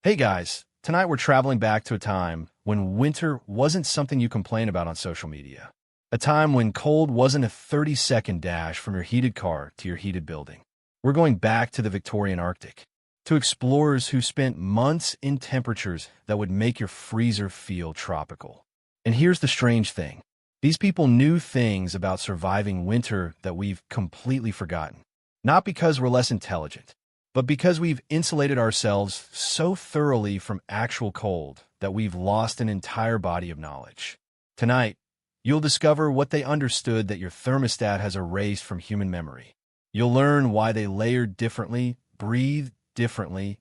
Hey guys, tonight we're traveling back to a time when winter wasn't something you complain about on social media. A time when cold wasn't a 30-second dash from your heated car to your heated building. We're going back to the Victorian Arctic, to explorers who spent months in temperatures that would make your freezer feel tropical. And here's the strange thing. These people knew things about surviving winter that we've completely forgotten. Not because we're less intelligent, but because we've insulated ourselves so thoroughly from actual cold that we've lost an entire body of knowledge. Tonight, you'll discover what they understood that your thermostat has erased from human memory. You'll learn why they layered differently, breathed differently,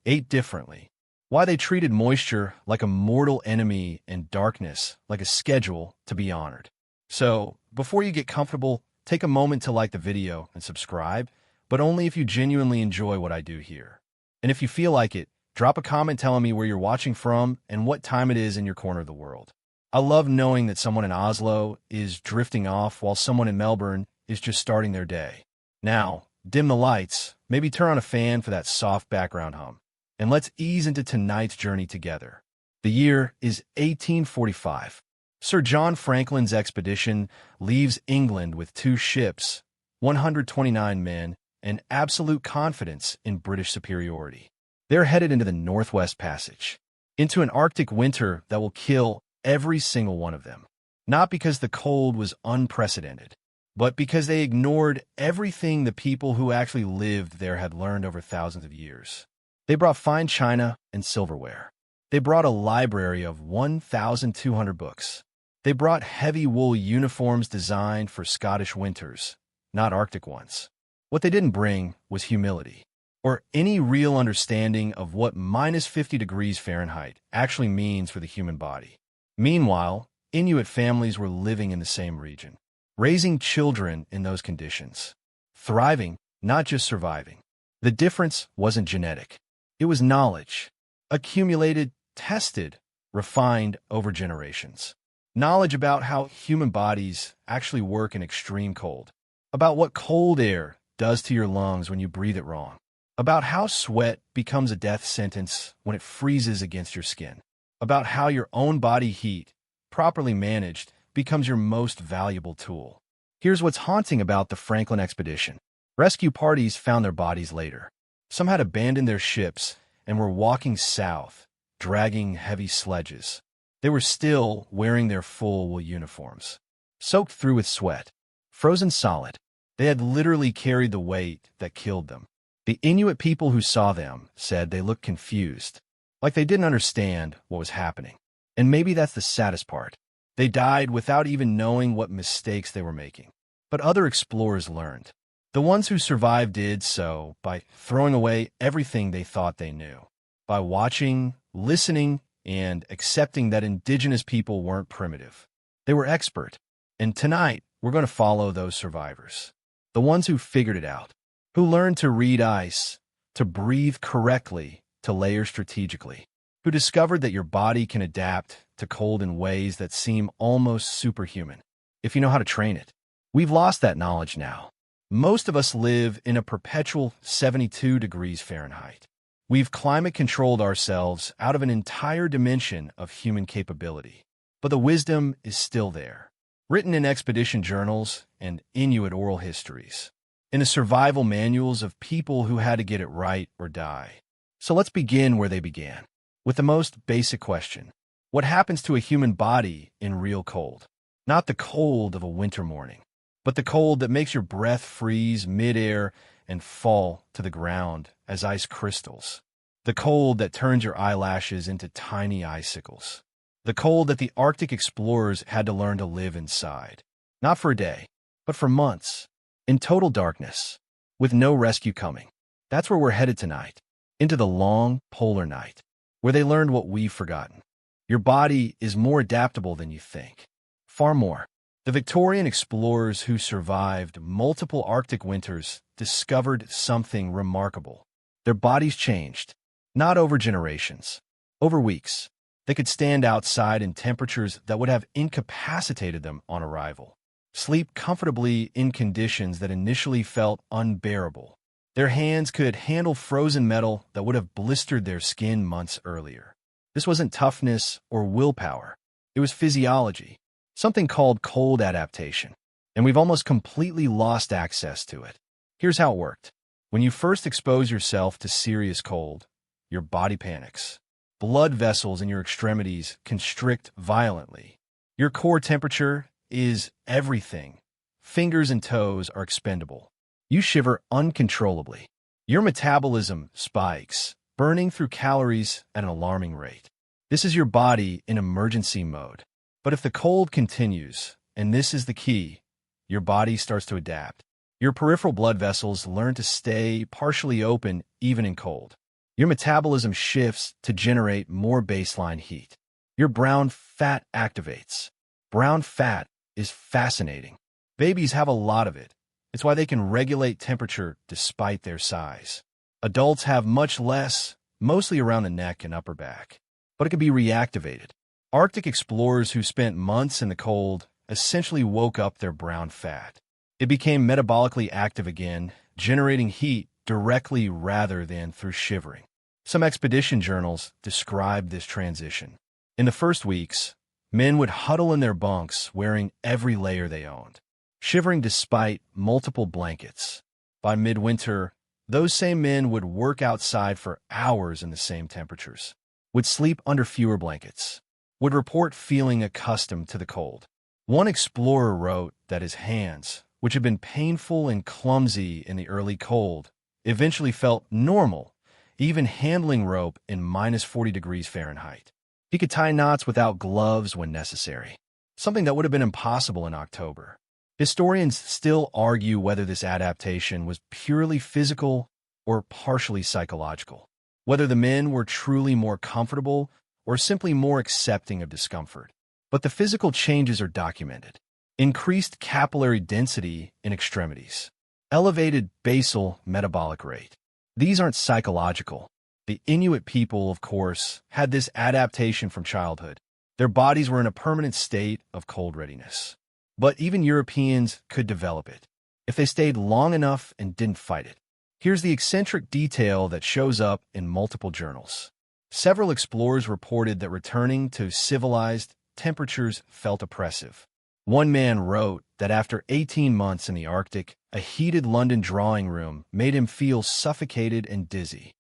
ate differently, why they treated moisture like a mortal enemy and darkness like a schedule to be honored. So, before you get comfortable, take a moment to like the video and subscribe, but only if you genuinely enjoy what I do here. And if you feel like it, drop a comment telling me where you're watching from and what time it is in your corner of the world. I love knowing that someone in Oslo is drifting off while someone in Melbourne is just starting their day. Now, dim the lights, maybe turn on a fan for that soft background hum, and let's ease into tonight's journey together. The year is 1845. Sir John Franklin's expedition leaves England with 2 ships, 129 men, and absolute confidence in British superiority. They're headed into the Northwest Passage, into an Arctic winter that will kill every single one of them. Not because the cold was unprecedented, but because they ignored everything the people who actually lived there had learned over thousands of years. They brought fine china and silverware. They brought a library of 1,200 books. They brought heavy wool uniforms designed for Scottish winters, not Arctic ones. What they didn't bring was humility, or any real understanding of what minus 50 degrees Fahrenheit actually means for the human body. Meanwhile, Inuit families were living in the same region, raising children in those conditions, thriving, not just surviving. The difference wasn't genetic. It was knowledge, accumulated, tested, refined over generations. Knowledge about how human bodies actually work in extreme cold, about what cold air does to your lungs when you breathe it wrong, about how sweat becomes a death sentence when it freezes against your skin, about how your own body heat, properly managed, becomes your most valuable tool. Here's what's haunting about the Franklin expedition. Rescue parties found their bodies later. Some had abandoned their ships and were walking south, dragging heavy sledges. They were still wearing their full wool uniforms, soaked through with sweat, frozen solid. They had literally carried the weight that killed them. The Inuit people who saw them said they looked confused, like they didn't understand what was happening. And maybe that's the saddest part. They died without even knowing what mistakes they were making. But other explorers learned. The ones who survived did so by throwing away everything they thought they knew, by watching, listening, and accepting that Indigenous people weren't primitive. They were expert. And tonight, we're going to follow those survivors. The ones who figured it out, who learned to read ice, to breathe correctly, to layer strategically, who discovered that your body can adapt to cold in ways that seem almost superhuman, if you know how to train it. We've lost that knowledge now. Most of us live in a perpetual 72 degrees Fahrenheit. We've climate-controlled ourselves out of an entire dimension of human capability. But the wisdom is still there, written in expedition journals and Inuit oral histories, in the survival manuals of people who had to get it right or die. So let's begin where they began, with the most basic question. What happens to a human body in real cold? Not the cold of a winter morning, but the cold that makes your breath freeze mid-air and fall to the ground as ice crystals. The cold that turns your eyelashes into tiny icicles. The cold that the Arctic explorers had to learn to live inside. Not for a day, but for months. In total darkness, with no rescue coming. That's where we're headed tonight. Into the long polar night, where they learned what we've forgotten. Your body is more adaptable than you think. Far more. The Victorian explorers who survived multiple Arctic winters discovered something remarkable. Their bodies changed, not over generations, over weeks. They could stand outside in temperatures that would have incapacitated them on arrival, sleep comfortably in conditions that initially felt unbearable, Their hands could handle frozen metal that would have blistered their skin months earlier. This wasn't toughness or willpower. It was physiology, something called cold adaptation. And we've almost completely lost access to it. Here's how it worked. When you first expose yourself to serious cold, your body panics. Blood vessels in your extremities constrict violently. Your core temperature is everything. Fingers and toes are expendable. You shiver uncontrollably. Your metabolism spikes, burning through calories at an alarming rate. This is your body in emergency mode. But if the cold continues, and this is the key, your body starts to adapt. Your peripheral blood vessels learn to stay partially open even in cold. Your metabolism shifts to generate more baseline heat. Your brown fat activates. Brown fat is fascinating. Babies have a lot of it. It's why they can regulate temperature despite their size. Adults have much less, mostly around the neck and upper back. But it can be reactivated. Arctic explorers who spent months in the cold essentially woke up their brown fat. It became metabolically active again, generating heat directly rather than through shivering. Some expedition journals describe this transition. In the first weeks, men would huddle in their bunks wearing every layer they owned, shivering despite multiple blankets. By midwinter, those same men would work outside for hours in the same temperatures, would sleep under fewer blankets, would report feeling accustomed to the cold. One explorer wrote that his hands, which had been painful and clumsy in the early cold, eventually felt normal, even handling rope in minus 40 degrees Fahrenheit. He could tie knots without gloves when necessary, something that would have been impossible in October. Historians still argue whether this adaptation was purely physical or partially psychological, whether the men were truly more comfortable or simply more accepting of discomfort. But the physical changes are documented. Increased capillary density in extremities, elevated basal metabolic rate. These aren't psychological. The Inuit people, of course, had this adaptation from childhood. Their bodies were in a permanent state of cold readiness. But even Europeans could develop it, if they stayed long enough and didn't fight it. Here's the eccentric detail that shows up in multiple journals. Several explorers reported that returning to civilized temperatures felt oppressive. One man wrote that after 18 months in the Arctic, a heated London drawing room made him feel suffocated and dizzy.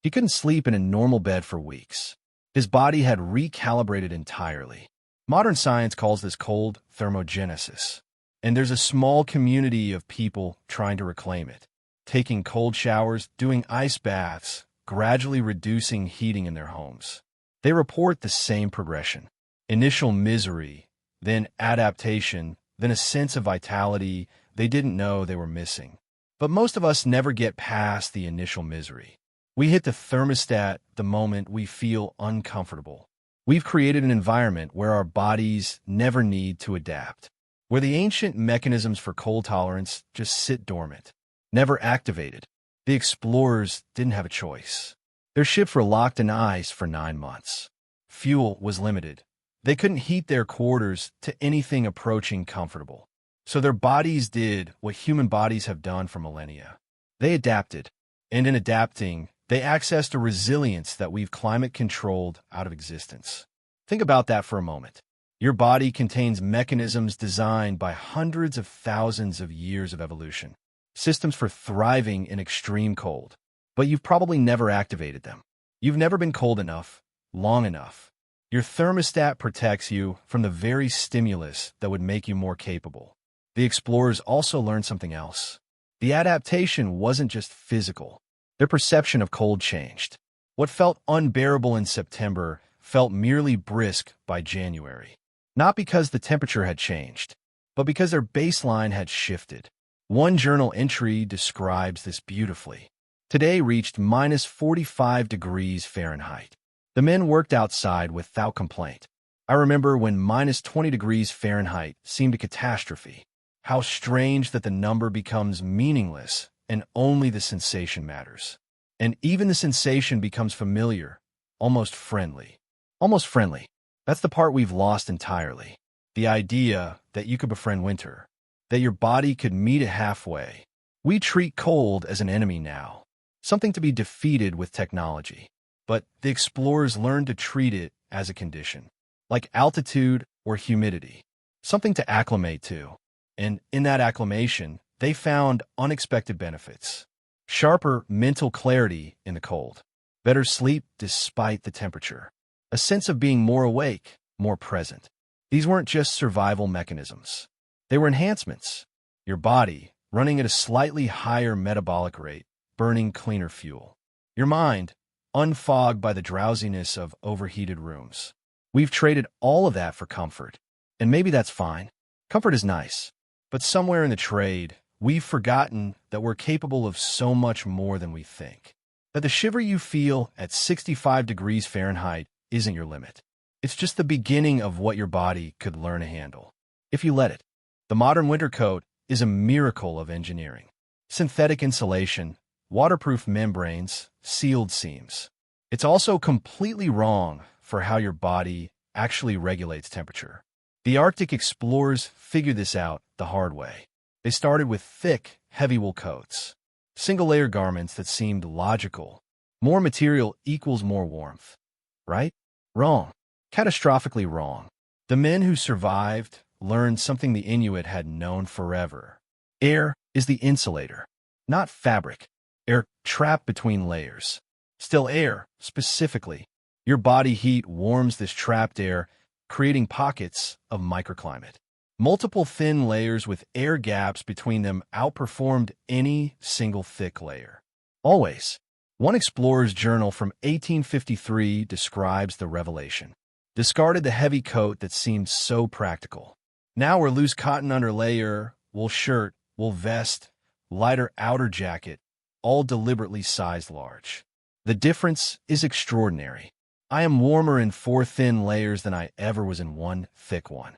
He couldn't sleep in a normal bed for weeks. His body had recalibrated entirely. Modern science calls this cold thermogenesis, and there's a small community of people trying to reclaim it, taking cold showers, doing ice baths, gradually reducing heating in their homes. They report the same progression. Initial misery, then adaptation, then a sense of vitality they didn't know they were missing. But most of us never get past the initial misery. We hit the thermostat the moment we feel uncomfortable. We've created an environment where our bodies never need to adapt, where the ancient mechanisms for cold tolerance just sit dormant, never activated. The explorers didn't have a choice. Their ships were locked in ice for 9 months. Fuel was limited. They couldn't heat their quarters to anything approaching comfortable. So their bodies did what human bodies have done for millennia. They adapted. And in adapting, they accessed a resilience that we've climate-controlled out of existence. Think about that for a moment. Your body contains mechanisms designed by hundreds of thousands of years of evolution, systems for thriving in extreme cold. But you've probably never activated them. You've never been cold enough, long enough. Your thermostat protects you from the very stimulus that would make you more capable. The explorers also learned something else. The adaptation wasn't just physical. Their perception of cold changed. What felt unbearable in September felt merely brisk by January. Not because the temperature had changed, but because their baseline had shifted. One journal entry describes this beautifully. Today reached minus 45 degrees Fahrenheit. The men worked outside without complaint. I remember when minus 20 degrees Fahrenheit seemed a catastrophe. How strange that the number becomes meaningless and only the sensation matters. And even the sensation becomes familiar, almost friendly. Almost friendly. That's the part we've lost entirely. The idea that you could befriend winter, that your body could meet it halfway, We treat cold as an enemy now, something to be defeated with technology. But the explorers learned to treat it as a condition, like altitude or humidity, something to acclimate to. And in that acclimation, they found unexpected benefits. Sharper mental clarity in the cold, better sleep despite the temperature, a sense of being more awake, more present. These weren't just survival mechanisms. They were enhancements. Your body, running at a slightly higher metabolic rate, burning cleaner fuel. Your mind, unfogged by the drowsiness of overheated rooms. We've traded all of that for comfort. And maybe that's fine. Comfort is nice. But somewhere in the trade, we've forgotten that we're capable of so much more than we think. That the shiver you feel at 65 degrees Fahrenheit isn't your limit. It's just the beginning of what your body could learn to handle, if you let it. The modern winter coat is a miracle of engineering. Synthetic insulation, waterproof membranes, sealed seams. It's also completely wrong for how your body actually regulates temperature. The Arctic explorers figured this out the hard way. They started with thick, heavy wool coats, single-layer garments that seemed logical. More material equals more warmth. Right? Wrong. Catastrophically wrong. The men who survived learned something the Inuit had known forever. Air is the insulator, not fabric. Air trapped between layers. Still air, specifically. Your body heat warms this trapped air, creating pockets of microclimate. Multiple thin layers with air gaps between them outperformed any single thick layer. Always. One explorer's journal from 1853 describes the revelation. Discarded the heavy coat that seemed so practical. Now we're loose cotton underlayer, wool shirt, wool vest, lighter outer jacket, all deliberately sized large. The difference is extraordinary. I am warmer in 4 thin layers than I ever was in 1 thick one.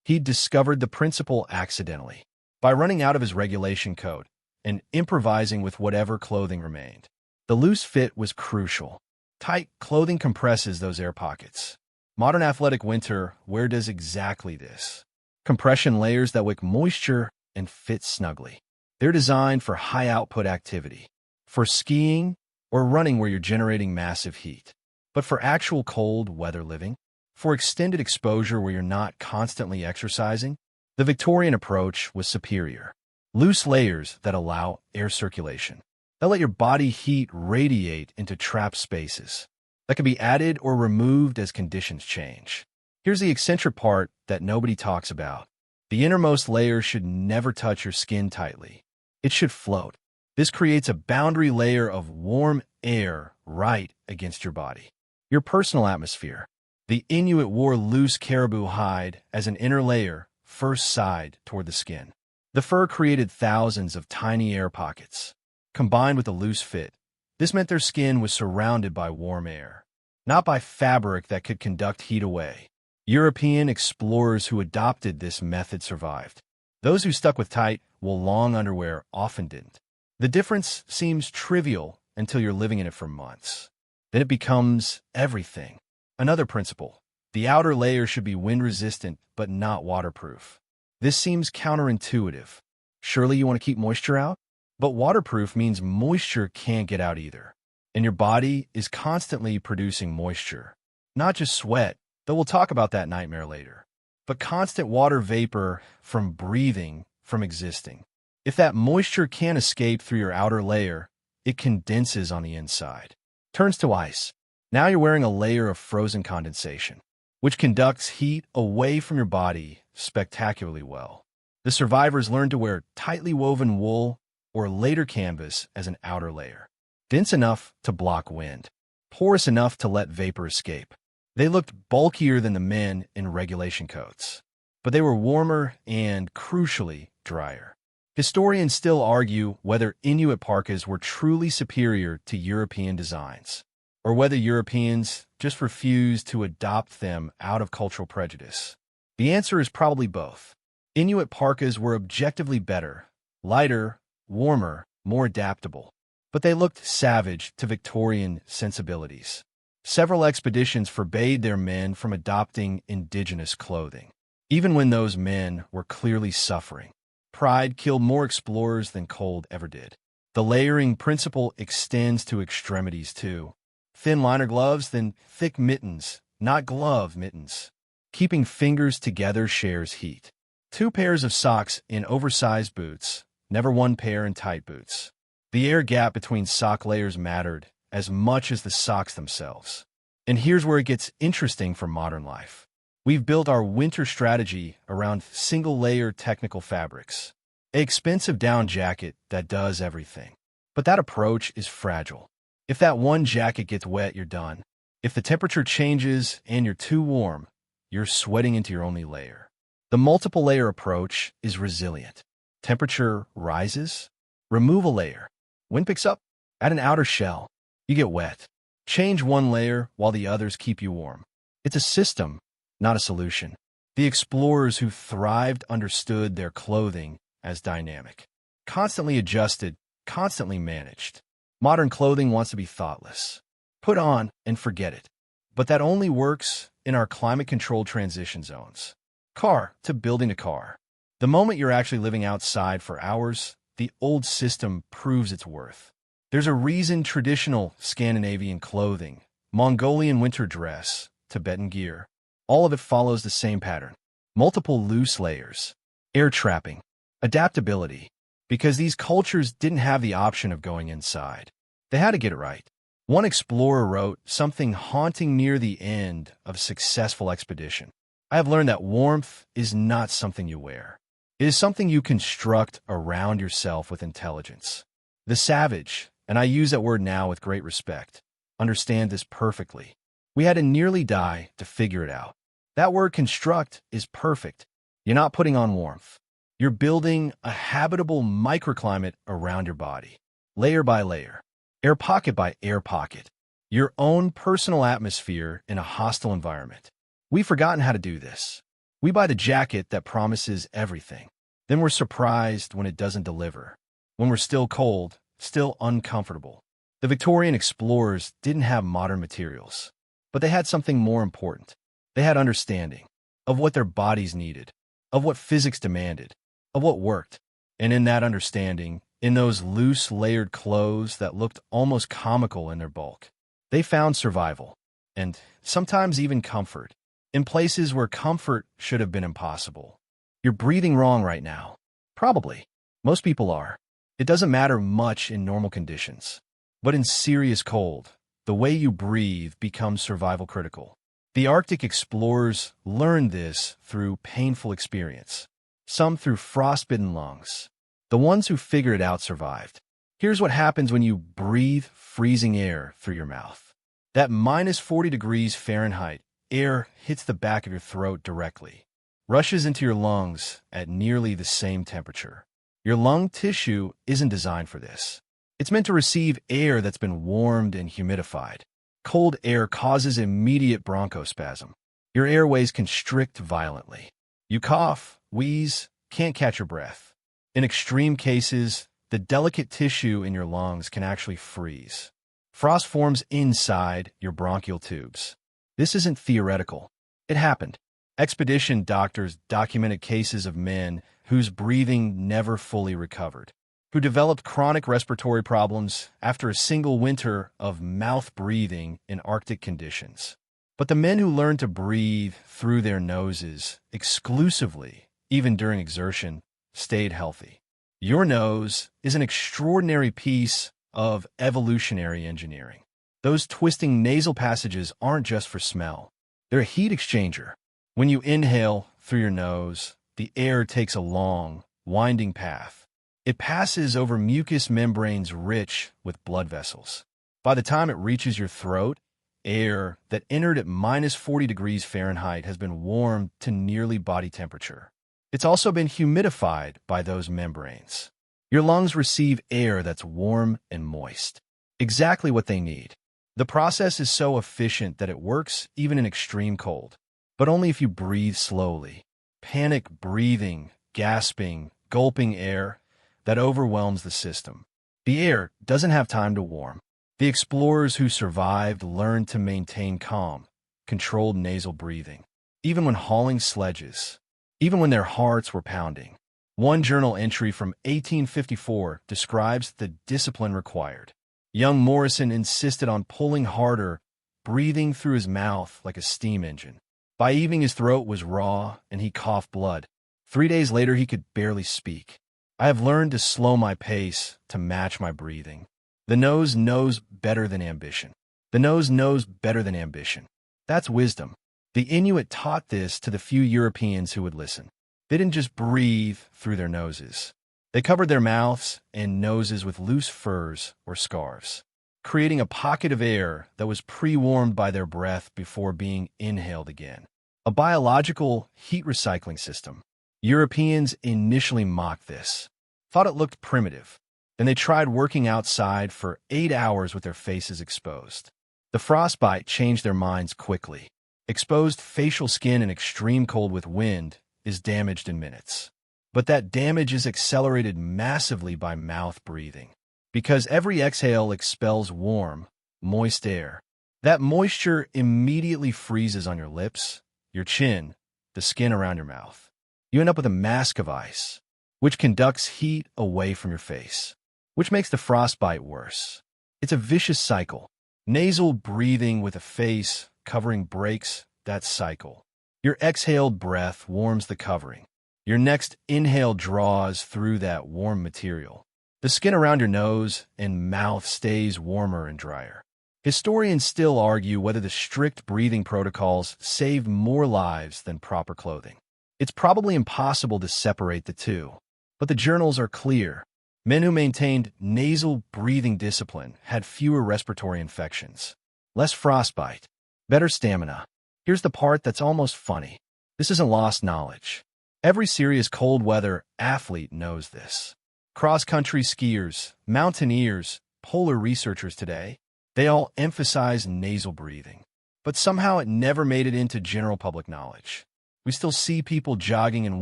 He discovered the principle accidentally, by running out of his regulation coat and improvising with whatever clothing remained. The loose fit was crucial. Tight clothing compresses those air pockets. Modern athletic winter wear does exactly this. Compression layers that wick moisture and fit snugly. They're designed for high-output activity, for skiing or running where you're generating massive heat. But for actual cold weather living, for extended exposure where you're not constantly exercising, the Victorian approach was superior. Loose layers that allow air circulation, that let your body heat radiate into trapped spaces, that can be added or removed as conditions change. Here's the eccentric part that nobody talks about. The innermost layer should never touch your skin tightly. It should float. This creates a boundary layer of warm air right against your body. Your personal atmosphere. The Inuit wore loose caribou hide as an inner layer, first side toward the skin. The fur created thousands of tiny air pockets. Combined with a loose fit, this meant their skin was surrounded by warm air, not by fabric that could conduct heat away. European explorers who adopted this method survived. Those who stuck with tight, wool long underwear often didn't. The difference seems trivial until you're living in it for months. Then it becomes everything. Another principle. The outer layer should be wind-resistant but not waterproof. This seems counterintuitive. Surely you want to keep moisture out? But waterproof means moisture can't get out either. And your body is constantly producing moisture. Not just sweat, though we'll talk about that nightmare later, but constant water vapor from breathing, from existing. If that moisture can't escape through your outer layer, it condenses on the inside. Turns to ice. Now you're wearing a layer of frozen condensation, which conducts heat away from your body spectacularly well. The survivors learned to wear tightly woven wool or later canvas as an outer layer, dense enough to block wind, porous enough to let vapor escape. They looked bulkier than the men in regulation coats, but they were warmer and, crucially, drier. Historians still argue whether Inuit parkas were truly superior to European designs, or whether Europeans just refused to adopt them out of cultural prejudice. The answer is probably both. Inuit parkas were objectively better, lighter, warmer, more adaptable, but they looked savage to Victorian sensibilities. Several expeditions forbade their men from adopting indigenous clothing, even when those men were clearly suffering. pride killed more explorers than cold ever did. The layering principle extends to extremities too. Thin liner gloves, then thick mittens, not glove mittens. Keeping fingers together shares heat. 2 pairs of socks in oversized boots, never 1 pair in tight boots. The air gap between sock layers mattered as much as the socks themselves. And here's where it gets interesting for modern life. We've built our winter strategy around single-layer technical fabrics. An expensive down jacket that does everything. But that approach is fragile. If that one jacket gets wet, you're done. If the temperature changes and you're too warm, you're sweating into your only layer. The multiple-layer approach is resilient. Temperature rises, remove a layer. Wind picks up, add an outer shell. You get wet. Change one layer while the others keep you warm. It's a system, not a solution. The explorers who thrived understood their clothing as dynamic. Constantly adjusted, constantly managed. Modern clothing wants to be thoughtless. Put on and forget it. But that only works in our climate-controlled transition zones. Car to building a car. The moment you're actually living outside for hours, the old system proves its worth. There's a reason traditional Scandinavian clothing, Mongolian winter dress, Tibetan gear, all of it follows the same pattern. Multiple loose layers, air trapping, adaptability, because these cultures didn't have the option of going inside. They had to get it right. One explorer wrote something haunting near the end of a successful expedition. I have learned that warmth is not something you wear. It is something you construct around yourself with intelligence. The savage, and I use that word now with great respect, understand this perfectly. We had to nearly die to figure it out. That word construct is perfect. You're not putting on warmth. You're building a habitable microclimate around your body, layer by layer, air pocket by air pocket, your own personal atmosphere in a hostile environment. We've forgotten how to do this. We buy the jacket that promises everything. Then we're surprised when it doesn't deliver. When we're still cold, still uncomfortable. The Victorian explorers didn't have modern materials, but they had something more important. They had understanding of what their bodies needed, of what physics demanded, of what worked. And in that understanding, in those loose layered clothes that looked almost comical in their bulk, they found survival, and sometimes even comfort, in places where comfort should have been impossible. You're breathing wrong right now. Probably. Most people are. It doesn't matter much in normal conditions. But in serious cold, the way you breathe becomes survival critical. The Arctic explorers learned this through painful experience, some through frostbitten lungs. The ones who figured it out survived. Here's what happens when you breathe freezing air through your mouth. That minus 40 degrees Fahrenheit air hits the back of your throat directly, rushes into your lungs at nearly the same temperature. Your lung tissue isn't designed for this. It's meant to receive air that's been warmed and humidified. Cold air causes immediate bronchospasm. Your airways constrict violently. You cough, wheeze, can't catch your breath. In extreme cases, the delicate tissue in your lungs can actually freeze. Frost forms inside your bronchial tubes. This isn't theoretical. It happened. Expedition doctors documented cases of men whose breathing never fully recovered, who developed chronic respiratory problems after a single winter of mouth breathing in Arctic conditions. But the men who learned to breathe through their noses exclusively, even during exertion, stayed healthy. Your nose is an extraordinary piece of evolutionary engineering. Those twisting nasal passages aren't just for smell. They're a heat exchanger. When you inhale through your nose, the air takes a long, winding path. It passes over mucous membranes rich with blood vessels. By the time it reaches your throat, air that entered at minus 40 degrees Fahrenheit has been warmed to nearly body temperature. It's also been humidified by those membranes. Your lungs receive air that's warm and moist, exactly what they need. The process is so efficient that it works even in extreme cold, but only if you breathe slowly. Panic breathing, gasping, gulping air, that overwhelms the system. The air doesn't have time to warm. The explorers who survived learned to maintain calm, controlled nasal breathing, even when hauling sledges, even when their hearts were pounding. One journal entry from 1854 describes the discipline required. Young Morrison insisted on pulling harder, breathing through his mouth like a steam engine. By evening, his throat was raw, and he coughed blood. 3 days later, he could barely speak. I have learned to slow my pace to match my breathing. The nose knows better than ambition. The nose knows better than ambition. That's wisdom. The Inuit taught this to the few Europeans who would listen. They didn't just breathe through their noses. They covered their mouths and noses with loose furs or scarves, creating a pocket of air that was pre-warmed by their breath before being inhaled again. A biological heat recycling system. Europeans initially mocked this, thought it looked primitive. Then they tried working outside for 8 hours with their faces exposed. The frostbite changed their minds quickly. Exposed facial skin in extreme cold with wind is damaged in minutes. But that damage is accelerated massively by mouth breathing. Because every exhale expels warm, moist air. That moisture immediately freezes on your lips, your chin, the skin around your mouth. You end up with a mask of ice, which conducts heat away from your face, which makes the frostbite worse. It's a vicious cycle. Nasal breathing with a face covering breaks that cycle. Your exhaled breath warms the covering. Your next inhale draws through that warm material. The skin around your nose and mouth stays warmer and drier. Historians still argue whether the strict breathing protocols saved more lives than proper clothing. It's probably impossible to separate the two, but the journals are clear. Men who maintained nasal breathing discipline had fewer respiratory infections, less frostbite, better stamina. Here's the part that's almost funny. This isn't lost knowledge. Every serious cold weather athlete knows this. Cross-country skiers, mountaineers, polar researchers today, they all emphasize nasal breathing. But somehow it never made it into general public knowledge. We still see people jogging in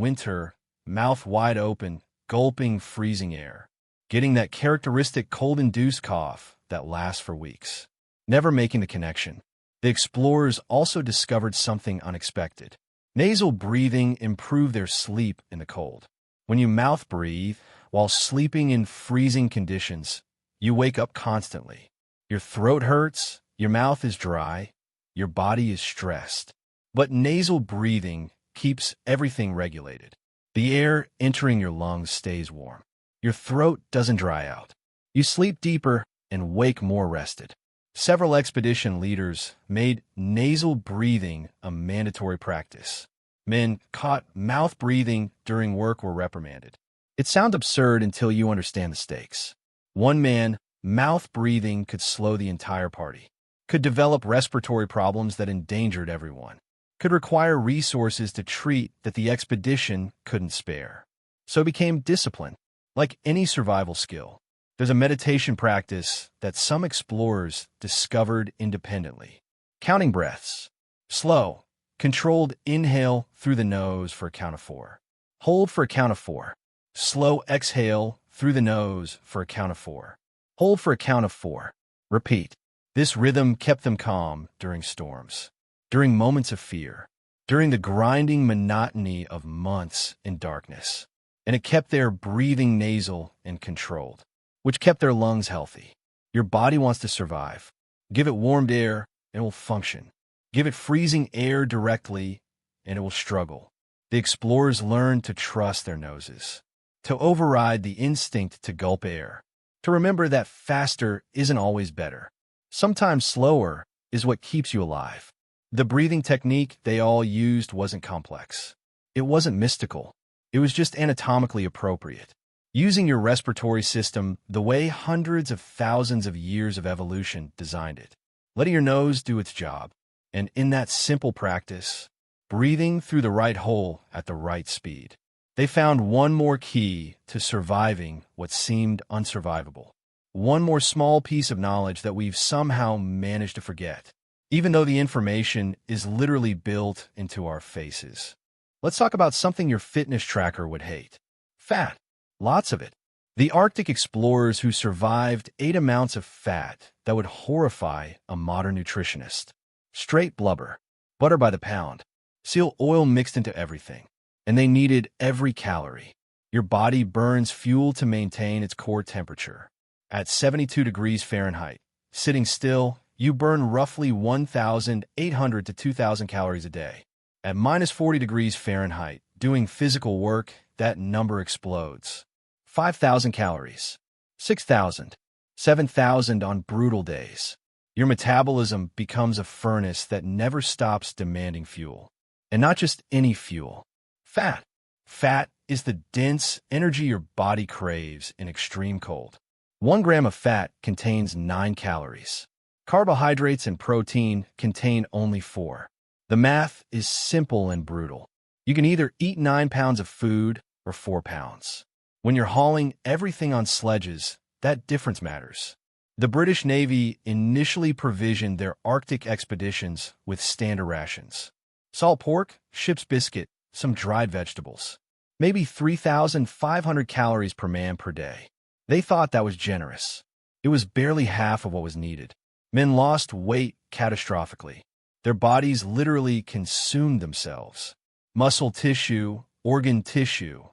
winter, mouth wide open, gulping freezing air, getting that characteristic cold-induced cough that lasts for weeks. Never making the connection. The explorers also discovered something unexpected. Nasal breathing improved their sleep in the cold. When you mouth breathe while sleeping in freezing conditions, you wake up constantly. Your throat hurts, your mouth is dry, your body is stressed. But nasal breathing keeps everything regulated. The air entering your lungs stays warm. Your throat doesn't dry out. You sleep deeper and wake more rested. Several expedition leaders made nasal breathing a mandatory practice. Men caught mouth breathing during work were reprimanded. It sounds absurd until you understand the stakes. One man, mouth breathing could slow the entire party, could develop respiratory problems that endangered everyone, could require resources to treat that the expedition couldn't spare. So it became discipline. Like any survival skill, there's a meditation practice that some explorers discovered independently. Counting breaths. Slow, controlled inhale through the nose for a count of 4. Hold for a count of 4. Slow exhale through the nose for a count of 4. Hold for a count of 4. Repeat. This rhythm kept them calm during storms, during moments of fear, during the grinding monotony of months in darkness. And it kept their breathing nasal and controlled, which kept their lungs healthy. Your body wants to survive. Give it warmed air, and it will function. Give it freezing air directly, and it will struggle. The explorers learned to trust their noses, to override the instinct to gulp air, to remember that faster isn't always better. Sometimes slower is what keeps you alive. The breathing technique they all used wasn't complex. It wasn't mystical. It was just anatomically appropriate. Using your respiratory system the way hundreds of thousands of years of evolution designed it. Letting your nose do its job. And in that simple practice, breathing through the right hole at the right speed. They found one more key to surviving what seemed unsurvivable. One more small piece of knowledge that we've somehow managed to forget, even though the information is literally built into our faces. Let's talk about something your fitness tracker would hate. Fat. Lots of it. The Arctic explorers who survived ate amounts of fat that would horrify a modern nutritionist. Straight blubber, butter by the pound, seal oil mixed into everything, and they needed every calorie. Your body burns fuel to maintain its core temperature. At 72 degrees Fahrenheit, sitting still, you burn roughly 1,800 to 2,000 calories a day. At minus 40 degrees Fahrenheit, doing physical work, that number explodes. 5,000 calories, 6,000, 7,000 on brutal days. Your metabolism becomes a furnace that never stops demanding fuel. And not just any fuel. Fat. Fat is the dense energy your body craves in extreme cold. 1 gram of fat contains 9 calories. Carbohydrates and protein contain only 4. The math is simple and brutal. You can either eat 9 pounds of food or 4 pounds. When you're hauling everything on sledges, that difference matters. The British Navy initially provisioned their Arctic expeditions with standard rations. Salt pork, ship's biscuit, some dried vegetables. Maybe 3,500 calories per man per day. They thought that was generous. It was barely half of what was needed. Men lost weight catastrophically. Their bodies literally consumed themselves. Muscle tissue, organ tissue,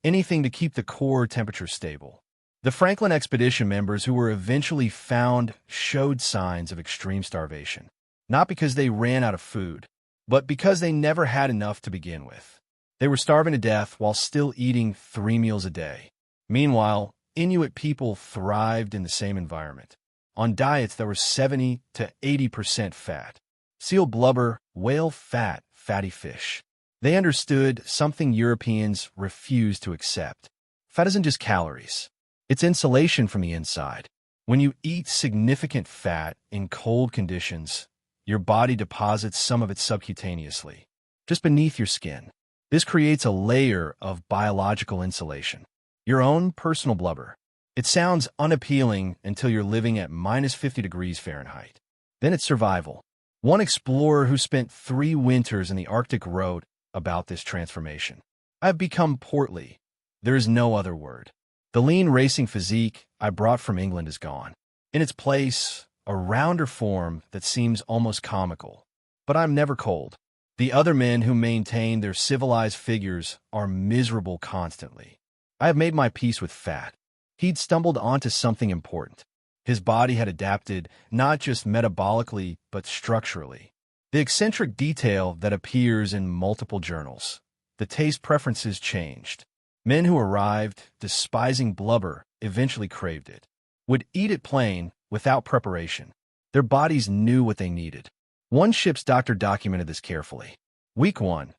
anything to keep the core temperature stable. The Franklin expedition members who were eventually found showed signs of extreme starvation. Not because they ran out of food, but because they never had enough to begin with. They were starving to death while still eating 3 meals a day. Meanwhile, Inuit people thrived in the same environment, on diets that were 70 to 80% fat. Seal blubber, whale fat, fatty fish. They understood something Europeans refused to accept. Fat isn't just calories. It's insulation from the inside. When you eat significant fat in cold conditions, your body deposits some of it subcutaneously, just beneath your skin. This creates a layer of biological insulation. Your own personal blubber. It sounds unappealing until you're living at minus 50 degrees Fahrenheit. Then it's survival. One explorer who spent 3 winters in the Arctic wrote about this transformation. I've become portly. There is no other word. The lean racing physique I brought from England is gone. In its place, a rounder form that seems almost comical. But I'm never cold. The other men who maintain their civilized figures are miserable constantly. I have made my peace with fat. He'd stumbled onto something important. His body had adapted not just metabolically, but structurally. The eccentric detail that appears in multiple journals. The taste preferences changed. Men who arrived, despising blubber, eventually craved it. Would eat it plain, without preparation. Their bodies knew what they needed. One ship's doctor documented this carefully. Week 1,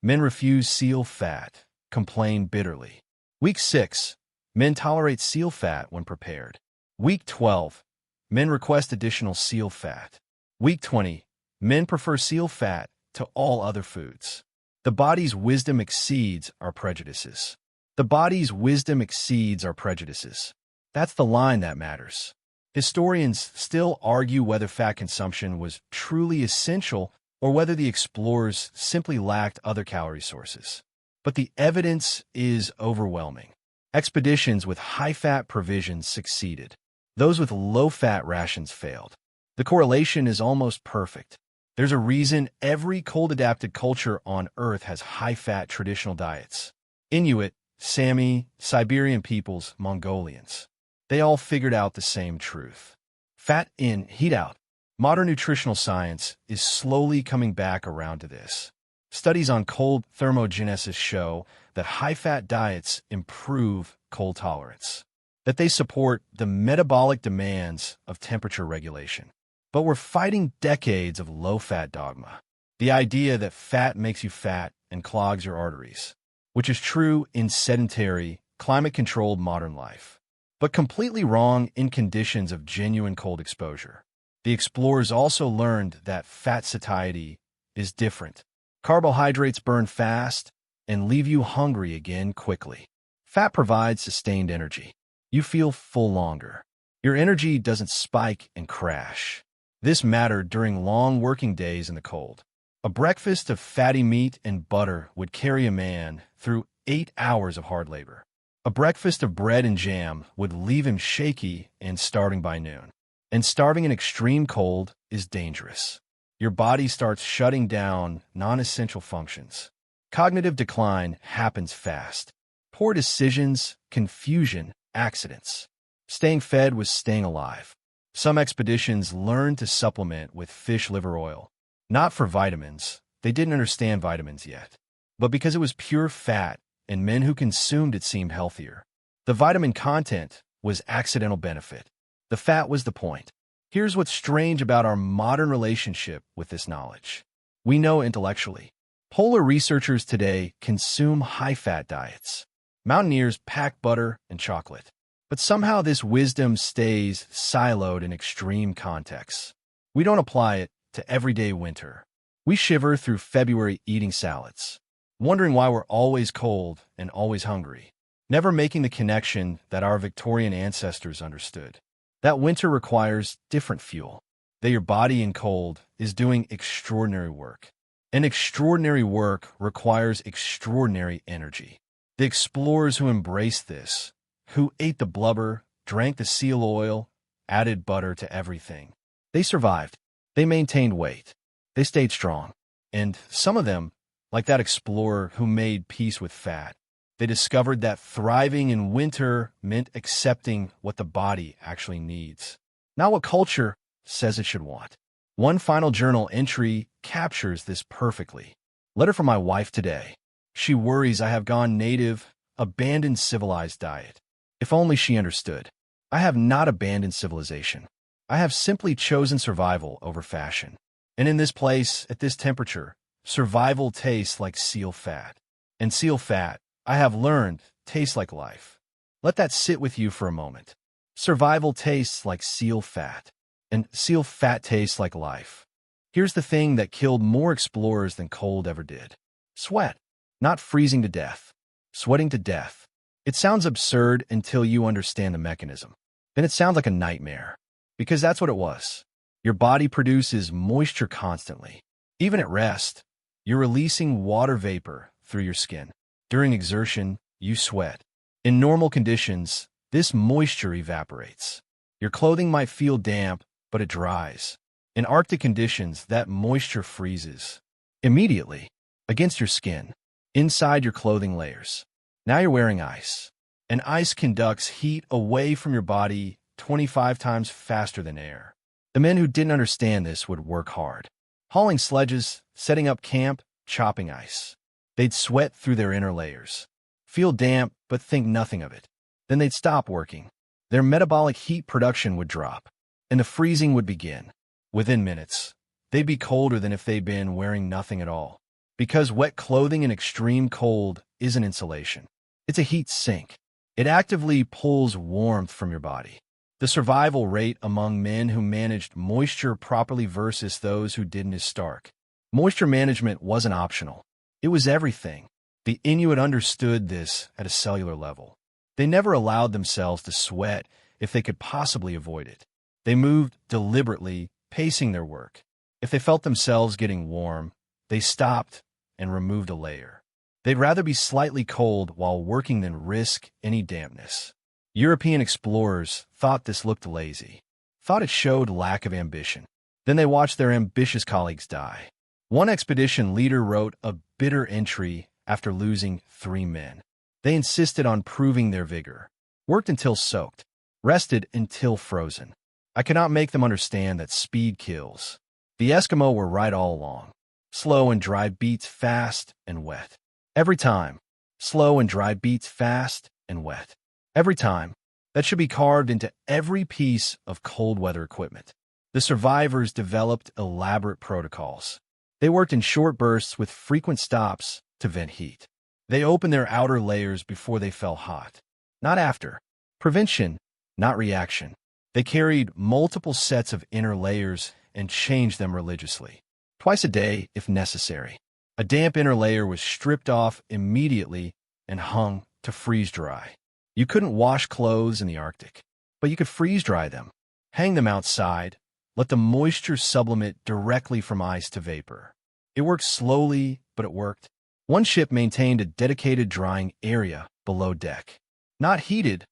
men refuse seal fat, complain bitterly. Week 6, men tolerate seal fat when prepared. Week 12, men request additional seal fat. Week 20, men prefer seal fat to all other foods. The body's wisdom exceeds our prejudices. The body's wisdom exceeds our prejudices. That's the line that matters. Historians still argue whether fat consumption was truly essential or whether the explorers simply lacked other calorie sources. But the evidence is overwhelming. Expeditions with high-fat provisions succeeded. Those with low-fat rations failed. The correlation is almost perfect. There's a reason every cold-adapted culture on Earth has high-fat traditional diets. Inuit, Sami, Siberian peoples, Mongolians. They all figured out the same truth. Fat in, heat out. Modern nutritional science is slowly coming back around to this. Studies on cold thermogenesis show that high-fat diets improve cold tolerance, that they support the metabolic demands of temperature regulation. But we're fighting decades of low-fat dogma. The idea that fat makes you fat and clogs your arteries, which is true in sedentary, climate-controlled modern life, but completely wrong in conditions of genuine cold exposure. The explorers also learned that fat satiety is different. Carbohydrates burn fast and leave you hungry again quickly. Fat provides sustained energy. You feel full longer. Your energy doesn't spike and crash. This mattered during long working days in the cold. A breakfast of fatty meat and butter would carry a man through 8 hours of hard labor. A breakfast of bread and jam would leave him shaky and starving by noon. And starving in extreme cold is dangerous. Your body starts shutting down non-essential functions. Cognitive decline happens fast. Poor decisions, confusion, accidents. Staying fed was staying alive. Some expeditions learned to supplement with fish liver oil. Not for vitamins. They didn't understand vitamins yet. But because it was pure fat, and men who consumed it seemed healthier. The vitamin content was accidental benefit. The fat was the point. Here's what's strange about our modern relationship with this knowledge. We know intellectually. Polar researchers today consume high-fat diets. Mountaineers pack butter and chocolate. But somehow this wisdom stays siloed in extreme contexts. We don't apply it to everyday winter. We shiver through February eating salads, wondering why we're always cold and always hungry, never making the connection that our Victorian ancestors understood. That winter requires different fuel, that your body in cold is doing extraordinary work. And extraordinary work requires extraordinary energy. The explorers who embraced this, who ate the blubber, drank the seal oil, added butter to everything, they survived. They maintained weight. They stayed strong. And some of them, like that explorer who made peace with fat, they discovered that thriving in winter meant accepting what the body actually needs, not what culture says it should want. One final journal entry captures this perfectly. Letter from my wife today. She worries I have gone native, abandoned civilized diet. If only she understood. I have not abandoned civilization. I have simply chosen survival over fashion. And in this place, at this temperature, survival tastes like seal fat. And seal fat, I have learned, tastes like life. Let that sit with you for a moment. Survival tastes like seal fat. And seal fat tastes like life. Here's the thing that killed more explorers than cold ever did. Sweat. Not freezing to death. Sweating to death. It sounds absurd until you understand the mechanism. Then it sounds like a nightmare. Because that's what it was. Your body produces moisture constantly. Even at rest, you're releasing water vapor through your skin. During exertion, you sweat. In normal conditions, this moisture evaporates. Your clothing might feel damp, but it dries. In Arctic conditions, that moisture freezes. Immediately, against your skin, inside your clothing layers. Now you're wearing ice. And ice conducts heat away from your body 25 times faster than air. The men who didn't understand this would work hard. Hauling sledges, setting up camp, chopping ice. They'd sweat through their inner layers. Feel damp, but think nothing of it. Then they'd stop working. Their metabolic heat production would drop. And the freezing would begin. Within minutes, they'd be colder than if they'd been wearing nothing at all. Because wet clothing in extreme cold isn't insulation. It's a heat sink. It actively pulls warmth from your body. The survival rate among men who managed moisture properly versus those who didn't is stark. Moisture management wasn't optional. It was everything. The Inuit understood this at a cellular level. They never allowed themselves to sweat if they could possibly avoid it. They moved deliberately, pacing their work. If they felt themselves getting warm, they stopped and removed a layer. They'd rather be slightly cold while working than risk any dampness. European explorers thought this looked lazy, thought it showed lack of ambition. Then they watched their ambitious colleagues die. One expedition leader wrote a bitter entry after losing 3 men. They insisted on proving their vigor, worked until soaked, rested until frozen. I cannot make them understand that speed kills. The Eskimo were right all along. Slow and dry beats fast and wet. Every time. Slow and dry beats fast and wet. Every time. That should be carved into every piece of cold weather equipment. The survivors developed elaborate protocols. They worked in short bursts with frequent stops to vent heat. They opened their outer layers before they fell hot, not after. Prevention, not reaction. They carried multiple sets of inner layers and changed them religiously, twice a day if necessary. A damp inner layer was stripped off immediately and hung to freeze dry. You couldn't wash clothes in the Arctic, but you could freeze dry them, hang them outside, let the moisture sublimate directly from ice to vapor. It worked slowly, but it worked. One ship maintained a dedicated drying area below deck. Not heated,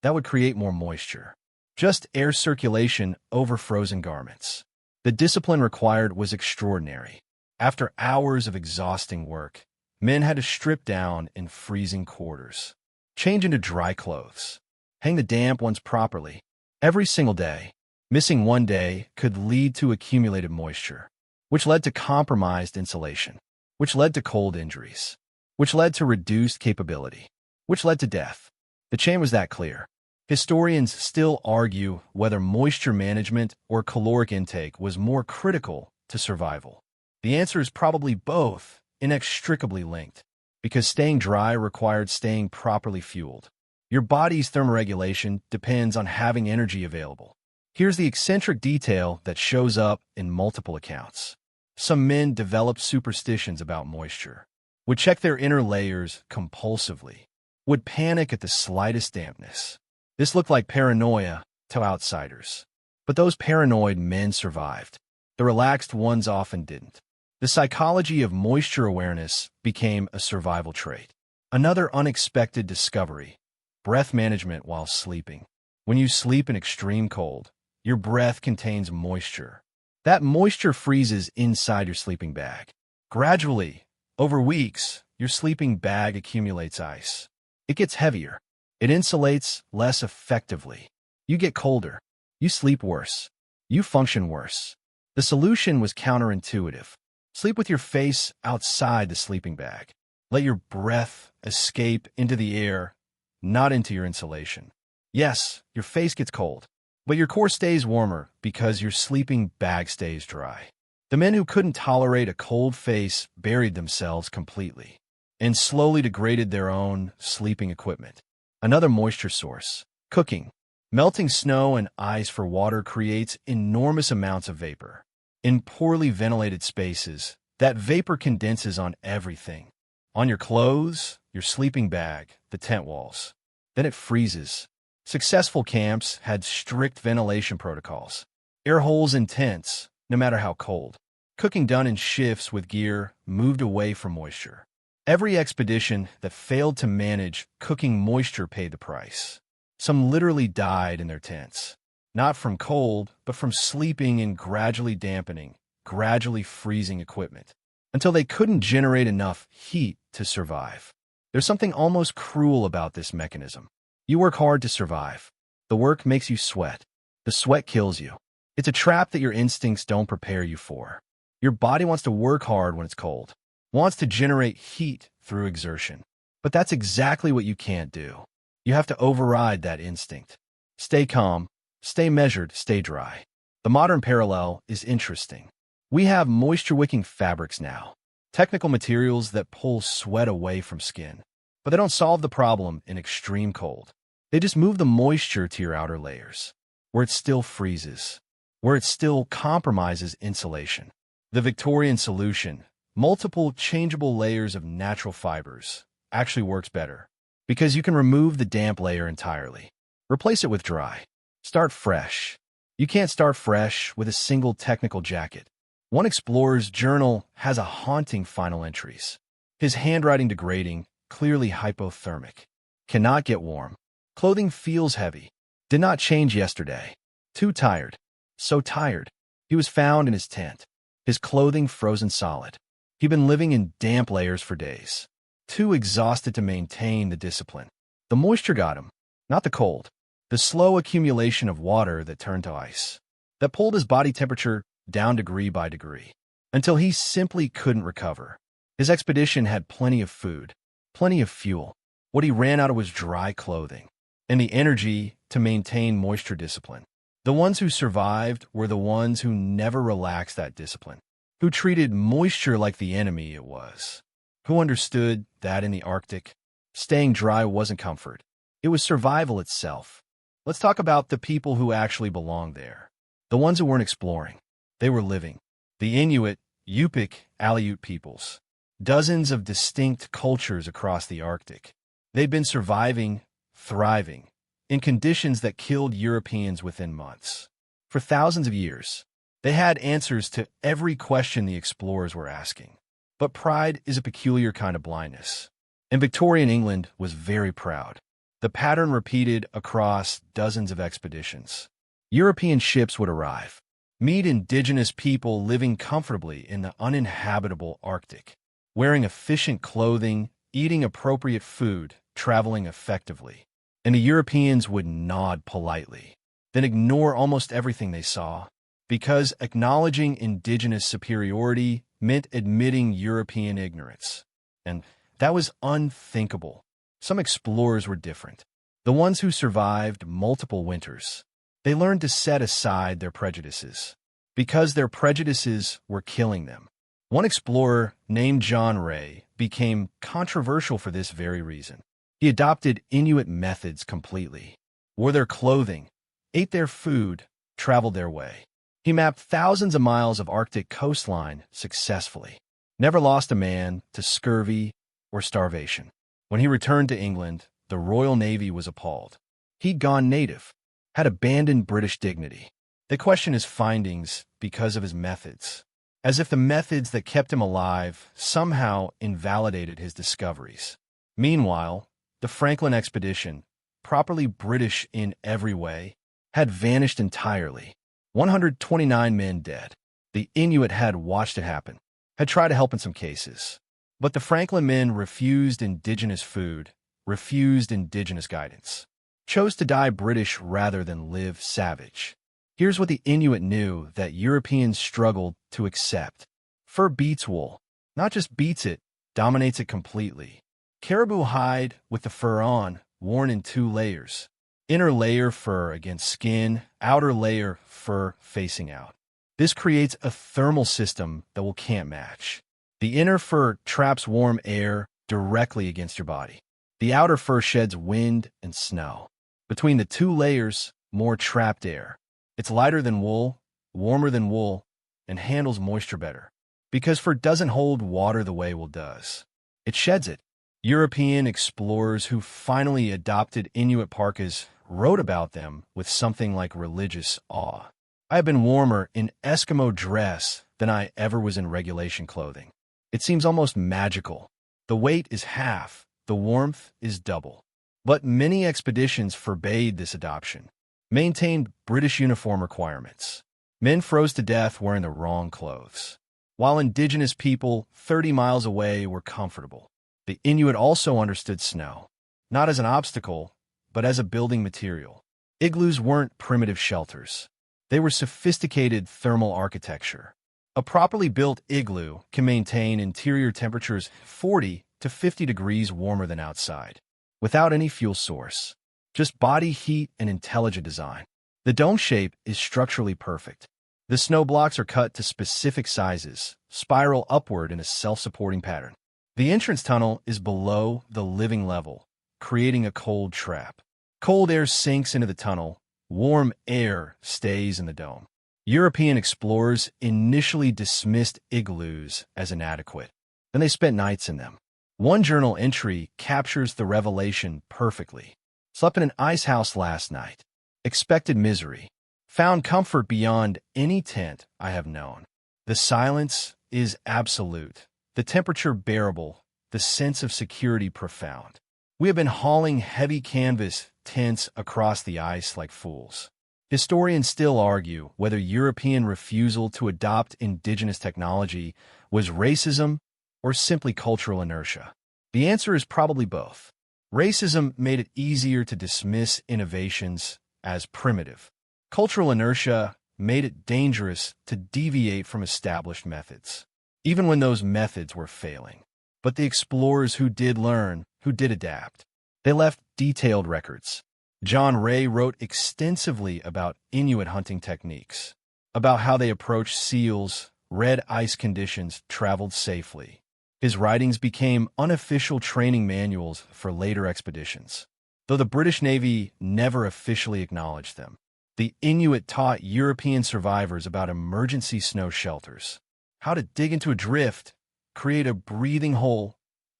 that would create more moisture. Just air circulation over frozen garments. The discipline required was extraordinary. After hours of exhausting work, men had to strip down in freezing quarters. Change into dry clothes. Hang the damp ones properly. Every single day. Missing one day could lead to accumulated moisture, which led to compromised insulation, which led to cold injuries, which led to reduced capability, which led to death. The chain was that clear. Historians still argue whether moisture management or caloric intake was more critical to survival. The answer is probably both, inextricably linked, because staying dry required staying properly fueled. Your body's thermoregulation depends on having energy available. Here's the eccentric detail that shows up in multiple accounts. Some men developed superstitions about moisture, would check their inner layers compulsively, would panic at the slightest dampness. This looked like paranoia to outsiders. But those paranoid men survived. The relaxed ones often didn't. The psychology of moisture awareness became a survival trait. Another unexpected discovery: breath management while sleeping. When you sleep in extreme cold, your breath contains moisture. That moisture freezes inside your sleeping bag. Gradually, over weeks, your sleeping bag accumulates ice. It gets heavier. It insulates less effectively. You get colder. You sleep worse. You function worse. The solution was counterintuitive. Sleep with your face outside the sleeping bag. Let your breath escape into the air, not into your insulation. Yes, your face gets cold, but your core stays warmer because your sleeping bag stays dry. The men who couldn't tolerate a cold face buried themselves completely and slowly degraded their own sleeping equipment. Another moisture source: cooking. Melting snow and ice for water creates enormous amounts of vapor. In poorly ventilated spaces, that vapor condenses on everything. On your clothes, your sleeping bag, the tent walls. Then it freezes. Successful camps had strict ventilation protocols. Air holes in tents, no matter how cold. Cooking done in shifts with gear moved away from moisture. Every expedition that failed to manage cooking moisture paid the price. Some literally died in their tents. Not from cold, but from sleeping in gradually dampening, gradually freezing equipment, until they couldn't generate enough heat to survive. There's something almost cruel about this mechanism. You work hard to survive. The work makes you sweat. The sweat kills you. It's a trap that your instincts don't prepare you for. Your body wants to work hard when it's cold, wants to generate heat through exertion. But that's exactly what you can't do. You have to override that instinct. Stay calm, stay measured, stay dry. The modern parallel is interesting. We have moisture-wicking fabrics now, technical materials that pull sweat away from skin. But they don't solve the problem in extreme cold. They just move the moisture to your outer layers, where it still freezes, where it still compromises insulation. The Victorian solution, multiple changeable layers of natural fibers, actually works better, because you can remove the damp layer entirely. Replace it with dry. Start fresh. You can't start fresh with a single technical jacket. One explorer's journal has a haunting final entries. His handwriting degrading, clearly hypothermic. Cannot get warm. Clothing feels heavy. Did not change yesterday. Too tired. So tired. He was found in his tent. His clothing frozen solid. He'd been living in damp layers for days. Too exhausted to maintain the discipline. The moisture got him, not the cold. The slow accumulation of water that turned to ice. That pulled his body temperature down degree by degree, until he simply couldn't recover. His expedition had plenty of food, plenty of fuel. What he ran out of was dry clothing, and the energy to maintain moisture discipline. The ones who survived were the ones who never relaxed that discipline, who treated moisture like the enemy it was, who understood that in the Arctic, staying dry wasn't comfort. It was survival itself. Let's talk about the people who actually belonged there. The ones who weren't exploring. They were living. The Inuit, Yupik, Aleut peoples. Dozens of distinct cultures across the Arctic. They'd been surviving, thriving, in conditions that killed Europeans within months. For thousands of years, they had answers to every question the explorers were asking. But pride is a peculiar kind of blindness. And Victorian England was very proud. The pattern repeated across dozens of expeditions. European ships would arrive, meet indigenous people living comfortably in the uninhabitable Arctic, wearing efficient clothing, eating appropriate food, traveling effectively, and the Europeans would nod politely, then ignore almost everything they saw, because acknowledging indigenous superiority meant admitting European ignorance. And that was unthinkable. Some explorers were different. The ones who survived multiple winters. They learned to set aside their prejudices, because their prejudices were killing them. One explorer, named John Ray, became controversial for this very reason. He adopted Inuit methods completely, wore their clothing, ate their food, traveled their way. He mapped thousands of miles of Arctic coastline successfully, never lost a man to scurvy or starvation. When he returned to England, the Royal Navy was appalled. He'd gone native, had abandoned British dignity. They questioned his findings because of his methods, as if the methods that kept him alive somehow invalidated his discoveries. Meanwhile, the Franklin expedition, properly British in every way, had vanished entirely. 129 men dead. The Inuit had watched it happen, had tried to help in some cases. But the Franklin men refused indigenous food, refused indigenous guidance, chose to die British rather than live savage. Here's what the Inuit knew that Europeans struggled to accept. Fur beats wool. Not just beats it, dominates it completely. Caribou hide with the fur on, worn in 2 layers. Inner layer fur against skin, outer layer fur facing out. This creates a thermal system that we can't match. The inner fur traps warm air directly against your body. The outer fur sheds wind and snow. Between the 2 layers, more trapped air. It's lighter than wool, warmer than wool, and handles moisture better. Because fur doesn't hold water the way wool does. It sheds it. European explorers who finally adopted Inuit parkas wrote about them with something like religious awe. I have been warmer in Eskimo dress than I ever was in regulation clothing. It seems almost magical. The weight is half, the warmth is double. But many expeditions forbade this adoption, maintained British uniform requirements. Men froze to death wearing the wrong clothes, while indigenous people 30 miles away were comfortable. The Inuit also understood snow, not as an obstacle, but as a building material. Igloos weren't primitive shelters. They were sophisticated thermal architecture. A properly built igloo can maintain interior temperatures 40 to 50 degrees warmer than outside, without any fuel source. Just body heat and intelligent design. The dome shape is structurally perfect. The snow blocks are cut to specific sizes, spiral upward in a self-supporting pattern. The entrance tunnel is below the living level, creating a cold trap. Cold air sinks into the tunnel, warm air stays in the dome. European explorers initially dismissed igloos as inadequate. Then they spent nights in them. One journal entry captures the revelation perfectly. Slept in an ice house last night. Expected misery. Found comfort beyond any tent I have known. The silence is absolute. The temperature bearable. The sense of security profound. We have been hauling heavy canvas tents across the ice like fools. Historians still argue whether European refusal to adopt indigenous technology was racism or simply cultural inertia. The answer is probably both. Racism made it easier to dismiss innovations as primitive. Cultural inertia made it dangerous to deviate from established methods, even when those methods were failing. But the explorers who did learn, who did adapt, they left detailed records. John Ray wrote extensively about Inuit hunting techniques, about how they approached seals, read ice conditions, traveled safely. His writings became unofficial training manuals for later expeditions. Though the British Navy never officially acknowledged them, the Inuit taught European survivors about emergency snow shelters, how to dig into a drift, create a breathing hole,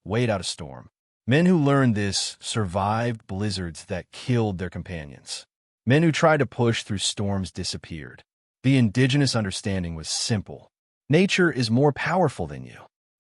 wait out a storm. Men who learned this survived blizzards that killed their companions. Men who tried to push through storms disappeared. The indigenous understanding was simple. Nature is more powerful than you.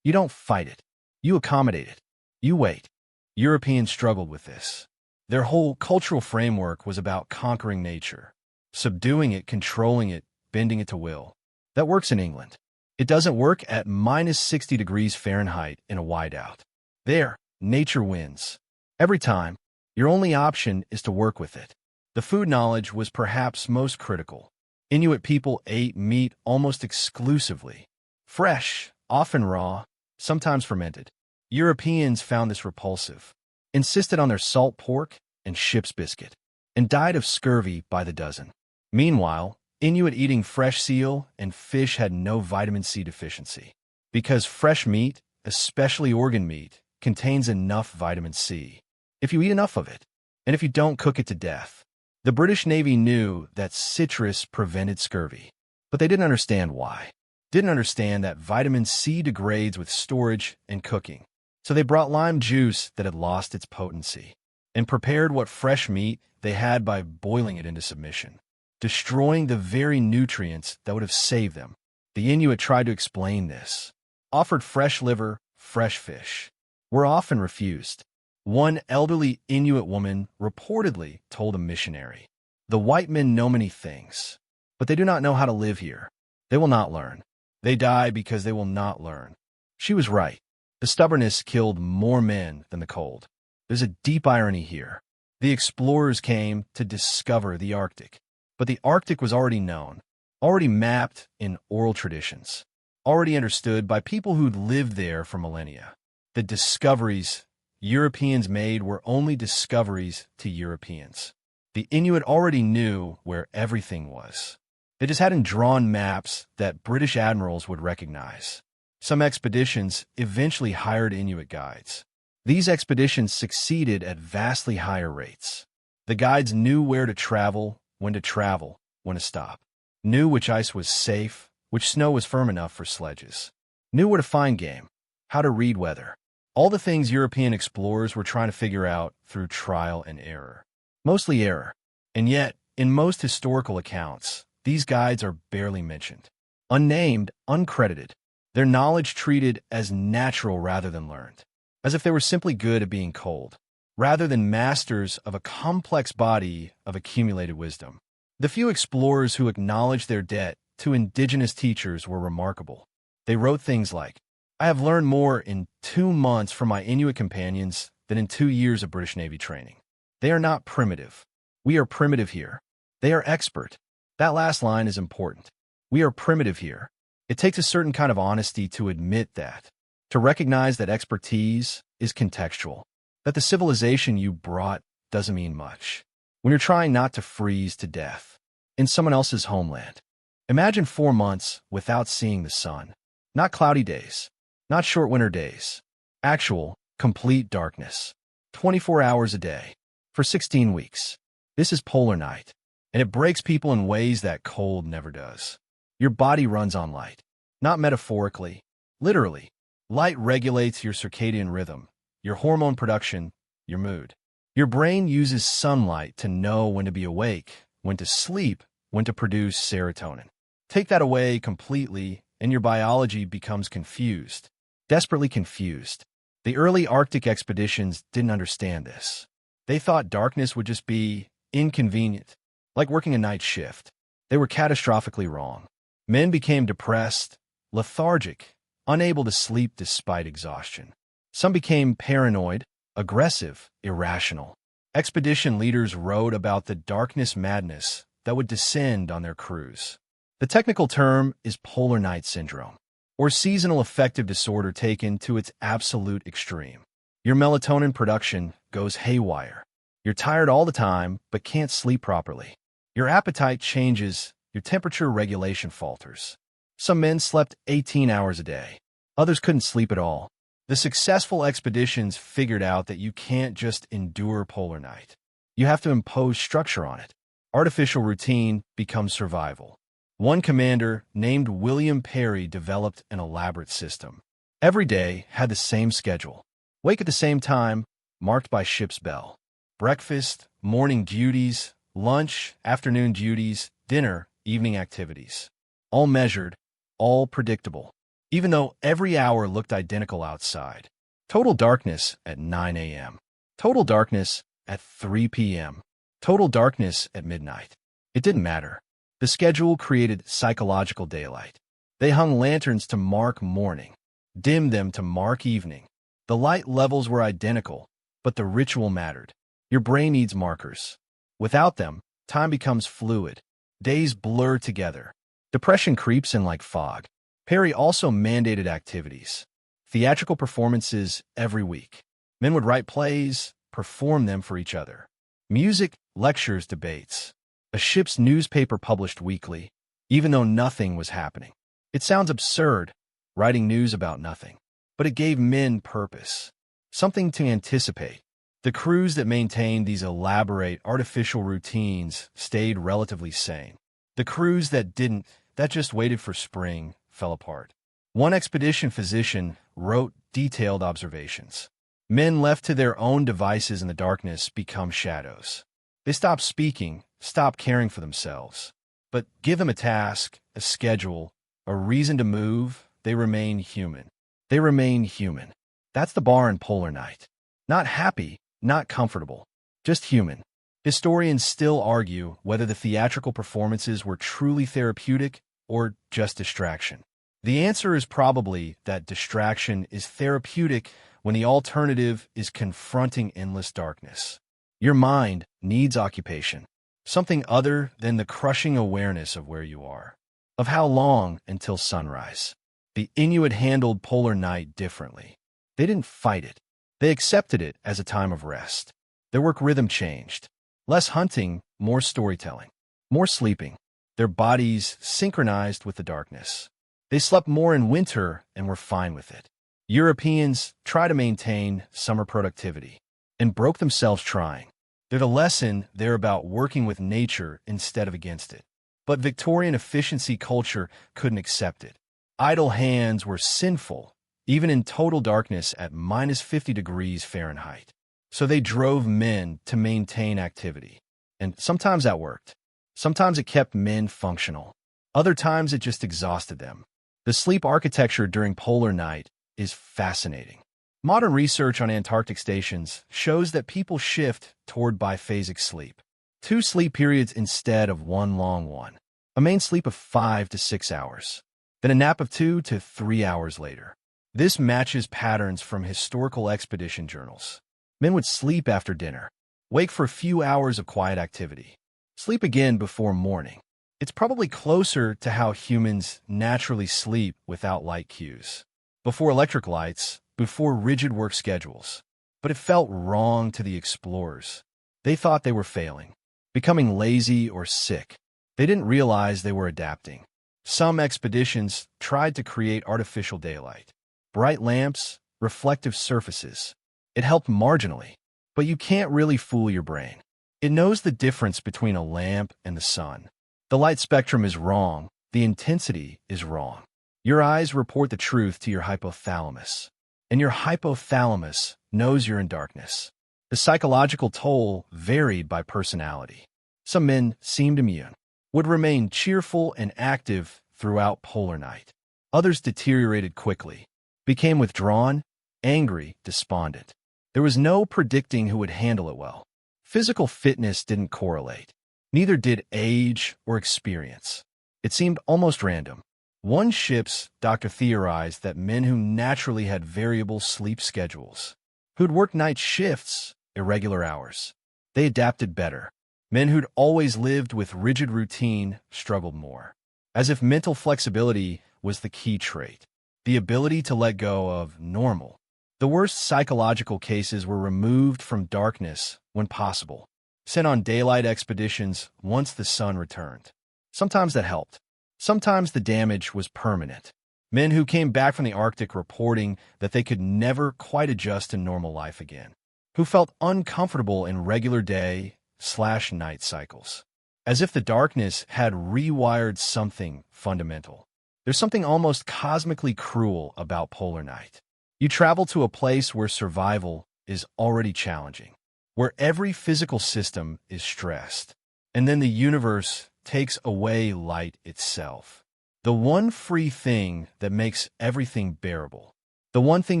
You don't fight it. You accommodate it. You wait. Europeans struggled with this. Their whole cultural framework was about conquering nature, subduing it, controlling it, bending it to will. That works in England. It doesn't work at minus 60 degrees Fahrenheit in a whiteout. There, nature wins. Every time, your only option is to work with it. The food knowledge was perhaps most critical. Inuit people ate meat almost exclusively. Fresh, often raw, sometimes fermented. Europeans found this repulsive, insisted on their salt pork and ship's biscuit, and died of scurvy by the dozen. Meanwhile, Inuit eating fresh seal and fish had no vitamin C deficiency, because fresh meat, especially organ meat, contains enough vitamin C. If you eat enough of it, and if you don't cook it to death. The British Navy knew that citrus prevented scurvy, but they didn't understand why. Didn't understand that vitamin C degrades with storage and cooking. So they brought lime juice that had lost its potency, and prepared what fresh meat they had by boiling it into submission, destroying the very nutrients that would have saved them. The Inuit tried to explain this, offered fresh liver, fresh fish, were often refused. One elderly Inuit woman reportedly told a missionary, "The white men know many things, but they do not know how to live here. They will not learn. They die because they will not learn." She was right. The stubbornness killed more men than the cold. There's a deep irony here. The explorers came to discover the Arctic, but the Arctic was already known, already mapped in oral traditions, already understood by people who'd lived there for millennia. The discoveries Europeans made were only discoveries to Europeans. The Inuit already knew where everything was. They just hadn't drawn maps that British admirals would recognize. Some expeditions eventually hired Inuit guides. These expeditions succeeded at vastly higher rates. The guides knew where to travel, when to stop. Knew which ice was safe, which snow was firm enough for sledges. Knew where to find game, how to read weather. All the things European explorers were trying to figure out through trial and error. Mostly error. And yet, in most historical accounts, these guides are barely mentioned. Unnamed, uncredited. Their knowledge treated as natural rather than learned. As if they were simply good at being cold, rather than masters of a complex body of accumulated wisdom. The few explorers who acknowledged their debt to indigenous teachers were remarkable. They wrote things like, "I have learned more in 2 months from my Inuit companions than in 2 years of British Navy training. They are not primitive. We are primitive here. They are expert." That last line is important. We are primitive here. It takes a certain kind of honesty to admit that, to recognize that expertise is contextual, that the civilization you brought doesn't mean much when you're trying not to freeze to death in someone else's homeland. Imagine 4 months without seeing the sun. Not cloudy days, not short winter days. Actual, complete darkness. 24 hours a day. For 16 weeks. This is polar night, and it breaks people in ways that cold never does. Your body runs on light. Not metaphorically, literally. Light regulates your circadian rhythm, your hormone production, your mood. Your brain uses sunlight to know when to be awake, when to sleep, when to produce serotonin. Take that away completely, and your biology becomes confused, desperately confused. The early Arctic expeditions didn't understand this. They thought darkness would just be inconvenient, like working a night shift. They were catastrophically wrong. Men became depressed, lethargic, unable to sleep despite exhaustion. Some became paranoid, aggressive, irrational. Expedition leaders wrote about the darkness madness that would descend on their crews. The technical term is polar night syndrome, or seasonal affective disorder taken to its absolute extreme. Your melatonin production goes haywire. You're tired all the time, but can't sleep properly. Your appetite changes, your temperature regulation falters. Some men slept 18 hours a day. Others couldn't sleep at all. The successful expeditions figured out that you can't just endure polar night. You have to impose structure on it. Artificial routine becomes survival. One commander named William Perry developed an elaborate system. Every day had the same schedule. Wake at the same time, marked by ship's bell. Breakfast, morning duties, lunch, afternoon duties, dinner, evening activities. All measured, all predictable, even though every hour looked identical outside. Total darkness at 9 a.m. Total darkness at 3 p.m. Total darkness at midnight. It didn't matter. The schedule created psychological daylight. They hung lanterns to mark morning, dimmed them to mark evening. The light levels were identical, But the ritual mattered. Your brain needs markers. Without them, time becomes fluid. Days blur together. Depression creeps in like fog. Perry also mandated activities. Theatrical performances every week. Men would write plays, perform them for each other. Music, lectures, debates. A ship's newspaper published weekly, even though nothing was happening. It sounds absurd, writing news about nothing. But it gave men purpose. Something to anticipate. The crews that maintained these elaborate, artificial routines stayed relatively sane. The crews that didn't, that just waited for spring, fell apart. One expedition physician wrote detailed observations. Men left to their own devices in the darkness become shadows. They stop speaking, stop caring for themselves. But give them a task, a schedule, a reason to move, they remain human. They remain human. That's the bar in Polar Night. Not happy, not comfortable, just human. Historians still argue whether the theatrical performances were truly therapeutic or just distraction. The answer is probably that distraction is therapeutic when the alternative is confronting endless darkness. Your mind needs occupation, something other than the crushing awareness of where you are, of how long until sunrise. The Inuit handled Polar Night differently. They didn't fight it. They accepted it as a time of rest. Their work rhythm changed. Less hunting, more storytelling, more sleeping. Their bodies synchronized with the darkness. They slept more in winter and were fine with it. Europeans try to maintain summer productivity and broke themselves trying. They're the lesson they're about working with nature instead of against it. But Victorian efficiency culture couldn't accept it. Idle hands were sinful, even in total darkness at -50 degrees Fahrenheit. So they drove men to maintain activity. And sometimes that worked. Sometimes it kept men functional. Other times it just exhausted them. The sleep architecture during Polar Night is fascinating. Modern research on Antarctic stations shows that people shift toward biphasic sleep. 2 sleep periods instead of one long one. A main sleep of 5 to 6 hours. Then a nap of 2 to 3 hours later. This matches patterns from historical expedition journals. Men would sleep after dinner, wake for a few hours of quiet activity, sleep again before morning. It's probably closer to how humans naturally sleep without light cues. Before electric lights, before rigid work schedules. But it felt wrong to the explorers. They thought they were failing, becoming lazy or sick. They didn't realize they were adapting. Some expeditions tried to create artificial daylight. Bright lamps, reflective surfaces. It helped marginally, but you can't really fool your brain. It knows the difference between a lamp and the sun. The light spectrum is wrong. The intensity is wrong. Your eyes report the truth to your hypothalamus, and your hypothalamus knows you're in darkness. The psychological toll varied by personality. Some men seemed immune, would remain cheerful and active throughout Polar Night. Others deteriorated quickly, became withdrawn, angry, despondent. There was no predicting who would handle it well. Physical fitness didn't correlate. Neither did age or experience. It seemed almost random. One ship's doctor theorized that men who naturally had variable sleep schedules, who'd work night shifts, irregular hours, they adapted better. Men who'd always lived with rigid routine struggled more, as if mental flexibility was the key trait, the ability to let go of normal. The worst psychological cases were removed from darkness when possible, sent on daylight expeditions once the sun returned. Sometimes that helped. Sometimes the damage was permanent. Men who came back from the Arctic reporting that they could never quite adjust to normal life again, who felt uncomfortable in regular day/night cycles, as if the darkness had rewired something fundamental. There's something almost cosmically cruel about Polar Night. You travel to a place where survival is already challenging, where every physical system is stressed, and then the universe takes away light itself. The one free thing that makes everything bearable. The one thing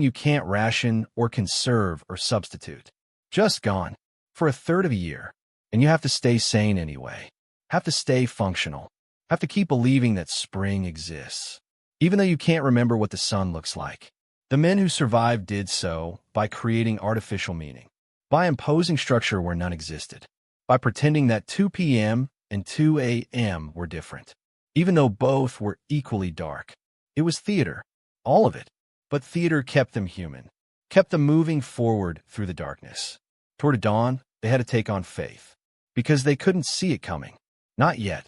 you can't ration or conserve or substitute. Just gone. For a third of a year. And you have to stay sane anyway. Have to stay functional. Have to keep believing that spring exists. Even though you can't remember what the sun looks like. The men who survived did so by creating artificial meaning. by imposing structure where none existed, by pretending that 2 p.m. and 2 a.m. were different, even though both were equally dark. It was theater, all of it, but theater kept them human, kept them moving forward through the darkness. Toward a dawn, they had to take on faith, because they couldn't see it coming. Not yet.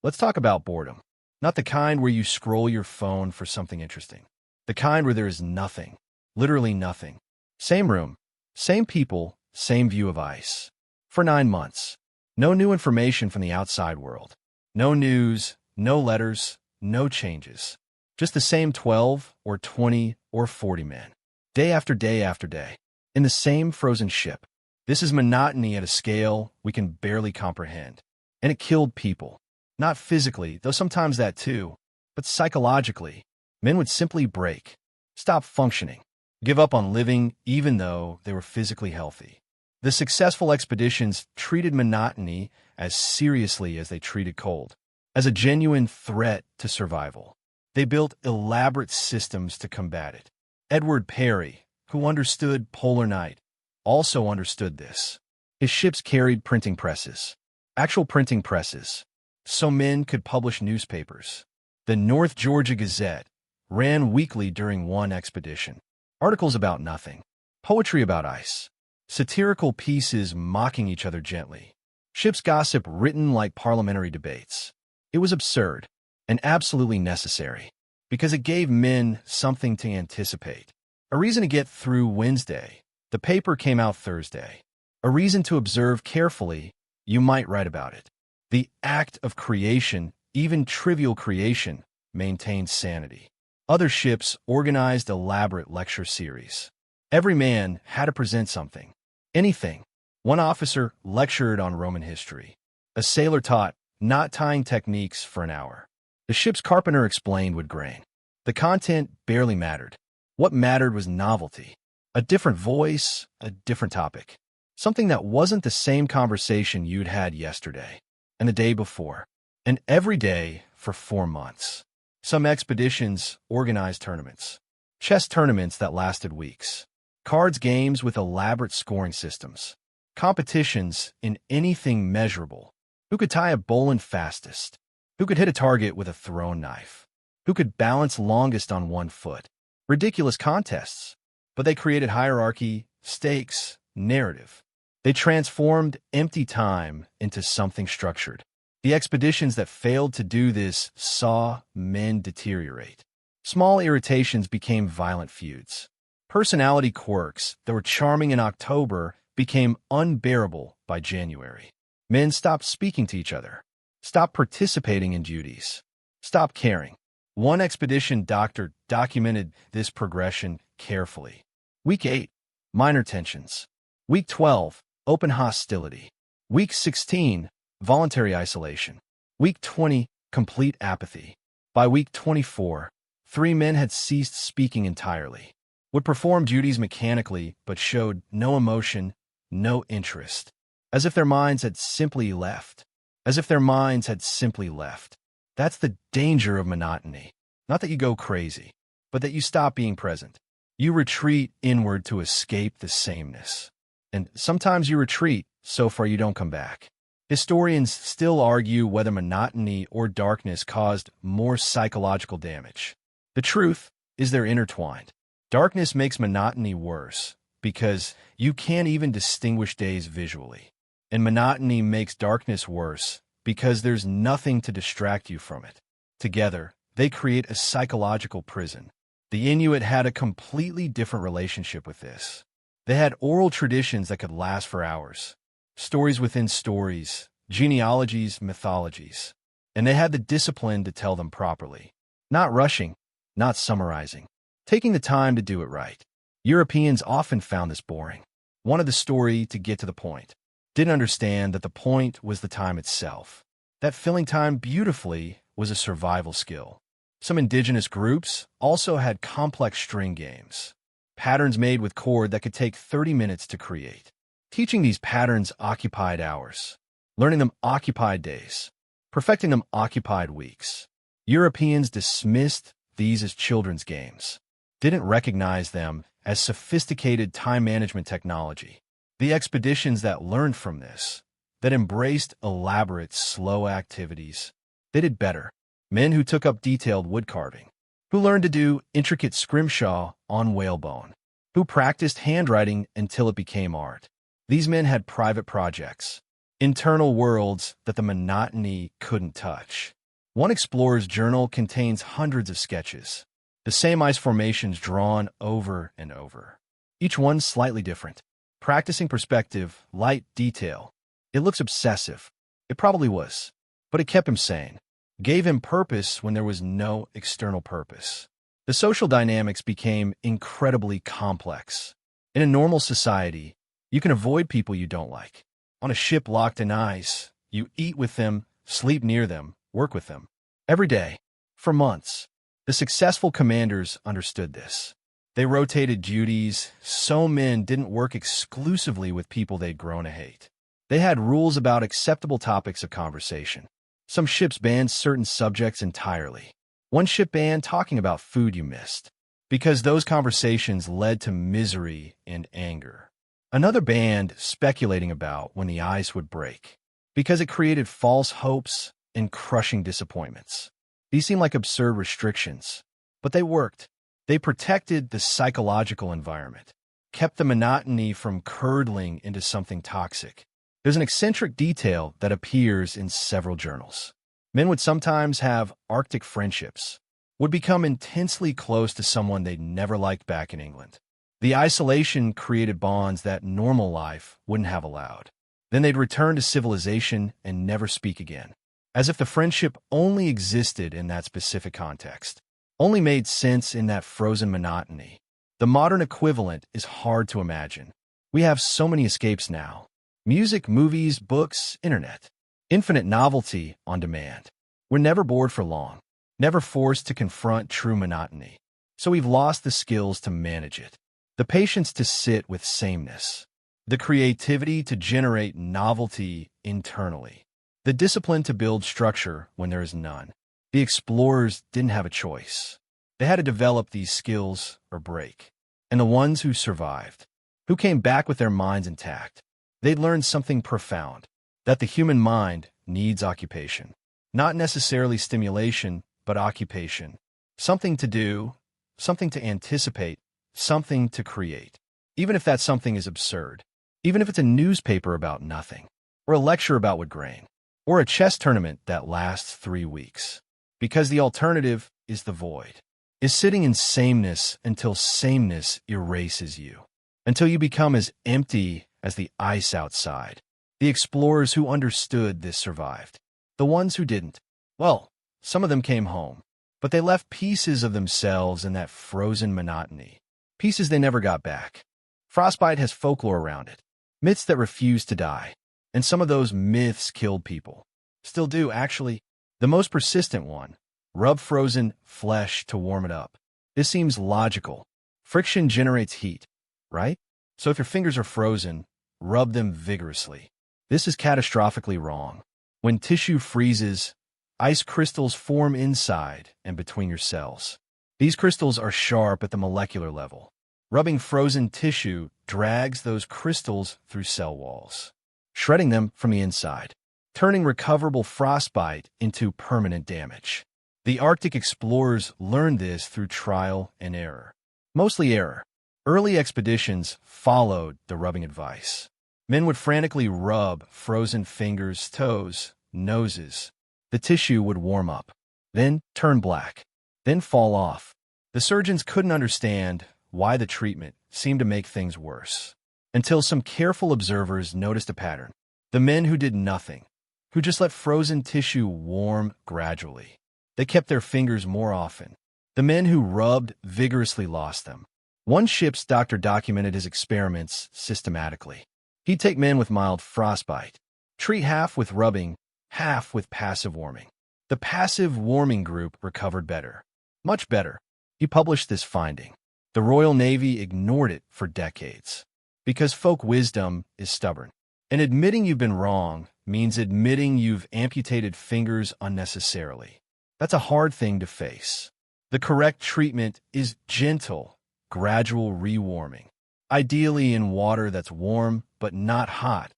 Let's talk about boredom. Not the kind where you scroll your phone for something interesting. The kind where there is nothing, literally nothing. Same room, same people, same view of ice. For 9 months. No new information from the outside world. No news, no letters, no changes. Just the same 12 or 20 or 40 men. Day after day after day. In the same frozen ship. This is monotony at a scale we can barely comprehend. And it killed people. Not physically, though sometimes that too, but psychologically. Men would simply break, stop functioning, give up on living even though they were physically healthy. The successful expeditions treated monotony as seriously as they treated cold, as a genuine threat to survival. They built elaborate systems to combat it. Edward Perry, who understood polar night, also understood this. His ships carried printing presses, actual printing presses, so men could publish newspapers. The North Georgia Gazette ran weekly during one expedition. Articles about nothing, poetry about ice, satirical pieces mocking each other gently, ship's gossip written like parliamentary debates. It was absurd and absolutely necessary because it gave men something to anticipate, a reason to get through Wednesday. The paper came out Thursday, a reason to observe carefully. You might write about it. The act of creation, even trivial creation, maintained sanity. Other ships organized elaborate lecture series. Every man had to present something. Anything. One officer lectured on Roman history. A sailor taught knot tying techniques for an hour. The ship's carpenter explained wood grain. The content barely mattered. What mattered was novelty. A different voice, a different topic. Something that wasn't the same conversation you'd had yesterday, and the day before, and every day for 4 months. Some expeditions organized tournaments. Chess tournaments that lasted weeks. Cards games with elaborate scoring systems. Competitions in anything measurable. Who could tie a bowline fastest? Who could hit a target with a thrown knife? Who could balance longest on one foot? Ridiculous contests. But they created hierarchy, stakes, narrative. They transformed empty time into something structured. The expeditions that failed to do this saw men deteriorate. Small irritations became violent feuds. Personality quirks that were charming in October became unbearable by January. Men stopped speaking to each other, stopped participating in duties, stopped caring. One expedition doctor documented this progression carefully. Week 8, minor tensions. Week 12, open hostility. Week 16, voluntary isolation. Week 20, complete apathy. By week 24, 3 men had ceased speaking entirely, would perform duties mechanically but showed no emotion, no interest, as if their minds had simply left. As if their minds had simply left. That's the danger of monotony. Not that you go crazy, but that you stop being present. You retreat inward to escape the sameness. And sometimes you retreat so far you don't come back. Historians still argue whether monotony or darkness caused more psychological damage. The truth is they're intertwined. Darkness makes monotony worse because you can't even distinguish days visually. And monotony makes darkness worse because there's nothing to distract you from it. Together, they create a psychological prison. The Inuit had a completely different relationship with this. They had oral traditions that could last for hours. Stories within stories, genealogies, mythologies. And they had the discipline to tell them properly. Not rushing, not summarizing. Taking the time to do it right. Europeans often found this boring. Wanted the story to get to the point. Didn't understand that the point was the time itself. That filling time beautifully was a survival skill. Some indigenous groups also had complex string games. Patterns made with cord that could take 30 minutes to create. Teaching these patterns occupied hours. Learning them occupied days. Perfecting them occupied weeks. Europeans dismissed these as children's games. Didn't recognize them as sophisticated time management technology. The expeditions that learned from this, that embraced elaborate, slow activities, they did better. Men who took up detailed wood carving, who learned to do intricate scrimshaw on whalebone, who practiced handwriting until it became art. These men had private projects, internal worlds that the monotony couldn't touch. One explorer's journal contains hundreds of sketches, the same ice formations drawn over and over, each one slightly different. Practicing perspective, light detail. It looks obsessive. It probably was, but it kept him sane, gave him purpose when there was no external purpose. The social dynamics became incredibly complex. In a normal society, you can avoid people you don't like. On a ship locked in ice, you eat with them, sleep near them, work with them. Every day, for months. The successful commanders understood this. They rotated duties, so men didn't work exclusively with people they'd grown to hate. They had rules about acceptable topics of conversation. Some ships banned certain subjects entirely. One ship banned talking about food you missed, because those conversations led to misery and anger. Another banned speculating about when the ice would break, because it created false hopes and crushing disappointments. These seem like absurd restrictions, but they worked. They protected the psychological environment, kept the monotony from curdling into something toxic. There's an eccentric detail that appears in several journals. Men would sometimes have Arctic friendships, would become intensely close to someone they'd never liked back in England. The isolation created bonds that normal life wouldn't have allowed. Then they'd return to civilization and never speak again, as if the friendship only existed in that specific context, only made sense in that frozen monotony. The modern equivalent is hard to imagine. We have so many escapes now. Music, movies, books, internet. Infinite novelty on demand. We're never bored for long, never forced to confront true monotony. So we've lost the skills to manage it, the patience to sit with sameness, the creativity to generate novelty internally, the discipline to build structure when there is none. The explorers didn't have a choice. They had to develop these skills or break. And the ones who survived, who came back with their minds intact, they'd learned something profound, that the human mind needs occupation. Not necessarily stimulation, but occupation. Something to do, something to anticipate, something to create. Even if that something is absurd. Even if it's a newspaper about nothing, or a lecture about wood grain, or a chess tournament that lasts 3 weeks. Because the alternative is the void, is sitting in sameness until sameness erases you, until you become as empty as the ice outside. The explorers who understood this survived. The ones who didn't, well, some of them came home, but they left pieces of themselves in that frozen monotony, pieces they never got back. Frostbite has folklore around it, myths that refuse to die, and some of those myths killed people. Still do, actually. The most persistent one, rub frozen flesh to warm it up. This seems logical. Friction generates heat, right? So if your fingers are frozen, rub them vigorously. This is catastrophically wrong. When tissue freezes, ice crystals form inside and between your cells. These crystals are sharp at the molecular level. Rubbing frozen tissue drags those crystals through cell walls, shredding them from the inside, turning recoverable frostbite into permanent damage. The Arctic explorers learned this through trial and error. Mostly error. Early expeditions followed the rubbing advice. Men would frantically rub frozen fingers, toes, noses. The tissue would warm up, then turn black, then fall off. The surgeons couldn't understand why the treatment seemed to make things worse, until some careful observers noticed a pattern. The men who did nothing, who just let frozen tissue warm gradually. They kept their fingers more often. The men who rubbed vigorously lost them. One ship's doctor documented his experiments systematically. He'd take men with mild frostbite, treat half with rubbing, half with passive warming. The passive warming group recovered better, much better. He published this finding. The Royal Navy ignored it for decades, because folk wisdom is stubborn. And admitting you've been wrong means admitting you've amputated fingers unnecessarily. That's a hard thing to face. The correct treatment is gentle, gradual rewarming. ideally in water that's warm but not hot,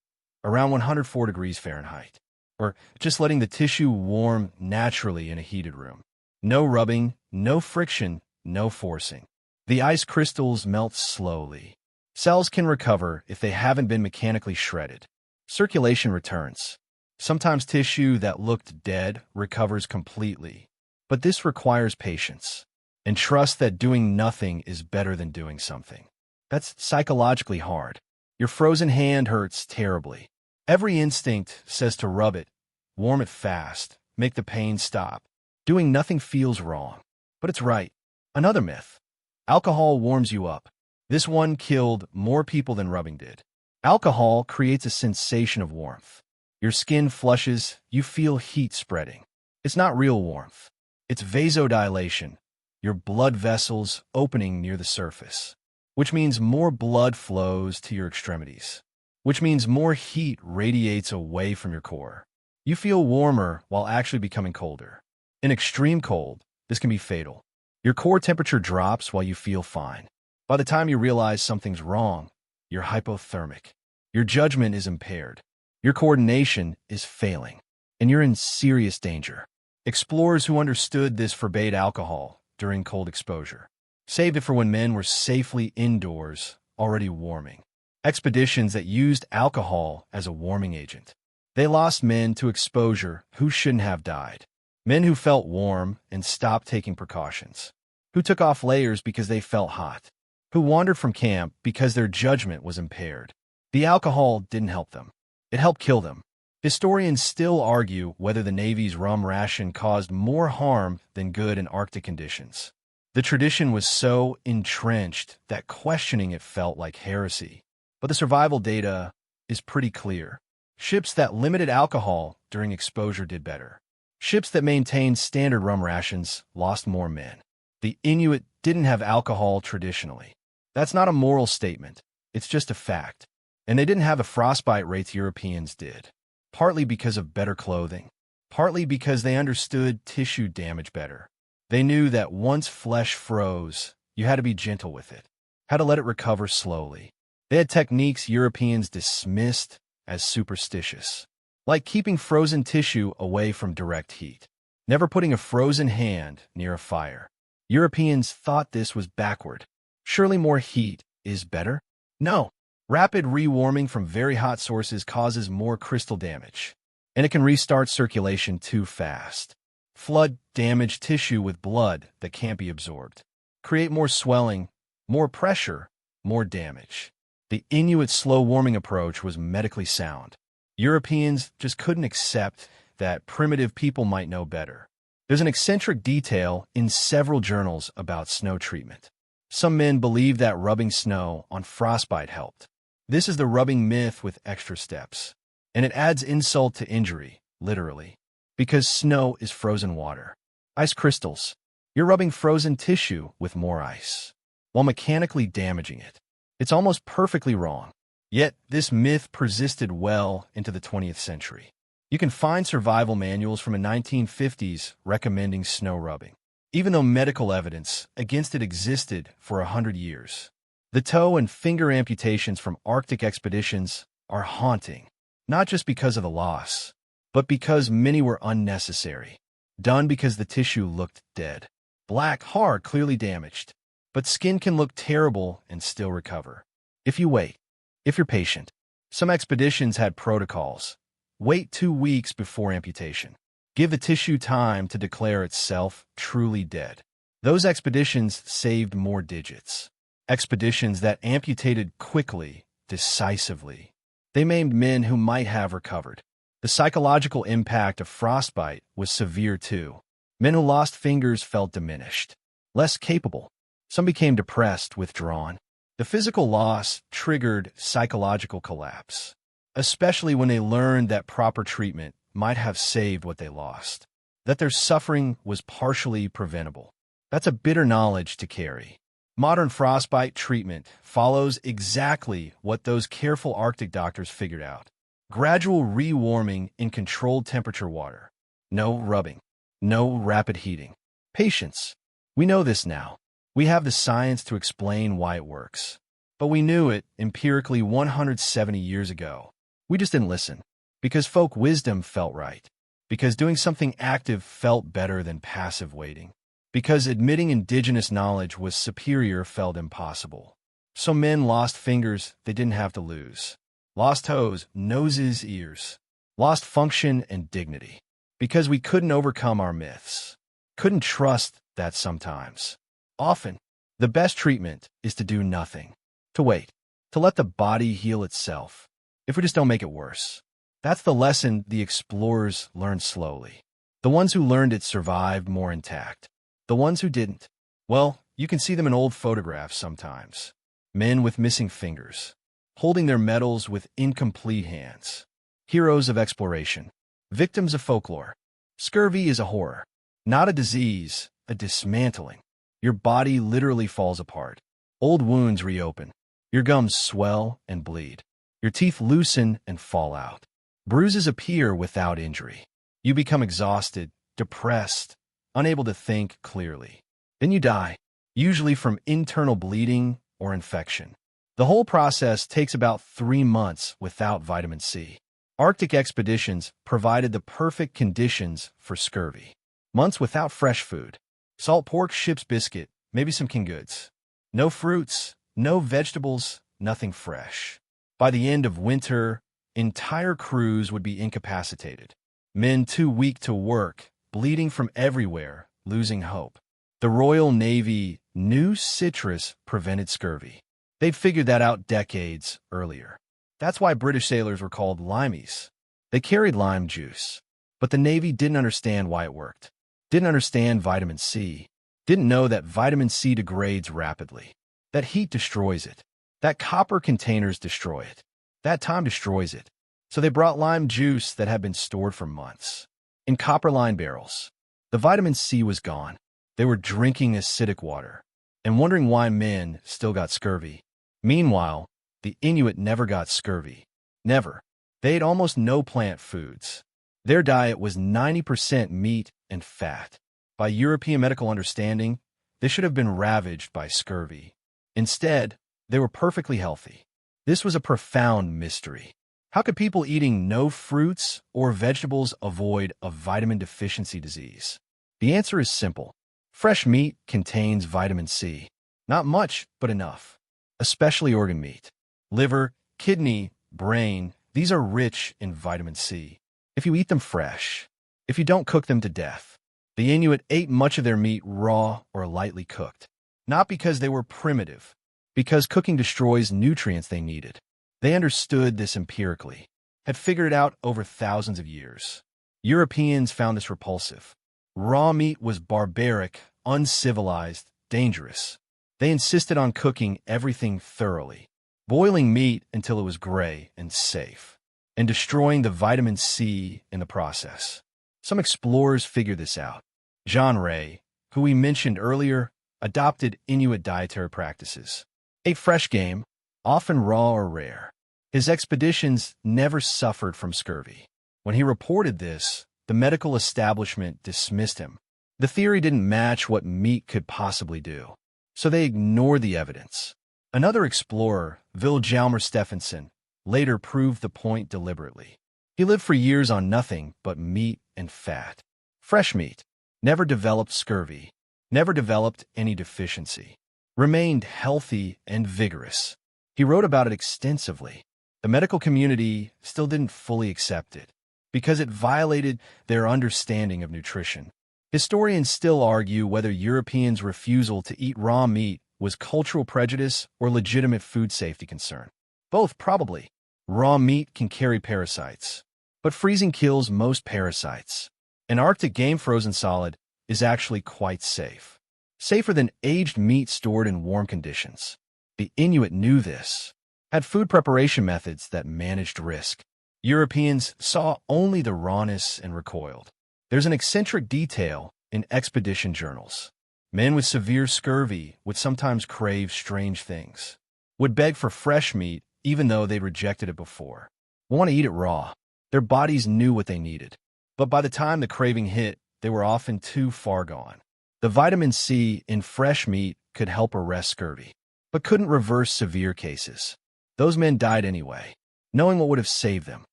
around 104 degrees Fahrenheit, or just letting the tissue warm naturally in a heated room. No rubbing, no friction, no forcing. The ice crystals melt slowly. Cells can recover if they haven't been mechanically shredded. Circulation returns. Sometimes tissue that looked dead recovers completely. But this requires patience and trust that doing nothing is better than doing something. That's psychologically hard. Your frozen hand hurts terribly. Every instinct says to rub it, warm it fast, make the pain stop. Doing nothing feels wrong, but it's right. Another myth. Alcohol warms you up. This one killed more people than rubbing did. Alcohol creates a sensation of warmth. Your skin flushes, you feel heat spreading. It's not real warmth. It's vasodilation, your blood vessels opening near the surface, which means more blood flows to your extremities, which means more heat radiates away from your core. You feel warmer while actually becoming colder. In extreme cold, this can be fatal. Your core temperature drops while you feel fine. By the time you realize something's wrong, you're hypothermic. Your judgment is impaired. Your coordination is failing, and you're in serious danger. Explorers who understood this forbade alcohol during cold exposure, saved it for when men were safely indoors, already warming. Expeditions that used alcohol as a warming agent. They lost men to exposure who shouldn't have died. Men who felt warm and stopped taking precautions. Who took off layers because they felt hot. Who wandered from camp because their judgment was impaired. The alcohol didn't help them. It helped kill them. Historians still argue whether the Navy's rum ration caused more harm than good in Arctic conditions. The tradition was so entrenched that questioning it felt like heresy. But the survival data is pretty clear. Ships that limited alcohol during exposure did better. Ships that maintained standard rum rations lost more men. The Inuit didn't have alcohol traditionally. That's not a moral statement. It's just a fact. And they didn't have the frostbite rates Europeans did. Partly because of better clothing. Partly because they understood tissue damage better. They knew that once flesh froze, you had to be gentle with it. Had to let it recover slowly. They had techniques Europeans dismissed as superstitious. Like keeping frozen tissue away from direct heat. Never putting a frozen hand near a fire. Europeans thought this was backward. Surely more heat is better? No. Rapid rewarming from very hot sources causes more crystal damage, and it can restart circulation too fast. Flood damaged tissue with blood that can't be absorbed. Create more swelling, more pressure, more damage. The Inuit slow warming approach was medically sound. Europeans just couldn't accept that primitive people might know better. There's an eccentric detail in several journals about snow treatment. Some men believe that rubbing snow on frostbite helped. This is the rubbing myth with extra steps. And it adds insult to injury, literally. Because snow is frozen water. Ice crystals. You're rubbing frozen tissue with more ice, while mechanically damaging it. It's almost perfectly wrong. Yet, this myth persisted well into the 20th century. You can find survival manuals from the 1950s recommending snow rubbing, even though medical evidence against it existed for 100 years. The toe and finger amputations from Arctic expeditions are haunting, not just because of the loss, but because many were unnecessary, done because the tissue looked dead. Black, hard, clearly damaged. But skin can look terrible and still recover. If you wait, if you're patient. Some expeditions had protocols. Wait 2 weeks before amputation. Give the tissue time to declare itself truly dead. Those expeditions saved more digits. Expeditions that amputated quickly, decisively. They maimed men who might have recovered. The psychological impact of frostbite was severe too. Men who lost fingers felt diminished, less capable. Some became depressed, withdrawn. The physical loss triggered psychological collapse, especially when they learned that proper treatment might have saved what they lost, that their suffering was partially preventable. That's a bitter knowledge to carry. Modern frostbite treatment follows exactly what those careful Arctic doctors figured out. Gradual rewarming in controlled temperature water. No rubbing. No rapid heating. Patience. We know this now. We have the science to explain why it works. But we knew it empirically 170 years ago. We just didn't listen. Because folk wisdom felt right. Because doing something active felt better than passive waiting. Because admitting indigenous knowledge was superior felt impossible. So men lost fingers they didn't have to lose. Lost toes, noses, ears. Lost function and dignity. Because we couldn't overcome our myths. Couldn't trust that sometimes. Often, the best treatment is to do nothing. To wait. To let the body heal itself. If we just don't make it worse. That's the lesson the explorers learned slowly. The ones who learned it survived more intact. The ones who didn't, well, you can see them in old photographs sometimes. Men with missing fingers, holding their medals with incomplete hands. Heroes of exploration, victims of folklore. Scurvy is a horror, not a disease, a dismantling. Your body literally falls apart. Old wounds reopen. Your gums swell and bleed. Your teeth loosen and fall out. Bruises appear without injury. You become exhausted, depressed, unable to think clearly. Then you die, usually from internal bleeding or infection. The whole process takes about 3 months without vitamin C. Arctic expeditions provided the perfect conditions for scurvy. Months without fresh food. Salt pork, ship's biscuit, maybe some canned goods. No fruits, no vegetables, nothing fresh. By the end of winter, entire crews would be incapacitated. Men too weak to work, bleeding from everywhere, losing hope. The Royal Navy knew citrus prevented scurvy. They'd figured that out decades earlier. That's why British sailors were called limeys. They carried lime juice. But the Navy didn't understand why it worked. Didn't understand vitamin C. Didn't know that vitamin C degrades rapidly. That heat destroys it. That copper containers destroy it. That time destroys it. So they brought lime juice that had been stored for months. In copper-lined barrels. The vitamin C was gone. They were drinking acidic water. And wondering why men still got scurvy. Meanwhile, the Inuit never got scurvy. Never. They ate almost no plant foods. Their diet was 90% meat and fat. By European medical understanding, they should have been ravaged by scurvy. Instead, they were perfectly healthy. This was a profound mystery. How could people eating no fruits or vegetables avoid a vitamin deficiency disease? The answer is simple. Fresh meat contains vitamin C. Not much, but enough. Especially organ meat. Liver, kidney, brain, these are rich in vitamin C. If you eat them fresh. If you don't cook them to death. The Inuit ate much of their meat raw or lightly cooked. Not because they were primitive. Because cooking destroys nutrients they needed. They understood this empirically, had figured it out over thousands of years. Europeans found this repulsive. Raw meat was barbaric, uncivilized, dangerous. They insisted on cooking everything thoroughly, boiling meat until it was gray and safe, and destroying the vitamin C in the process. Some explorers figured this out. John Ray, who we mentioned earlier, adopted Inuit dietary practices. Ate fresh game, often raw or rare. His expeditions never suffered from scurvy. When he reported this, the medical establishment dismissed him. The theory didn't match what meat could possibly do, so they ignored the evidence. Another explorer, Vilhjalmur Stephenson, later proved the point deliberately. He lived for years on nothing but meat and fat. Fresh meat. Never developed scurvy. Never developed any deficiency. Remained healthy and vigorous. He wrote about it extensively. The medical community still didn't fully accept it, because it violated their understanding of nutrition. Historians still argue whether Europeans' refusal to eat raw meat was cultural prejudice or legitimate food safety concern. Both, probably. Raw meat can carry parasites, but freezing kills most parasites. An Arctic game frozen solid is actually quite safe. Safer than aged meat stored in warm conditions. The Inuit knew this, had food preparation methods that managed risk. Europeans saw only the rawness and recoiled. There's an eccentric detail in expedition journals. Men with severe scurvy would sometimes crave strange things, would beg for fresh meat even though they'd rejected it before. Want to eat it raw. Their bodies knew what they needed. But by the time the craving hit, they were often too far gone. The vitamin C in fresh meat could help arrest scurvy. but couldn't reverse severe cases. Those men died anyway, knowing what would have saved them,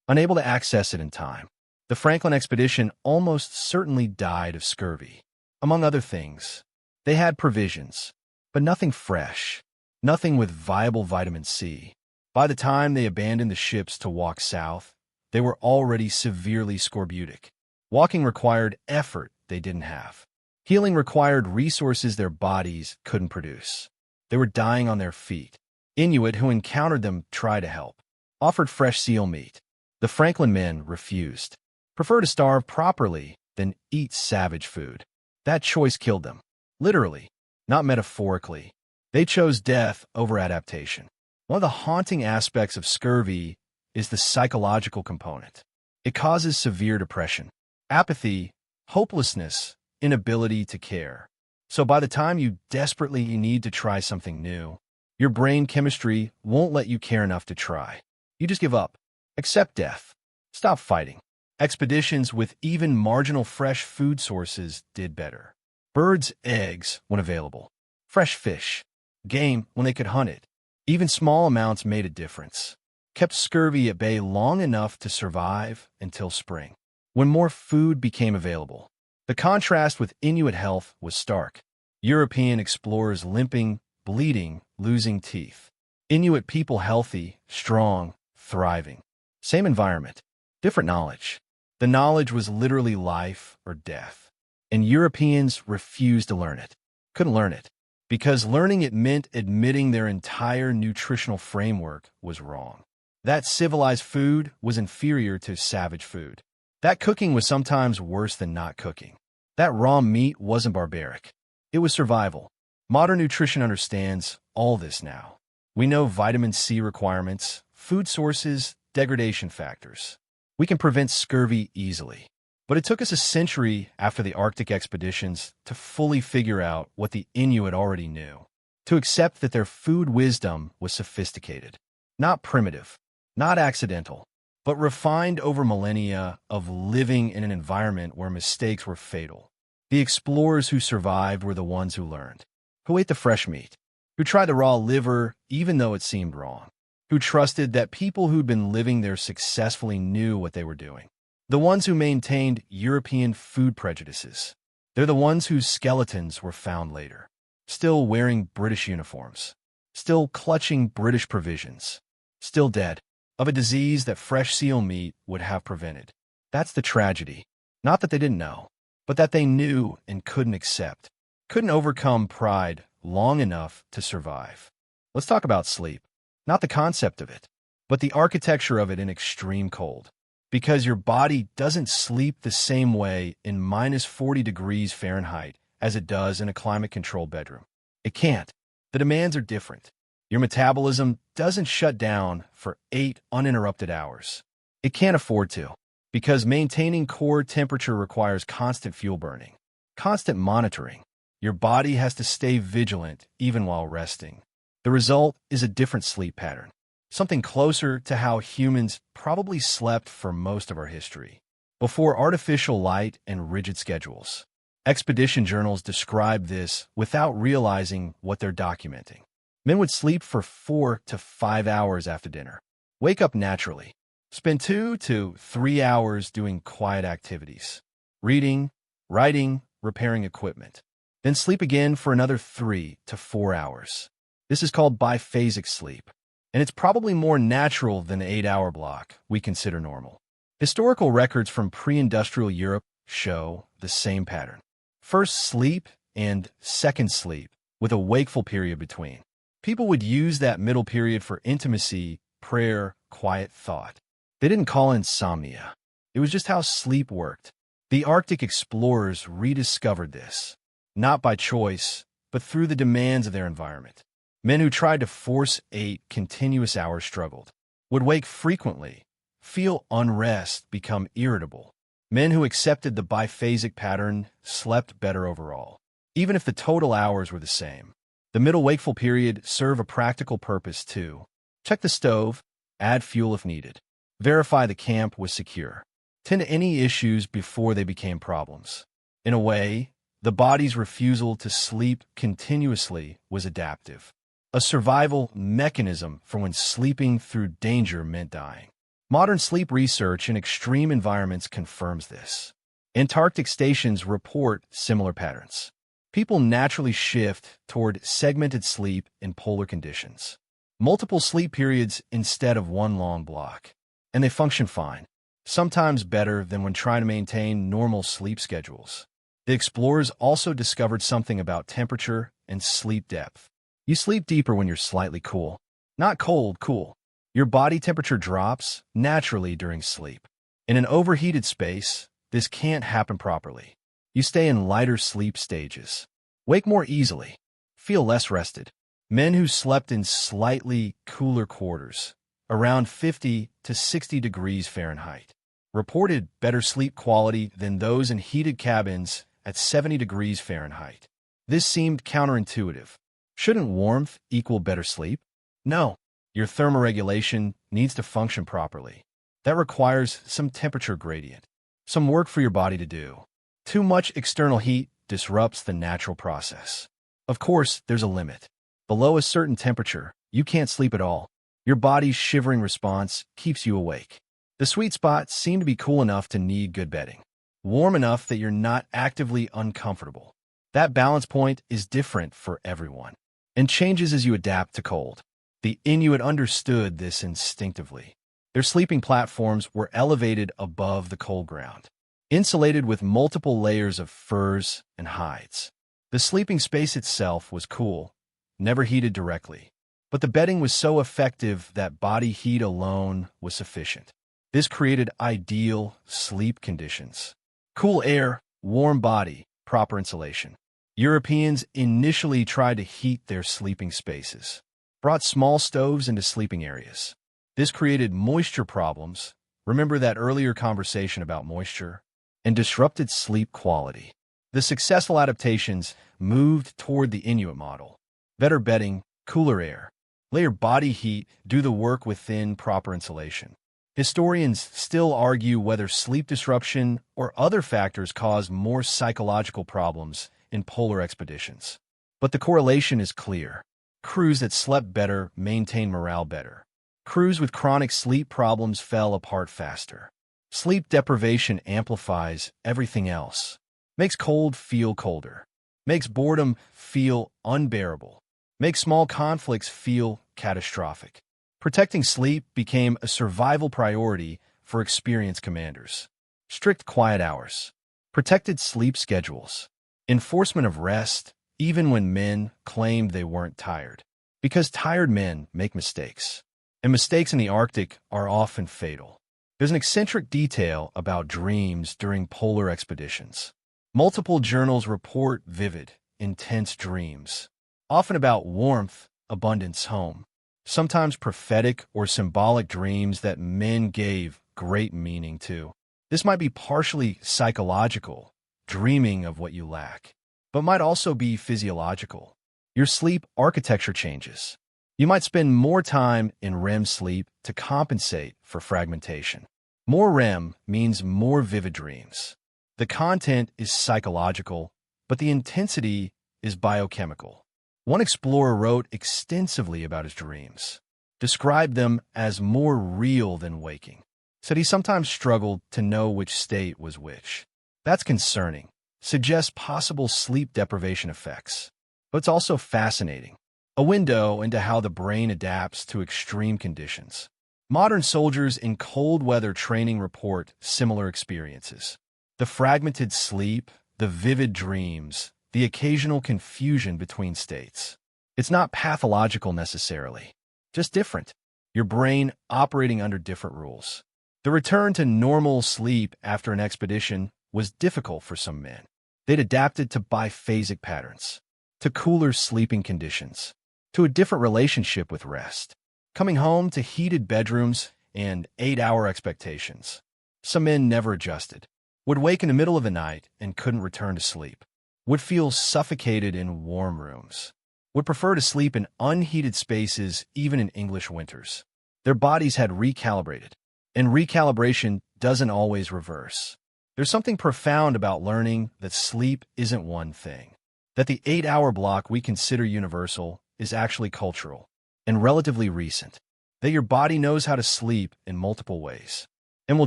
unable to access it in time. The Franklin expedition almost certainly died of scurvy. Among other things, they had provisions, but nothing fresh, nothing with viable vitamin C. By the time they abandoned the ships to walk south, they were already severely scorbutic. Walking required effort they didn't have. Healing required resources their bodies couldn't produce. They were dying on their feet. Inuit who encountered them tried to help, offered fresh seal meat. The Franklin men refused. Prefer to starve properly than eat savage food. That choice killed them. Literally, not metaphorically. They chose death over adaptation. One of the haunting aspects of scurvy is the psychological component. It causes severe depression, apathy, hopelessness, inability to care. So by the time you desperately need to try something new, your brain chemistry won't let you care enough to try. You just give up. Accept death. Stop fighting. Expeditions with even marginal fresh food sources did better. Birds' eggs when available. Fresh fish. Game when they could hunt it. Even small amounts made a difference. Kept scurvy at bay long enough to survive until spring, when more food became available. The contrast with Inuit health was stark. European explorers limping, bleeding, losing teeth. Inuit people healthy, strong, thriving. Same environment, different knowledge. The knowledge was literally life or death. And Europeans refused to learn it. Couldn't learn it. Because learning it meant admitting their entire nutritional framework was wrong. That civilized food was inferior to savage food. That cooking was sometimes worse than not cooking. That raw meat wasn't barbaric. It was survival. Modern nutrition understands all this now. We know vitamin C requirements, food sources, degradation factors. We can prevent scurvy easily. But it took us a century after the Arctic expeditions to fully figure out what the Inuit already knew, to accept that their food wisdom was sophisticated, not primitive, not accidental, but refined over millennia of living in an environment where mistakes were fatal. The explorers who survived were the ones who learned, who ate the fresh meat, who tried the raw liver even though it seemed wrong, who trusted that people who'd been living there successfully knew what they were doing. The ones who maintained European food prejudices. They're the ones whose skeletons were found later, still wearing British uniforms, still clutching British provisions, still dead of a disease that fresh seal meat would have prevented. That's the tragedy. Not that they didn't know, but that they knew and couldn't accept, couldn't overcome pride long enough to survive. Let's talk about sleep. Not the concept of it, but the architecture of it in extreme cold. Because your body doesn't sleep the same way in minus 40 degrees Fahrenheit as it does in a climate-controlled bedroom. It can't. The demands are different. Your metabolism doesn't shut down for 8 uninterrupted hours. It can't afford to, because maintaining core temperature requires constant fuel burning, constant monitoring. Your body has to stay vigilant even while resting. The result is a different sleep pattern. Something closer to how humans probably slept for most of our history, before artificial light and rigid schedules. Expedition journals describe this without realizing what they're documenting. Men would sleep for 4 to 5 hours after dinner, wake up naturally, spend 2 to 3 hours doing quiet activities, reading, writing, repairing equipment, then sleep again for another 3 to 4 hours. This is called biphasic sleep. And it's probably more natural than the 8-hour block we consider normal. Historical records from pre-industrial Europe show the same pattern. First sleep and second sleep, with a wakeful period between. People would use that middle period for intimacy, prayer, quiet thought. They didn't call it insomnia. It was just how sleep worked. The Arctic explorers rediscovered this, not by choice, but through the demands of their environment. Men who tried to force 8 continuous hours struggled, would wake frequently, feel unrest, become irritable. Men who accepted the biphasic pattern slept better overall, even if the total hours were the same. The middle wakeful period served a practical purpose too. Check the stove, add fuel if needed, verify the camp was secure, tend to any issues before they became problems. In a way, the body's refusal to sleep continuously was adaptive. a survival mechanism for when sleeping through danger meant dying. Modern sleep research in extreme environments confirms this. Antarctic stations report similar patterns. People naturally shift toward segmented sleep in polar conditions. Multiple sleep periods instead of one long block. And they function fine, sometimes better than when trying to maintain normal sleep schedules. The explorers also discovered something about temperature and sleep depth. You sleep deeper when you're slightly cool. Not cold, cool. Your body temperature drops naturally during sleep. In an overheated space, this can't happen properly. You stay in lighter sleep stages. Wake more easily. Feel less rested. Men who slept in slightly cooler quarters, around 50 to 60 degrees Fahrenheit, reported better sleep quality than those in heated cabins at 70 degrees Fahrenheit. This seemed counterintuitive. Shouldn't warmth equal better sleep? No. Your thermoregulation needs to function properly. That requires some temperature gradient, some work for your body to do. Too much external heat disrupts the natural process. Of course, there's a limit. Below a certain temperature, you can't sleep at all. Your body's shivering response keeps you awake. The sweet spots seem to be cool enough to need good bedding, warm enough that you're not actively uncomfortable. That balance point is different for everyone and changes as you adapt to cold. The Inuit understood this instinctively. Their sleeping platforms were elevated above the cold ground, insulated with multiple layers of furs and hides. The sleeping space itself was cool, never heated directly, but the bedding was so effective that body heat alone was sufficient. This created ideal sleep conditions. Cool air, warm body, proper insulation. Europeans initially tried to heat their sleeping spaces, brought small stoves into sleeping areas. This created moisture problems, remember that earlier conversation about moisture, and disrupted sleep quality. The successful adaptations moved toward the Inuit model. Better bedding, cooler air. Let your body heat do the work within proper insulation. Historians still argue whether sleep disruption or other factors cause more psychological problems in polar expeditions. But the correlation is clear. Crews that slept better maintained morale better. Crews with chronic sleep problems fell apart faster. Sleep deprivation amplifies everything else. Makes cold feel colder. Makes boredom feel unbearable. Makes small conflicts feel catastrophic. Protecting sleep became a survival priority for experienced commanders. Strict quiet hours. Protected sleep schedules. Enforcement of rest, even when men claimed they weren't tired. Because tired men make mistakes. And mistakes in the Arctic are often fatal. There's an eccentric detail about dreams during polar expeditions. Multiple journals report vivid, intense dreams, often about warmth, abundance, home. Sometimes prophetic or symbolic dreams that men gave great meaning to. This might be partially psychological, dreaming of what you lack, but might also be physiological. Your sleep architecture changes. You might spend more time in REM sleep to compensate for fragmentation. More REM means more vivid dreams. The content is psychological, but the intensity is biochemical. One explorer wrote extensively about his dreams, described them as more real than waking. Said he sometimes struggled to know which state was which. That's concerning. Suggests possible sleep deprivation effects. But it's also fascinating. A window into how the brain adapts to extreme conditions. Modern soldiers in cold weather training report similar experiences. The fragmented sleep, the vivid dreams, the occasional confusion between states. It's not pathological necessarily, just different. Your brain operating under different rules. The return to normal sleep after an expedition was difficult for some men. They'd adapted to biphasic patterns, to cooler sleeping conditions, to a different relationship with rest, coming home to heated bedrooms and 8-hour expectations. Some men never adjusted, would wake in the middle of the night and couldn't return to sleep, would feel suffocated in warm rooms, would prefer to sleep in unheated spaces even in English winters. Their bodies had recalibrated, and recalibration doesn't always reverse. There's something profound about learning that sleep isn't one thing, that the 8-hour block we consider universal is actually cultural and relatively recent, that your body knows how to sleep in multiple ways and will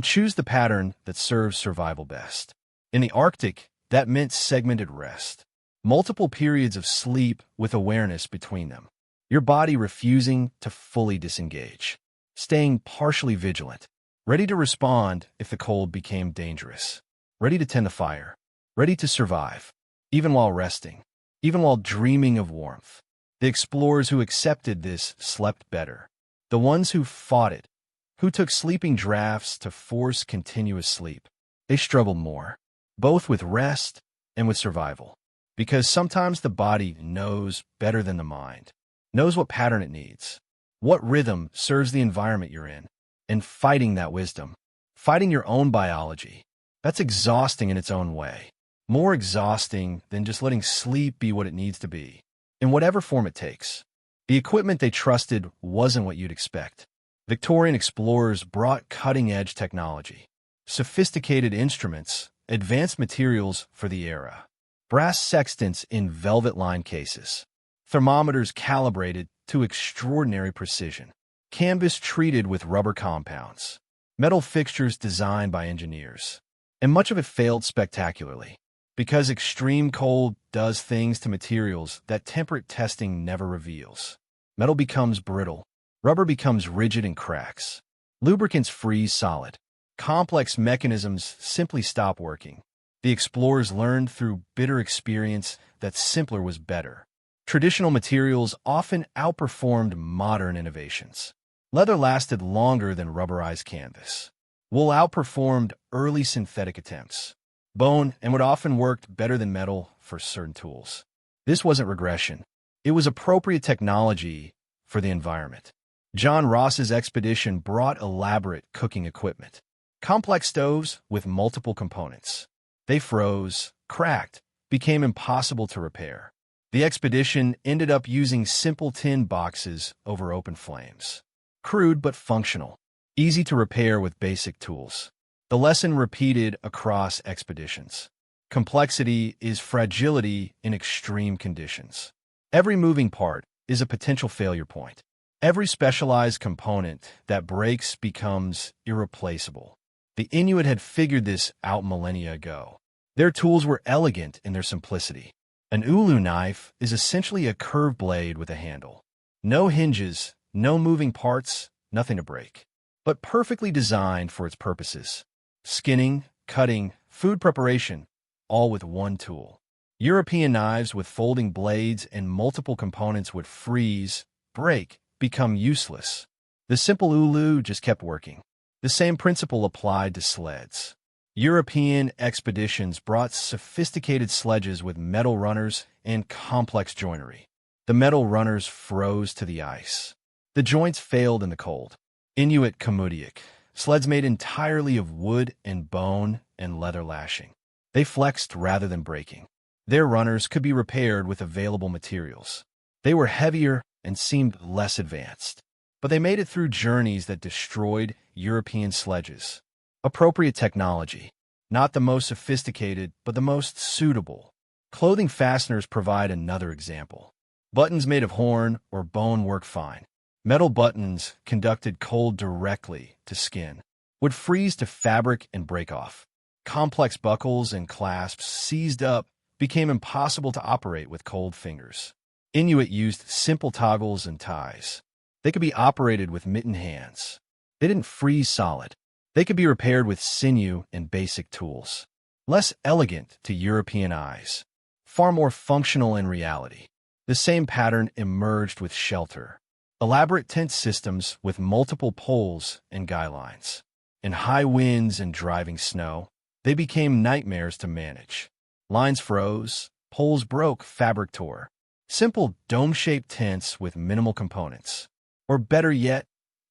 choose the pattern that serves survival best. In the Arctic, that meant segmented rest, multiple periods of sleep with awareness between them, your body refusing to fully disengage, staying partially vigilant, ready to respond if the cold became dangerous, ready to tend the fire, ready to survive, even while resting, even while dreaming of warmth. The explorers who accepted this slept better. The ones who fought it, who took sleeping drafts to force continuous sleep, they struggled more, both with rest and with survival. Because sometimes the body knows better than the mind, knows what pattern it needs, what rhythm serves the environment you're in, and fighting that wisdom, fighting your own biology, that's exhausting in its own way. More exhausting than just letting sleep be what it needs to be, in whatever form it takes. The equipment they trusted wasn't what you'd expect. Victorian explorers brought cutting-edge technology, sophisticated instruments, advanced materials for the era. Brass sextants in velvet-lined cases, thermometers calibrated to extraordinary precision, canvas treated with rubber compounds, metal fixtures designed by engineers. And much of it failed spectacularly, because extreme cold does things to materials that temperate testing never reveals. Metal becomes brittle, rubber becomes rigid and cracks, lubricants freeze solid, complex mechanisms simply stop working. The explorers learned through bitter experience that simpler was better. Traditional materials often outperformed modern innovations. Leather lasted longer than rubberized canvas. Wool outperformed early synthetic attempts. Bone and would often worked better than metal for certain tools. This wasn't regression. It was appropriate technology for the environment. John Ross's expedition brought elaborate cooking equipment, complex stoves with multiple components. They froze, cracked, became impossible to repair. The expedition ended up using simple tin boxes over open flames. Crude but functional, easy to repair with basic tools. The lesson repeated across expeditions. Complexity is fragility in extreme conditions. Every moving part is a potential failure point. Every specialized component that breaks becomes irreplaceable. The Inuit had figured this out millennia ago. Their tools were elegant in their simplicity. An ulu knife is essentially a curved blade with a handle. No hinges, no moving parts, nothing to break, but perfectly designed for its purposes. Skinning, cutting, food preparation, all with one tool. European knives with folding blades and multiple components would freeze, break, become useless. The simple ulu just kept working. The same principle applied to sleds. European expeditions brought sophisticated sledges with metal runners and complex joinery. The metal runners froze to the ice. The joints failed in the cold. Inuit Kamudiak, sleds made entirely of wood and bone and leather lashing. They flexed rather than breaking. Their runners could be repaired with available materials. They were heavier and seemed less advanced, but they made it through journeys that destroyed European sledges. Appropriate technology, not the most sophisticated, but the most suitable. Clothing fasteners provide another example. Buttons made of horn or bone work fine. Metal buttons conducted cold directly to skin, would freeze to fabric and break off. Complex buckles and clasps seized up became impossible to operate with cold fingers. Inuit used simple toggles and ties. They could be operated with mittened hands. They didn't freeze solid. They could be repaired with sinew and basic tools. Less elegant to European eyes, far more functional in reality. The same pattern emerged with shelter. Elaborate tent systems with multiple poles and guy lines. In high winds and driving snow, they became nightmares to manage. Lines froze, poles broke, fabric tore. Simple dome-shaped tents with minimal components. Or better yet,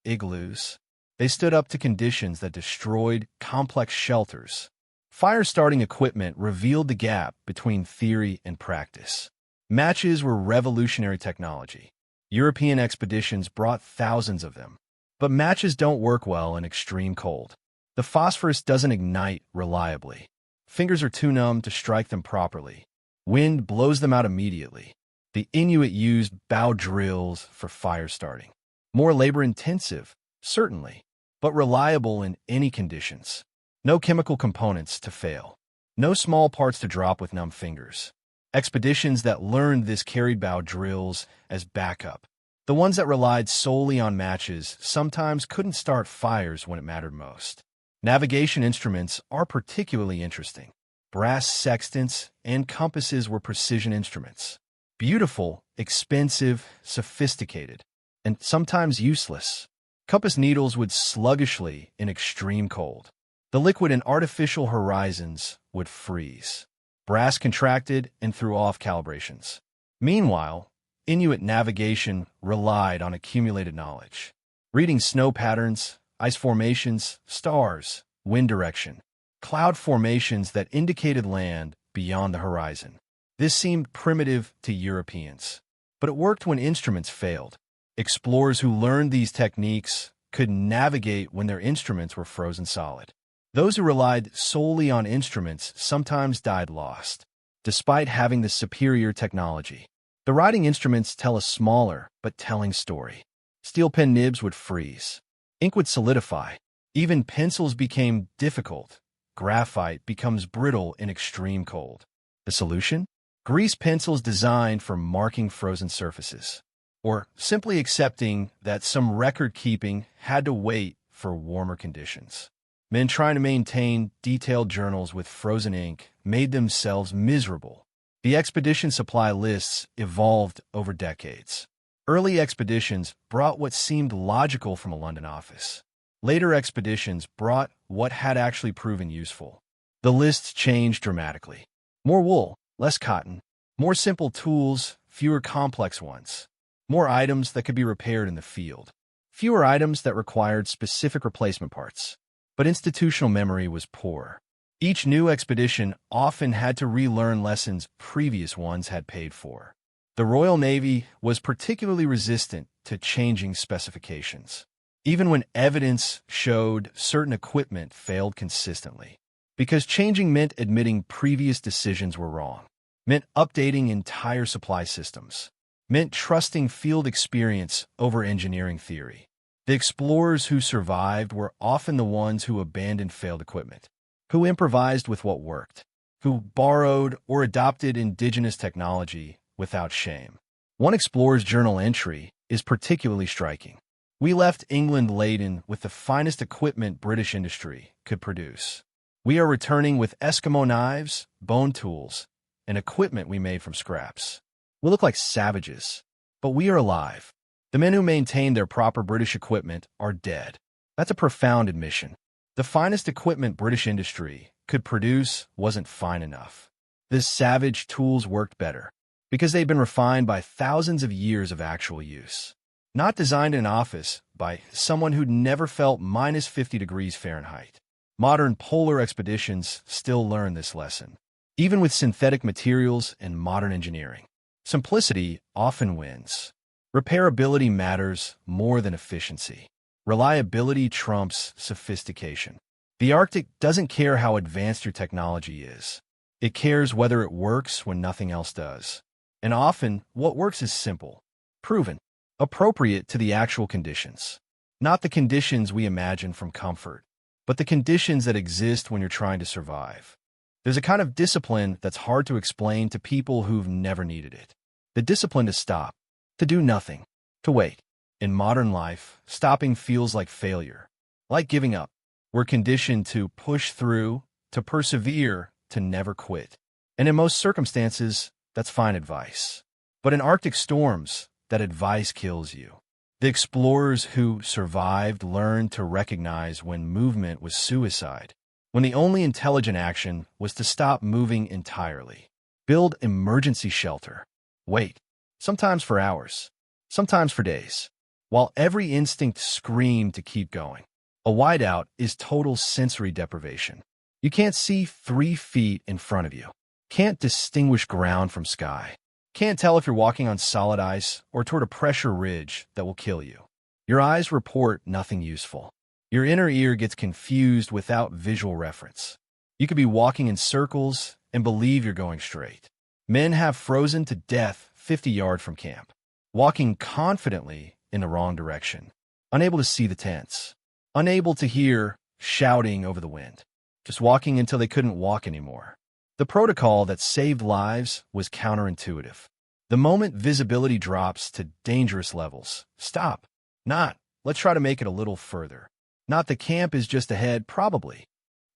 igloos. They stood up to conditions that destroyed complex shelters. Fire-starting equipment revealed the gap between theory and practice. Matches were revolutionary technology. European expeditions brought thousands of them. But matches don't work well in extreme cold. The phosphorus doesn't ignite reliably. Fingers are too numb to strike them properly. Wind blows them out immediately. The Inuit used bow drills for fire starting. More labor-intensive, certainly, but reliable in any conditions. No chemical components to fail. No small parts to drop with numb fingers. Expeditions that learned this carried bow drills as backup. The ones that relied solely on matches sometimes couldn't start fires when it mattered most. Navigation instruments are particularly interesting. Brass sextants and compasses were precision instruments. Beautiful, expensive, sophisticated, and sometimes useless. Compass needles would sluggishly in extreme cold. The liquid in artificial horizons would freeze. Brass contracted and threw off calibrations. Meanwhile, Inuit navigation relied on accumulated knowledge. Reading snow patterns, ice formations, stars, wind direction, cloud formations that indicated land beyond the horizon. This seemed primitive to Europeans, but it worked when instruments failed. Explorers who learned these techniques could navigate when their instruments were frozen solid. Those who relied solely on instruments sometimes died lost, despite having the superior technology. The writing instruments tell a smaller but telling story. Steel pen nibs would freeze. Ink would solidify. Even pencils became difficult. Graphite becomes brittle in extreme cold. The solution? Grease pencils designed for marking frozen surfaces. Or simply accepting that some record-keeping had to wait for warmer conditions. Men trying to maintain detailed journals with frozen ink made themselves miserable. The expedition supply lists evolved over decades. Early expeditions brought what seemed logical from a London office. Later expeditions brought what had actually proven useful. The lists changed dramatically. More wool, less cotton, more simple tools, fewer complex ones, more items that could be repaired in the field, fewer items that required specific replacement parts. But institutional memory was poor. Each new expedition often had to relearn lessons previous ones had paid for. The Royal Navy was particularly resistant to changing specifications, even when evidence showed certain equipment failed consistently. Because changing meant admitting previous decisions were wrong, meant updating entire supply systems, meant trusting field experience over engineering theory. The explorers who survived were often the ones who abandoned failed equipment, who improvised with what worked, who borrowed or adopted indigenous technology without shame. One explorer's journal entry is particularly striking. We left England laden with the finest equipment British industry could produce. We are returning with Eskimo knives, bone tools, and equipment we made from scraps. We look like savages, but we are alive. The men who maintained their proper British equipment are dead. That's a profound admission. The finest equipment British industry could produce wasn't fine enough. The savage tools worked better because they'd been refined by thousands of years of actual use. Not designed in an office by someone who'd never felt minus 50 degrees Fahrenheit. Modern polar expeditions still learn this lesson, even with synthetic materials and modern engineering. Simplicity often wins. Repairability matters more than efficiency. Reliability trumps sophistication. The Arctic doesn't care how advanced your technology is. It cares whether it works when nothing else does. And often, what works is simple, proven, appropriate to the actual conditions. Not the conditions we imagine from comfort, but the conditions that exist when you're trying to survive. There's a kind of discipline that's hard to explain to people who've never needed it. The discipline to stop. To do nothing, to wait. In modern life, stopping feels like failure, like giving up. We're conditioned to push through, to persevere, to never quit. And in most circumstances, that's fine advice. But in Arctic storms, that advice kills you. The explorers who survived learned to recognize when movement was suicide, when the only intelligent action was to stop moving entirely. Build emergency shelter. Wait. Sometimes for hours, sometimes for days, while every instinct screamed to keep going. A whiteout is total sensory deprivation. You can't see 3 feet in front of you, can't distinguish ground from sky, can't tell if you're walking on solid ice or toward a pressure ridge that will kill you. Your eyes report nothing useful. Your inner ear gets confused without visual reference. You could be walking in circles and believe you're going straight. Men have frozen to death 50 yards from camp, walking confidently in the wrong direction, unable to see the tents, unable to hear shouting over the wind, just walking until they couldn't walk anymore. The protocol that saved lives was counterintuitive. The moment visibility drops to dangerous levels, stop. Not, let's try to make it a little further. Not the camp is just ahead, probably.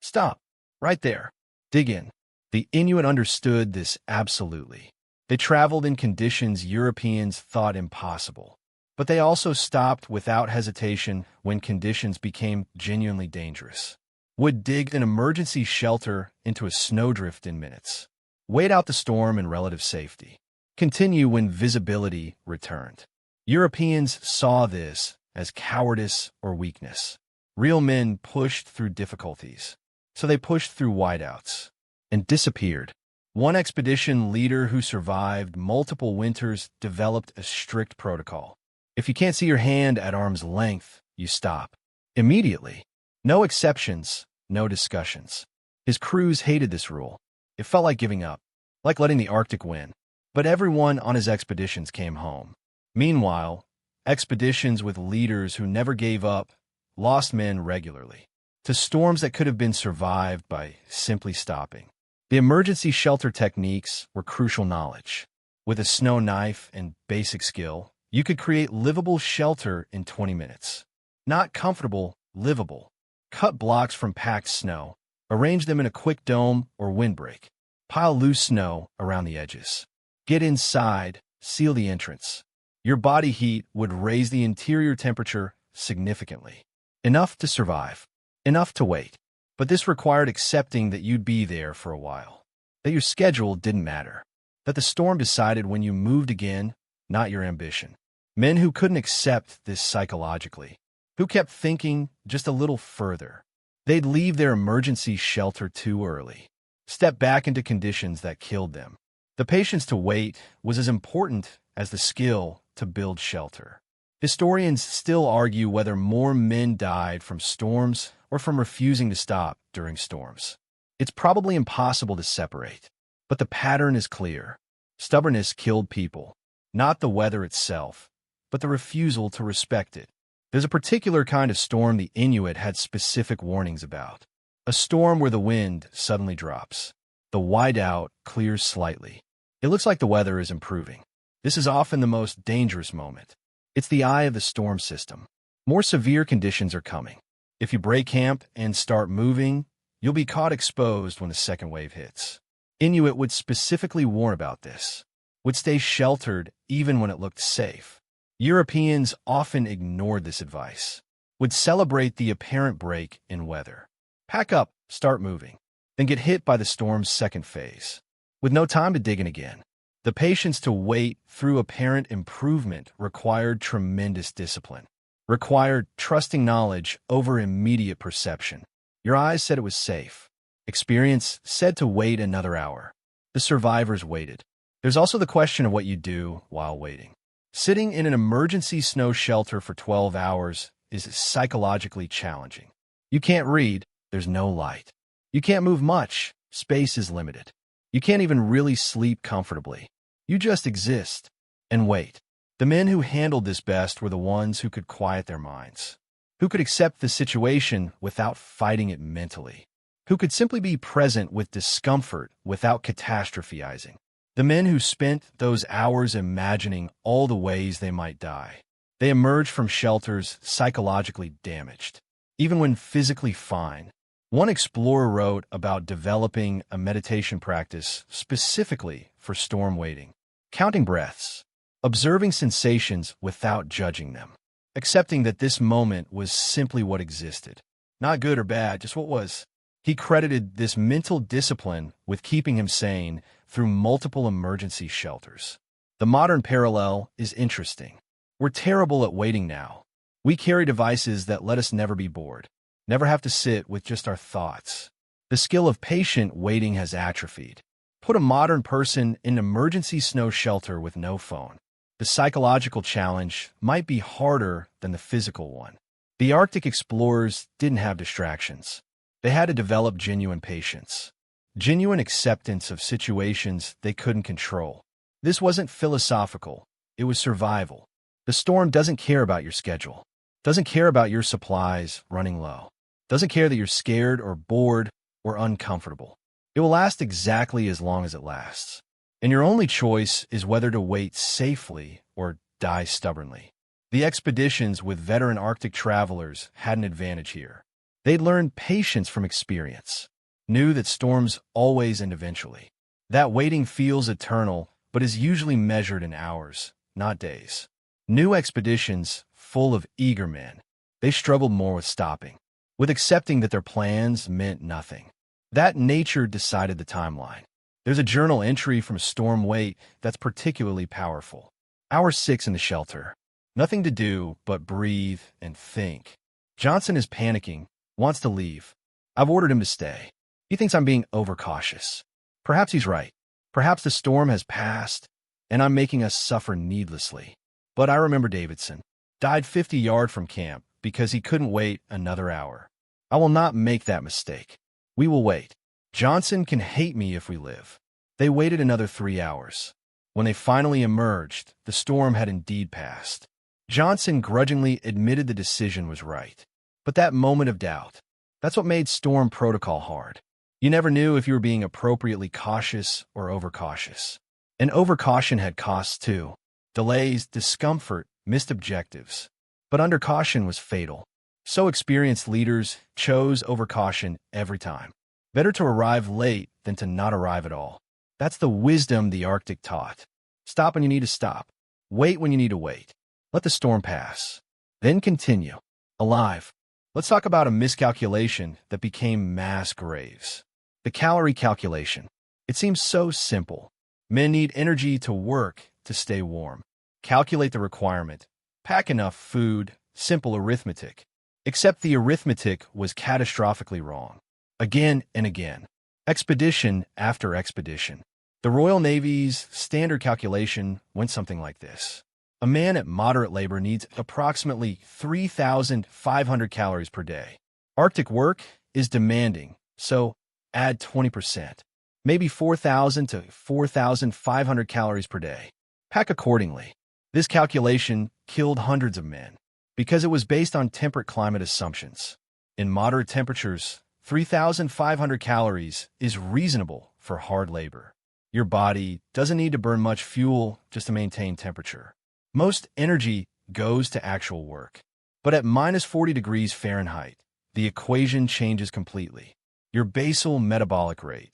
Stop. Right there. Dig in. The Inuit understood this absolutely. They traveled in conditions Europeans thought impossible. But they also stopped without hesitation when conditions became genuinely dangerous. Would dig an emergency shelter into a snowdrift in minutes. Wait out the storm in relative safety. Continue when visibility returned. Europeans saw this as cowardice or weakness. Real men pushed through difficulties. So they pushed through whiteouts and disappeared. One expedition leader who survived multiple winters developed a strict protocol. If you can't see your hand at arm's length, you stop. Immediately. No exceptions, no discussions. His crews hated this rule. It felt like giving up, like letting the Arctic win. But everyone on his expeditions came home. Meanwhile, expeditions with leaders who never gave up lost men regularly to storms that could have been survived by simply stopping. The emergency shelter techniques were crucial knowledge. With a snow knife and basic skill, you could create livable shelter in 20 minutes. Not comfortable, livable. Cut blocks from packed snow. Arrange them in a quick dome or windbreak. Pile loose snow around the edges. Get inside, seal the entrance. Your body heat would raise the interior temperature significantly. Enough to survive. Enough to wait. But this required accepting that you'd be there for a while. That your schedule didn't matter. That the storm decided when you moved again, not your ambition. Men who couldn't accept this psychologically. Who kept thinking just a little further. They'd leave their emergency shelter too early. Step back into conditions that killed them. The patience to wait was as important as the skill to build shelter. Historians still argue whether more men died from storms or from refusing to stop during storms. It's probably impossible to separate, but the pattern is clear. Stubbornness killed people, not the weather itself, but the refusal to respect it. There's a particular kind of storm the Inuit had specific warnings about. A storm where the wind suddenly drops. The whiteout clears slightly. It looks like the weather is improving. This is often the most dangerous moment. It's the eye of the storm system. More severe conditions are coming. If you break camp and start moving, you'll be caught exposed when the second wave hits. Inuit would specifically warn about this, would stay sheltered even when it looked safe. Europeans often ignored this advice, would celebrate the apparent break in weather. Pack up, start moving, then get hit by the storm's second phase. With no time to dig in again. The patience to wait through apparent improvement required tremendous discipline. Required trusting knowledge over immediate perception. Your eyes said it was safe. Experience said to wait another hour. The survivors waited. There's also the question of what you do while waiting. Sitting in an emergency snow shelter for 12 hours is psychologically challenging. You can't read, there's no light. You can't move much, space is limited. You can't even really sleep comfortably. You just exist and wait. The men who handled this best were the ones who could quiet their minds, who could accept the situation without fighting it mentally, who could simply be present with discomfort without catastrophizing. The men who spent those hours imagining all the ways they might die. They emerged from shelters psychologically damaged, even when physically fine. One explorer wrote about developing a meditation practice specifically for storm waiting. Counting breaths, observing sensations without judging them, accepting that this moment was simply what existed. Not good or bad, just what was. He credited this mental discipline with keeping him sane through multiple emergency shelters. The modern parallel is interesting. We're terrible at waiting now. We carry devices that let us never be bored, never have to sit with just our thoughts. The skill of patient waiting has atrophied. Put a modern person in an emergency snow shelter with no phone. The psychological challenge might be harder than the physical one. The Arctic explorers didn't have distractions. They had to develop genuine patience, genuine acceptance of situations they couldn't control. This wasn't philosophical. It was survival. The storm doesn't care about your schedule, doesn't care about your supplies running low, doesn't care that you're scared or bored or uncomfortable. It will last exactly as long as it lasts. And your only choice is whether to wait safely or die stubbornly. The expeditions with veteran Arctic travelers had an advantage here. They'd learned patience from experience, knew that storms always end eventually. That waiting feels eternal, but is usually measured in hours, not days. New expeditions, full of eager men, they struggled more with stopping, with accepting that their plans meant nothing. That nature decided the timeline. There's a journal entry from Storm Wait that's particularly powerful. Hour 6 in the shelter. Nothing to do but breathe and think. Johnson is panicking, wants to leave. I've ordered him to stay. He thinks I'm being overcautious. Perhaps he's right. Perhaps the storm has passed, and I'm making us suffer needlessly. But I remember Davidson. Died 50 yards from camp because he couldn't wait another hour. I will not make that mistake. We will wait. Johnson can hate me if we live. They waited another 3 hours. When they finally emerged, the storm had indeed passed. Johnson grudgingly admitted the decision was right. But that moment of doubt, that's what made storm protocol hard. You never knew if you were being appropriately cautious or overcautious. And overcaution had costs too. Delays, discomfort, missed objectives. But undercaution was fatal. So experienced leaders chose overcaution every time. Better to arrive late than to not arrive at all. That's the wisdom the Arctic taught. Stop when you need to stop. Wait when you need to wait. Let the storm pass. Then continue. Alive. Let's talk about a miscalculation that became mass graves. The calorie calculation. It seems so simple. Men need energy to work, to stay warm. Calculate the requirement. Pack enough food. Simple arithmetic. Except the arithmetic was catastrophically wrong. Again and again. Expedition after expedition. The Royal Navy's standard calculation went something like this. A man at moderate labor needs approximately 3,500 calories per day. Arctic work is demanding, so add 20%. Maybe 4,000 to 4,500 calories per day. Pack accordingly. This calculation killed hundreds of men because it was based on temperate climate assumptions. In moderate temperatures, 3,500 calories is reasonable for hard labor. Your body doesn't need to burn much fuel just to maintain temperature. Most energy goes to actual work. But at minus 40 degrees Fahrenheit, the equation changes completely. Your basal metabolic rate,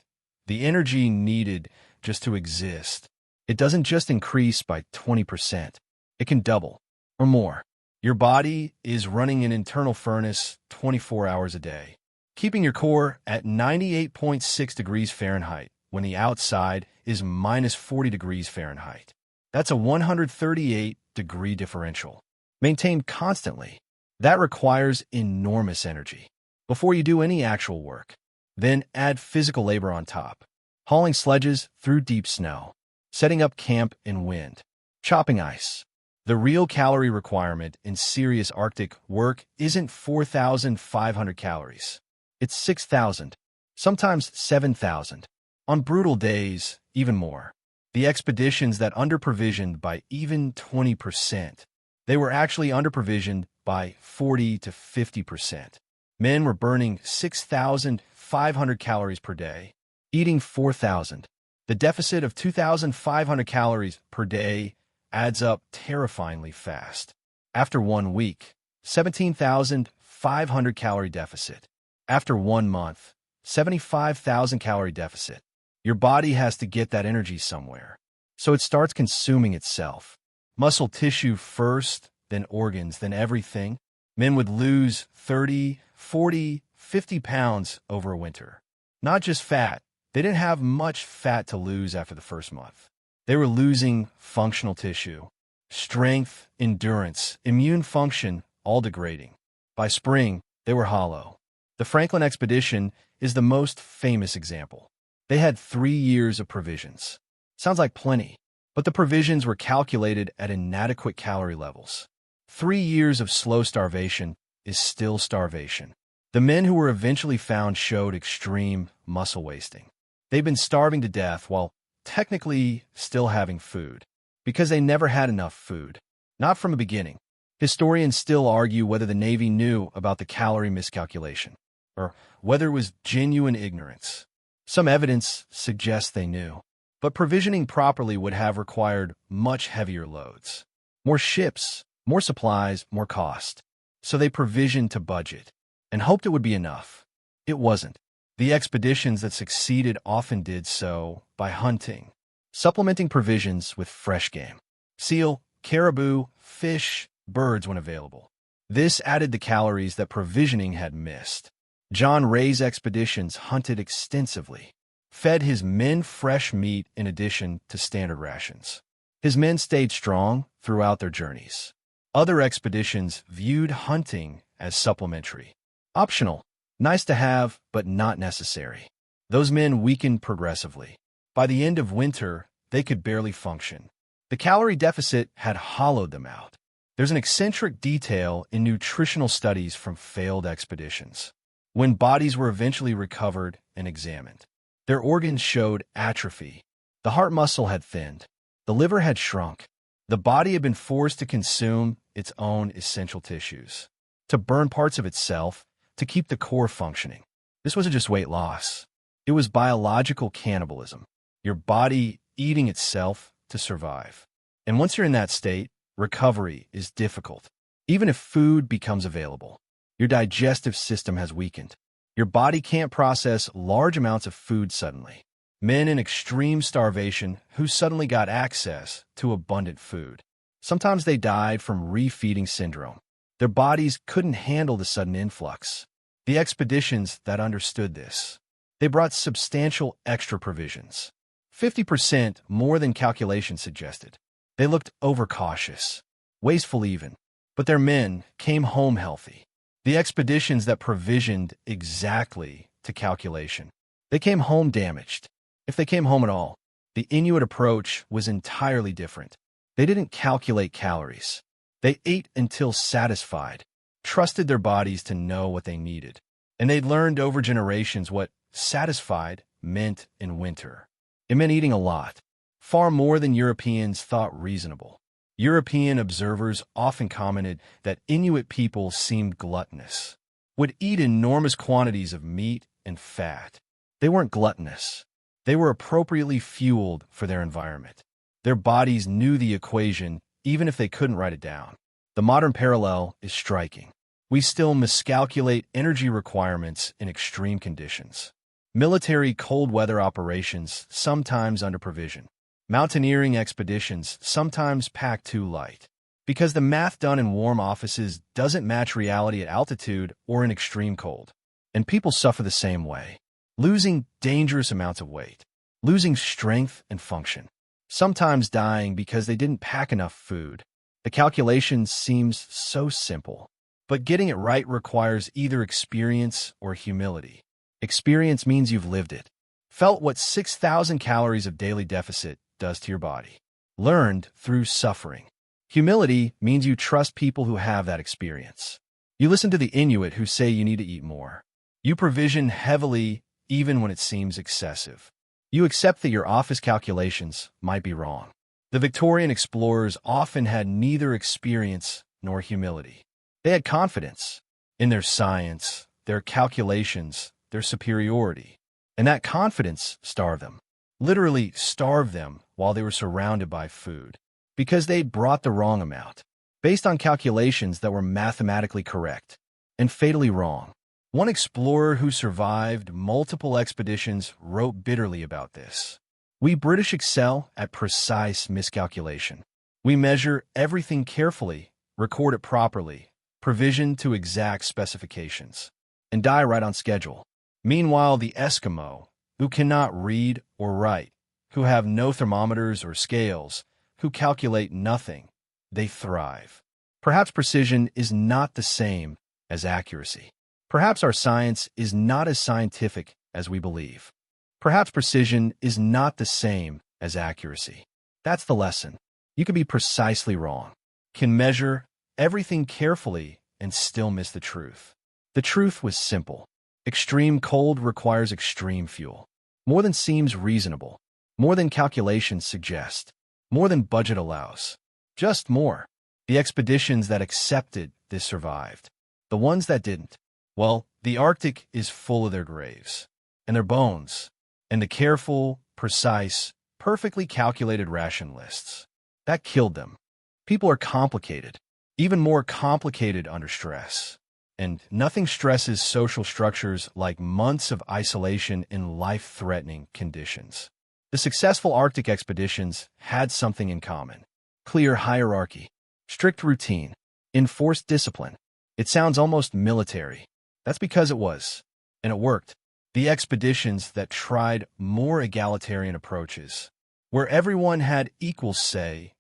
the energy needed just to exist, it doesn't just increase by 20%. It can double or more. Your body is running an internal furnace 24 hours a day, keeping your core at 98.6 degrees Fahrenheit when the outside is minus 40 degrees Fahrenheit. That's a 138-degree differential. Maintained constantly. That requires enormous energy before you do any actual work. Then add physical labor on top. Hauling sledges through deep snow. Setting up camp in wind. Chopping ice. The real calorie requirement in serious Arctic work isn't 4,500 calories. It's 6,000, sometimes 7,000. On brutal days, even more. The expeditions that underprovisioned by even 20%, they were actually underprovisioned by 40 to 50%. Men were burning 6,500 calories per day, eating 4,000. The deficit of 2,500 calories per day adds up terrifyingly fast. After 1 week, 17,500 calorie deficit. After 1 month, 75,000 calorie deficit. Your body has to get that energy somewhere. So it starts consuming itself. Muscle tissue first, then organs, then everything. Men would lose 30, 40, 50 pounds over a winter. Not just fat. They didn't have much fat to lose after the first month. They were losing functional tissue. Strength, endurance, immune function, all degrading. By spring, they were hollow. The Franklin expedition is the most famous example. They had 3 years of provisions. Sounds like plenty, but the provisions were calculated at inadequate calorie levels. 3 years of slow starvation is still starvation. The men who were eventually found showed extreme muscle wasting. They'd been starving to death while technically still having food, because they never had enough food. Not from the beginning. Historians still argue whether the Navy knew about the calorie miscalculation, or whether it was genuine ignorance. Some evidence suggests they knew, but provisioning properly would have required much heavier loads. More ships, more supplies, more cost. So they provisioned to budget, and hoped it would be enough. It wasn't. The expeditions that succeeded often did so by hunting, supplementing provisions with fresh game. Seal, caribou, fish, birds when available. This added the calories that provisioning had missed. John Ray's expeditions hunted extensively, fed his men fresh meat in addition to standard rations. His men stayed strong throughout their journeys. Other expeditions viewed hunting as supplementary, optional, nice to have, but not necessary. Those men weakened progressively. By the end of winter, they could barely function. The calorie deficit had hollowed them out. There's an eccentric detail in nutritional studies from failed expeditions. When bodies were eventually recovered and examined, their organs showed atrophy. The heart muscle had thinned. The liver had shrunk. The body had been forced to consume its own essential tissues, to burn parts of itself, to keep the core functioning. This wasn't just weight loss. It was biological cannibalism, your body eating itself to survive. And once you're in that state, recovery is difficult. Even if food becomes available, your digestive system has weakened. Your body can't process large amounts of food suddenly. Men in extreme starvation who suddenly got access to abundant food. Sometimes they died from refeeding syndrome. Their bodies couldn't handle the sudden influx. The expeditions that understood this, they brought substantial extra provisions, 50% more than calculations suggested. They looked overcautious, wasteful even, but their men came home healthy. The expeditions that provisioned exactly to calculation, they came home damaged, if they came home at all. The Inuit approach was entirely different. They didn't calculate calories. They ate until satisfied, trusted their bodies to know what they needed, and they'd learned over generations what satisfied meant in winter. It meant eating a lot, far more than Europeans thought reasonable. European observers often commented that Inuit people seemed gluttonous, would eat enormous quantities of meat and fat. They weren't gluttonous. They were appropriately fueled for their environment. Their bodies knew the equation, even if they couldn't write it down. The modern parallel is striking. We still miscalculate energy requirements in extreme conditions. Military cold weather operations sometimes under provision. Mountaineering expeditions sometimes pack too light. Because the math done in warm offices doesn't match reality at altitude or in extreme cold. And people suffer the same way. Losing dangerous amounts of weight. Losing strength and function. Sometimes dying because they didn't pack enough food. The calculation seems so simple, but getting it right requires either experience or humility. Experience means you've lived it, felt what 6,000 calories of daily deficit does to your body, learned through suffering. Humility means you trust people who have that experience. You listen to the Inuit who say you need to eat more. You provision heavily even when it seems excessive. You accept that your office calculations might be wrong. The Victorian explorers often had neither experience nor humility. They had confidence in their science, their calculations, their superiority. And that confidence starved them, literally starved them while they were surrounded by food, because they'd brought the wrong amount, based on calculations that were mathematically correct and fatally wrong. One explorer who survived multiple expeditions wrote bitterly about this. We British excel at precise miscalculation. We measure everything carefully, record it properly, provision to exact specifications, and die right on schedule. Meanwhile, the Eskimo, who cannot read or write, who have no thermometers or scales, who calculate nothing, they thrive. Perhaps precision is not the same as accuracy. Perhaps our science is not as scientific as we believe. Perhaps precision is not the same as accuracy. That's the lesson. You can be precisely wrong, can measure everything carefully and still miss the truth. The truth was simple. Extreme cold requires extreme fuel. More than seems reasonable. More than calculations suggest. More than budget allows. Just more. The expeditions that accepted this survived. The ones that didn't, well, the Arctic is full of their graves, and their bones, and the careful, precise, perfectly calculated ration lists. That killed them. People are complicated, even more complicated under stress. And nothing stresses social structures like months of isolation in life-threatening conditions. The successful Arctic expeditions had something in common. Clear hierarchy, strict routine, enforced discipline. It sounds almost military. That's because it was. And it worked. The expeditions that tried more egalitarian approaches, where everyone had equal say,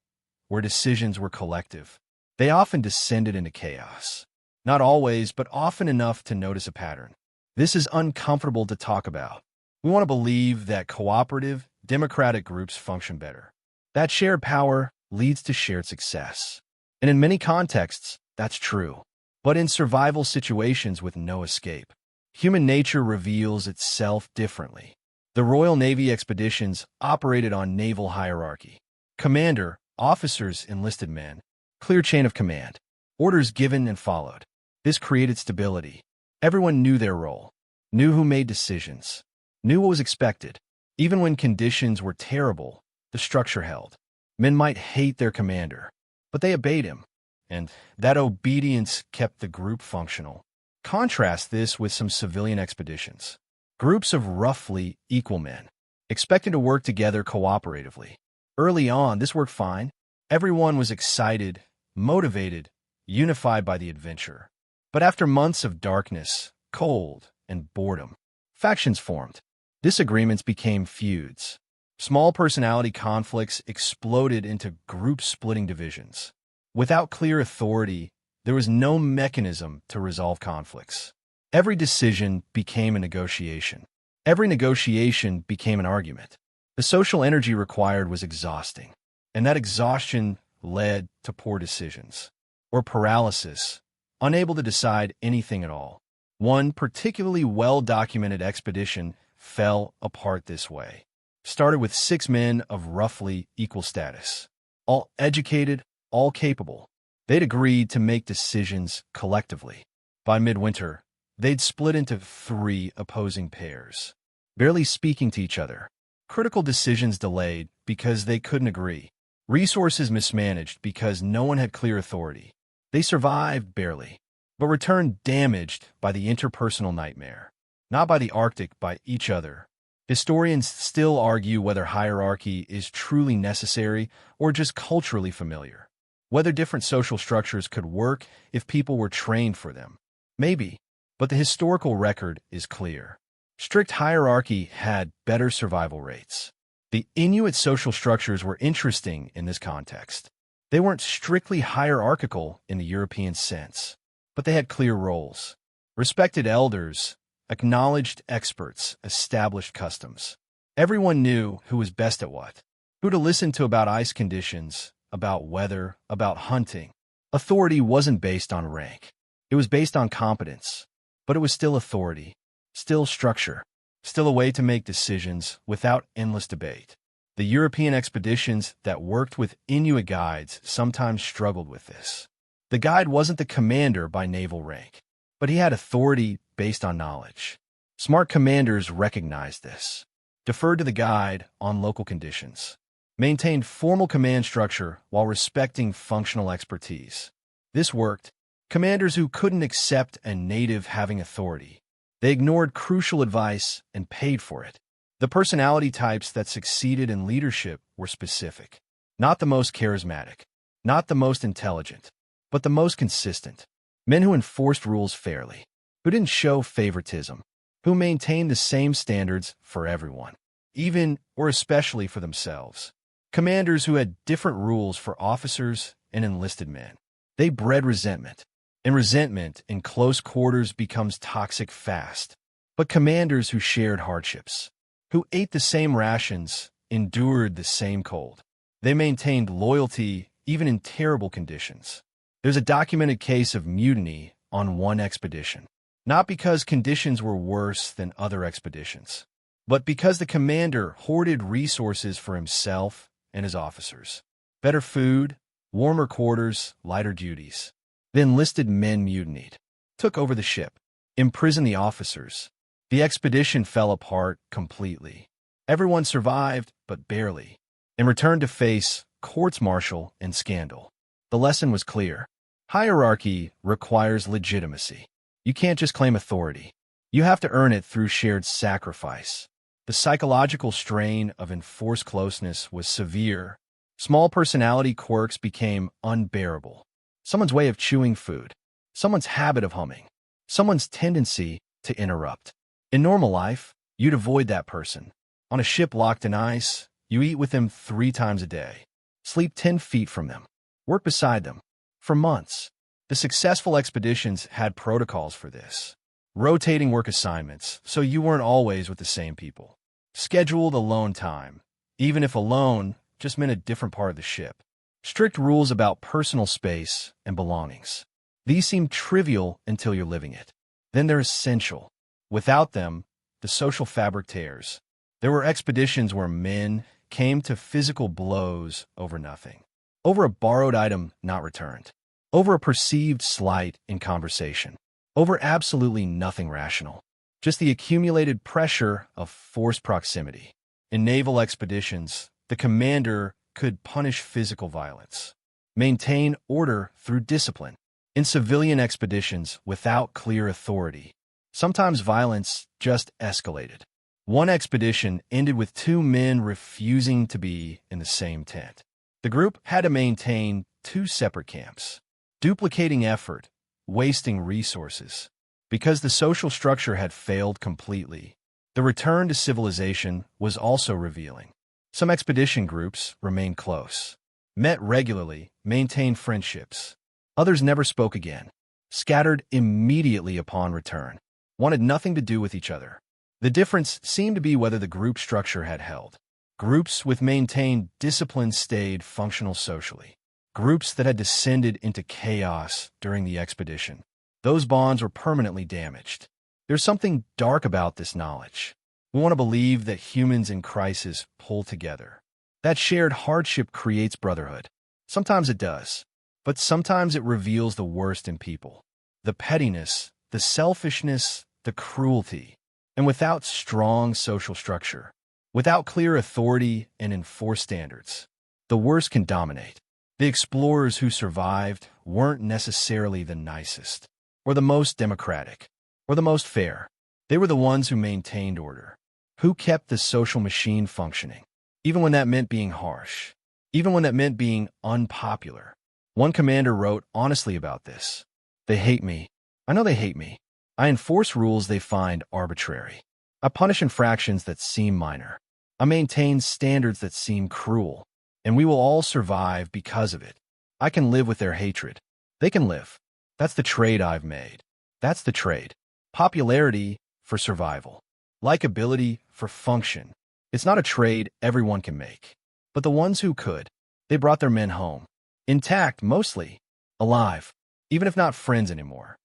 where decisions were collective, they often descended into chaos. Not always, but often enough to notice a pattern. This is uncomfortable to talk about. We want to believe that cooperative, democratic groups function better. That shared power leads to shared success. And in many contexts, that's true. But in survival situations with no escape, human nature reveals itself differently. The Royal Navy expeditions operated on naval hierarchy. Commander, officers, enlisted men, clear chain of command, orders given and followed. This created stability. Everyone knew their role, knew who made decisions, knew what was expected. Even when conditions were terrible, the structure held. Men might hate their commander, but they obeyed him, and that obedience kept the group functional. Contrast this with some civilian expeditions. Groups of roughly equal men, expected to work together cooperatively. Early on, this worked fine. Everyone was excited, motivated, unified by the adventure. But after months of darkness, cold, and boredom, factions formed. Disagreements became feuds. Small personality conflicts exploded into group-splitting divisions. Without clear authority, there was no mechanism to resolve conflicts. Every decision became a negotiation. Every negotiation became an argument. The social energy required was exhausting, and that exhaustion led to poor decisions, or paralysis, unable to decide anything at all. One particularly well-documented expedition fell apart this way. Started with 6 men of roughly equal status, all educated, all capable. They'd agreed to make decisions collectively. By midwinter, they'd split into 3 opposing pairs, barely speaking to each other. Critical decisions delayed because they couldn't agree. Resources mismanaged because no one had clear authority. They survived barely, but returned damaged by the interpersonal nightmare. Not by the Arctic, by each other. Historians still argue whether hierarchy is truly necessary or just culturally familiar. Whether different social structures could work if people were trained for them. Maybe, but the historical record is clear. Strict hierarchy had better survival rates. The Inuit social structures were interesting in this context. They weren't strictly hierarchical in the European sense, but they had clear roles. Respected elders, acknowledged experts, established customs. Everyone knew who was best at what, who to listen to about ice conditions, about weather, about hunting. Authority wasn't based on rank. It was based on competence, but it was still authority, still structure, still a way to make decisions without endless debate. The European expeditions that worked with Inuit guides sometimes struggled with this. The guide wasn't the commander by naval rank, but he had authority based on knowledge. Smart commanders recognized this, deferred to the guide on local conditions, maintained formal command structure while respecting functional expertise. This worked. Commanders who couldn't accept a native having authority, they ignored crucial advice and paid for it. The personality types that succeeded in leadership were specific. Not the most charismatic, not the most intelligent, but the most consistent. Men who enforced rules fairly, who didn't show favoritism, who maintained the same standards for everyone, even or especially for themselves. Commanders who had different rules for officers and enlisted men. They bred resentment, and resentment in close quarters becomes toxic fast. But commanders who shared hardships, who ate the same rations, endured the same cold. They maintained loyalty even in terrible conditions. There's a documented case of mutiny on one expedition, not because conditions were worse than other expeditions, but because the commander hoarded resources for himself and his officers. Better food, warmer quarters, lighter duties. The enlisted men mutinied, took over the ship, imprisoned the officers. The expedition fell apart completely. Everyone survived, but barely, and returned to face courts-martial and scandal. The lesson was clear. Hierarchy requires legitimacy. You can't just claim authority. You have to earn it through shared sacrifice. The psychological strain of enforced closeness was severe. Small personality quirks became unbearable. Someone's way of chewing food, someone's habit of humming, someone's tendency to interrupt. In normal life, you'd avoid that person. On a ship locked in ice, you eat with them 3 times a day, sleep 10 feet from them, work beside them. For months, the successful expeditions had protocols for this. Rotating work assignments, so you weren't always with the same people. Scheduled alone time, even if alone just meant a different part of the ship. Strict rules about personal space and belongings. These seem trivial until you're living it. Then they're essential. Without them, the social fabric tears. There were expeditions where men came to physical blows over nothing. Over a borrowed item not returned. Over a perceived slight in conversation. Over absolutely nothing rational. Just the accumulated pressure of forced proximity. In naval expeditions, the commander could punish physical violence, maintain order through discipline. In civilian expeditions without clear authority, sometimes violence just escalated. One expedition ended with 2 men refusing to be in the same tent. The group had to maintain 2 separate camps, duplicating effort, wasting resources. Because the social structure had failed completely, the return to civilization was also revealing. Some expedition groups remained close, met regularly, maintained friendships. Others never spoke again, scattered immediately upon return, wanted nothing to do with each other. The difference seemed to be whether the group structure had held. Groups with maintained discipline stayed functional socially. Groups that had descended into chaos during the expedition, those bonds were permanently damaged. There's something dark about this knowledge. We want to believe that humans in crisis pull together. That shared hardship creates brotherhood. Sometimes it does, but sometimes it reveals the worst in people. The pettiness, the selfishness, the cruelty. And without strong social structure, without clear authority and enforced standards, the worst can dominate. The explorers who survived weren't necessarily the nicest, or the most democratic, or the most fair. They were the ones who maintained order, who kept the social machine functioning, even when that meant being harsh, even when that meant being unpopular. One commander wrote honestly about this. They hate me. I know they hate me. I enforce rules they find arbitrary. I punish infractions that seem minor. I maintain standards that seem cruel. And we will all survive because of it. I can live with their hatred. They can live. That's the trade I've made. That's the trade. Popularity for survival. Likability for function. It's not a trade everyone can make. But the ones who could, they brought their men home. Intact, mostly. Alive. Even if not friends anymore.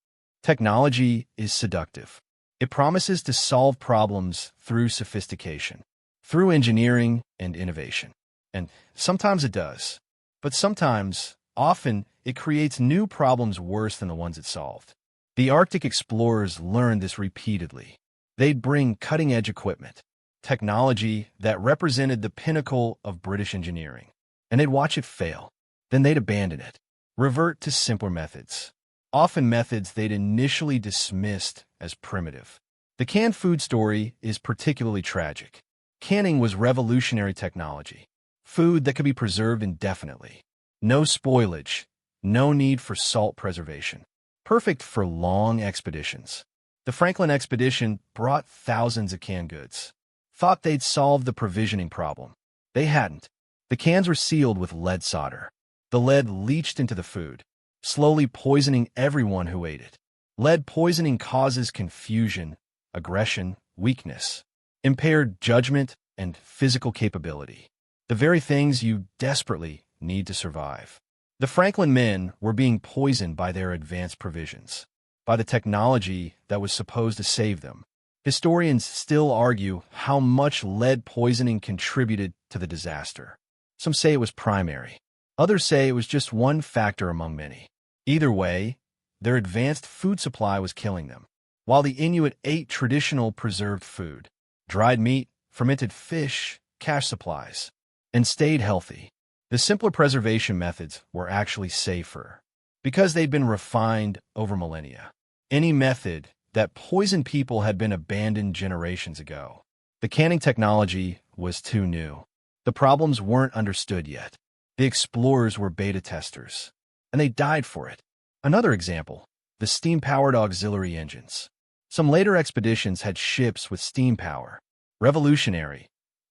Technology is seductive. It promises to solve problems through sophistication, through engineering and innovation. And sometimes it does. But sometimes, often, it creates new problems worse than the ones it solved. The Arctic explorers learned this repeatedly. They'd bring cutting-edge equipment, technology that represented the pinnacle of British engineering, and they'd watch it fail. Then they'd abandon it, revert to simpler methods, often methods they'd initially dismissed as primitive. The canned food story is particularly tragic. Canning was revolutionary technology, food that could be preserved indefinitely. No spoilage, no need for salt preservation. Perfect for long expeditions. The Franklin expedition brought thousands of canned goods. Thought they'd solved the provisioning problem. They hadn't. The cans were sealed with lead solder. The lead leached into the food, slowly poisoning everyone who ate it. Lead poisoning causes confusion, aggression, weakness, impaired judgment, and physical capability. The very things you desperately need to survive. The Franklin men were being poisoned by their advanced provisions, by the technology that was supposed to save them. Historians still argue how much lead poisoning contributed to the disaster. Some say it was primary. Others say it was just one factor among many. Either way, their advanced food supply was killing them. While the Inuit ate traditional preserved food, dried meat, fermented fish, cash supplies, and stayed healthy, the simpler preservation methods were actually safer because they'd been refined over millennia. Any method that poisoned people had been abandoned generations ago. The canning technology was too new. The problems weren't understood yet. The explorers were beta testers, and they died for it. Another example, the steam-powered auxiliary engines. Some later expeditions had ships with steam power. Revolutionary.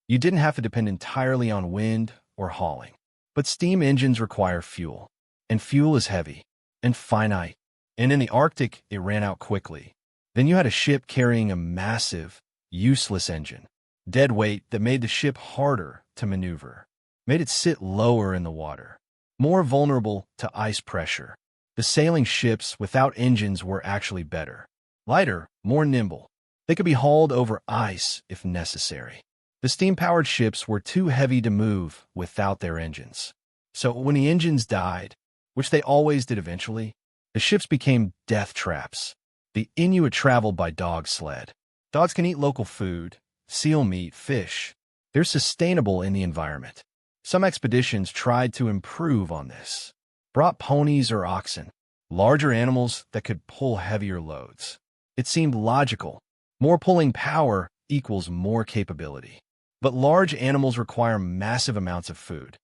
You didn't have to depend entirely on wind or hauling. But steam engines require fuel, and fuel is heavy and finite. And in the Arctic, it ran out quickly. Then you had a ship carrying a massive, useless engine. Dead weight that made the ship harder to maneuver, made it sit lower in the water, more vulnerable to ice pressure. The sailing ships without engines were actually better. Lighter, more nimble. They could be hauled over ice if necessary. The steam-powered ships were too heavy to move without their engines. So when the engines died, which they always did eventually, the ships became death traps. The Inuit traveled by dog sled. Dogs can eat local food, seal meat, fish. They're sustainable in the environment. Some expeditions tried to improve on this. Brought ponies or oxen, larger animals that could pull heavier loads. It seemed logical. More pulling power equals more capability. But large animals require massive amounts of food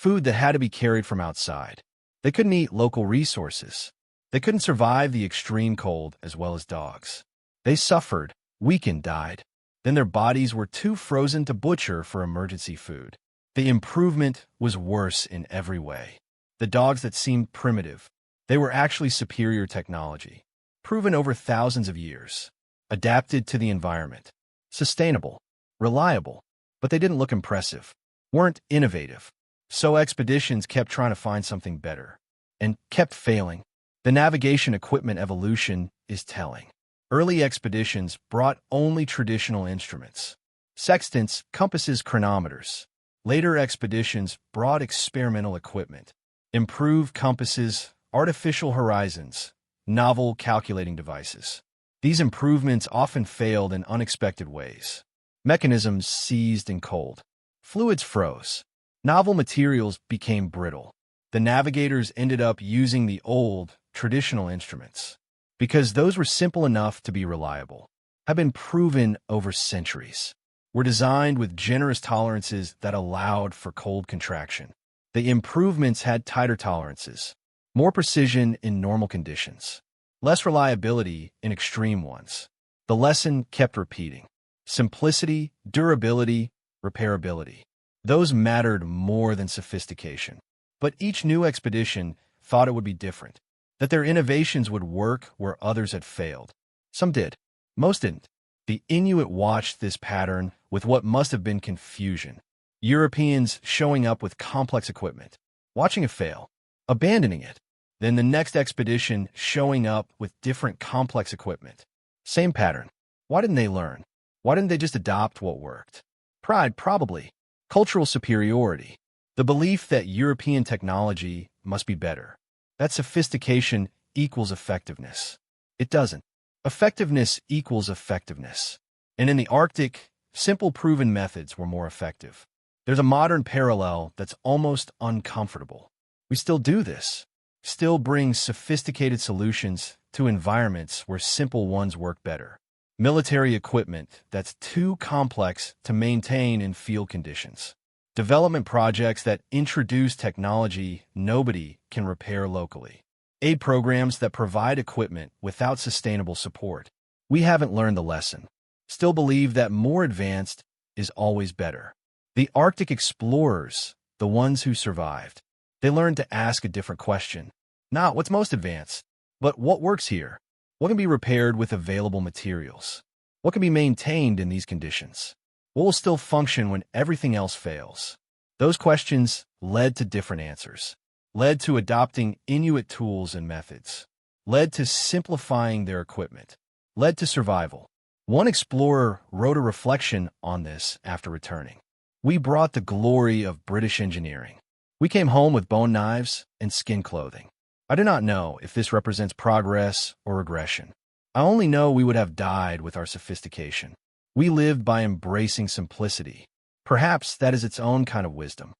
that had to be carried from outside. They couldn't eat local resources. They couldn't survive the extreme cold as well as dogs. They suffered, weakened, died. Then their bodies were too frozen to butcher for emergency food. The improvement was worse in every way. The dogs that seemed primitive, they were actually superior technology, proven over thousands of years, adapted to the environment, sustainable, reliable, but they didn't look impressive, weren't innovative. So expeditions kept trying to find something better, and kept failing. The navigation equipment evolution is telling. Early expeditions brought only traditional instruments, sextants, compasses, chronometers. Later expeditions brought experimental equipment, improved compasses, artificial horizons, novel calculating devices. These improvements often failed in unexpected ways. Mechanisms seized in cold. Fluids froze. Novel materials became brittle. The navigators ended up using the old, traditional instruments because those were simple enough to be reliable, have been proven over centuries, were designed with generous tolerances that allowed for cold contraction. The improvements had tighter tolerances, more precision in normal conditions, less reliability in extreme ones. The lesson kept repeating. Simplicity, durability, repairability. Those mattered more than sophistication. But each new expedition thought it would be different, that their innovations would work where others had failed. Some did. Most didn't. The Inuit watched this pattern with what must have been confusion. Europeans showing up with complex equipment, watching it fail, abandoning it. Then the next expedition showing up with different complex equipment. Same pattern. Why didn't they learn? Why didn't they just adopt what worked? Pride, probably. Cultural superiority. The belief that European technology must be better. That sophistication equals effectiveness. It doesn't. Effectiveness equals effectiveness. And in the Arctic, simple proven methods were more effective. There's a modern parallel that's almost uncomfortable. We still do this. Still bring sophisticated solutions to environments where simple ones work better. Military equipment that's too complex to maintain in field conditions. Development projects that introduce technology nobody can repair locally. Aid programs that provide equipment without sustainable support. We haven't learned the lesson. Still believe that more advanced is always better. The Arctic explorers, the ones who survived, they learned to ask a different question. Not what's most advanced, but what works here? What can be repaired with available materials? What can be maintained in these conditions? What will still function when everything else fails? Those questions led to different answers, led to adopting Inuit tools and methods, led to simplifying their equipment, led to survival. One explorer wrote a reflection on this after returning. We brought the glory of British engineering. We came home with bone knives and skin clothing. I do not know if this represents progress or regression. I only know we would have died with our sophistication. We lived by embracing simplicity. Perhaps that is its own kind of wisdom.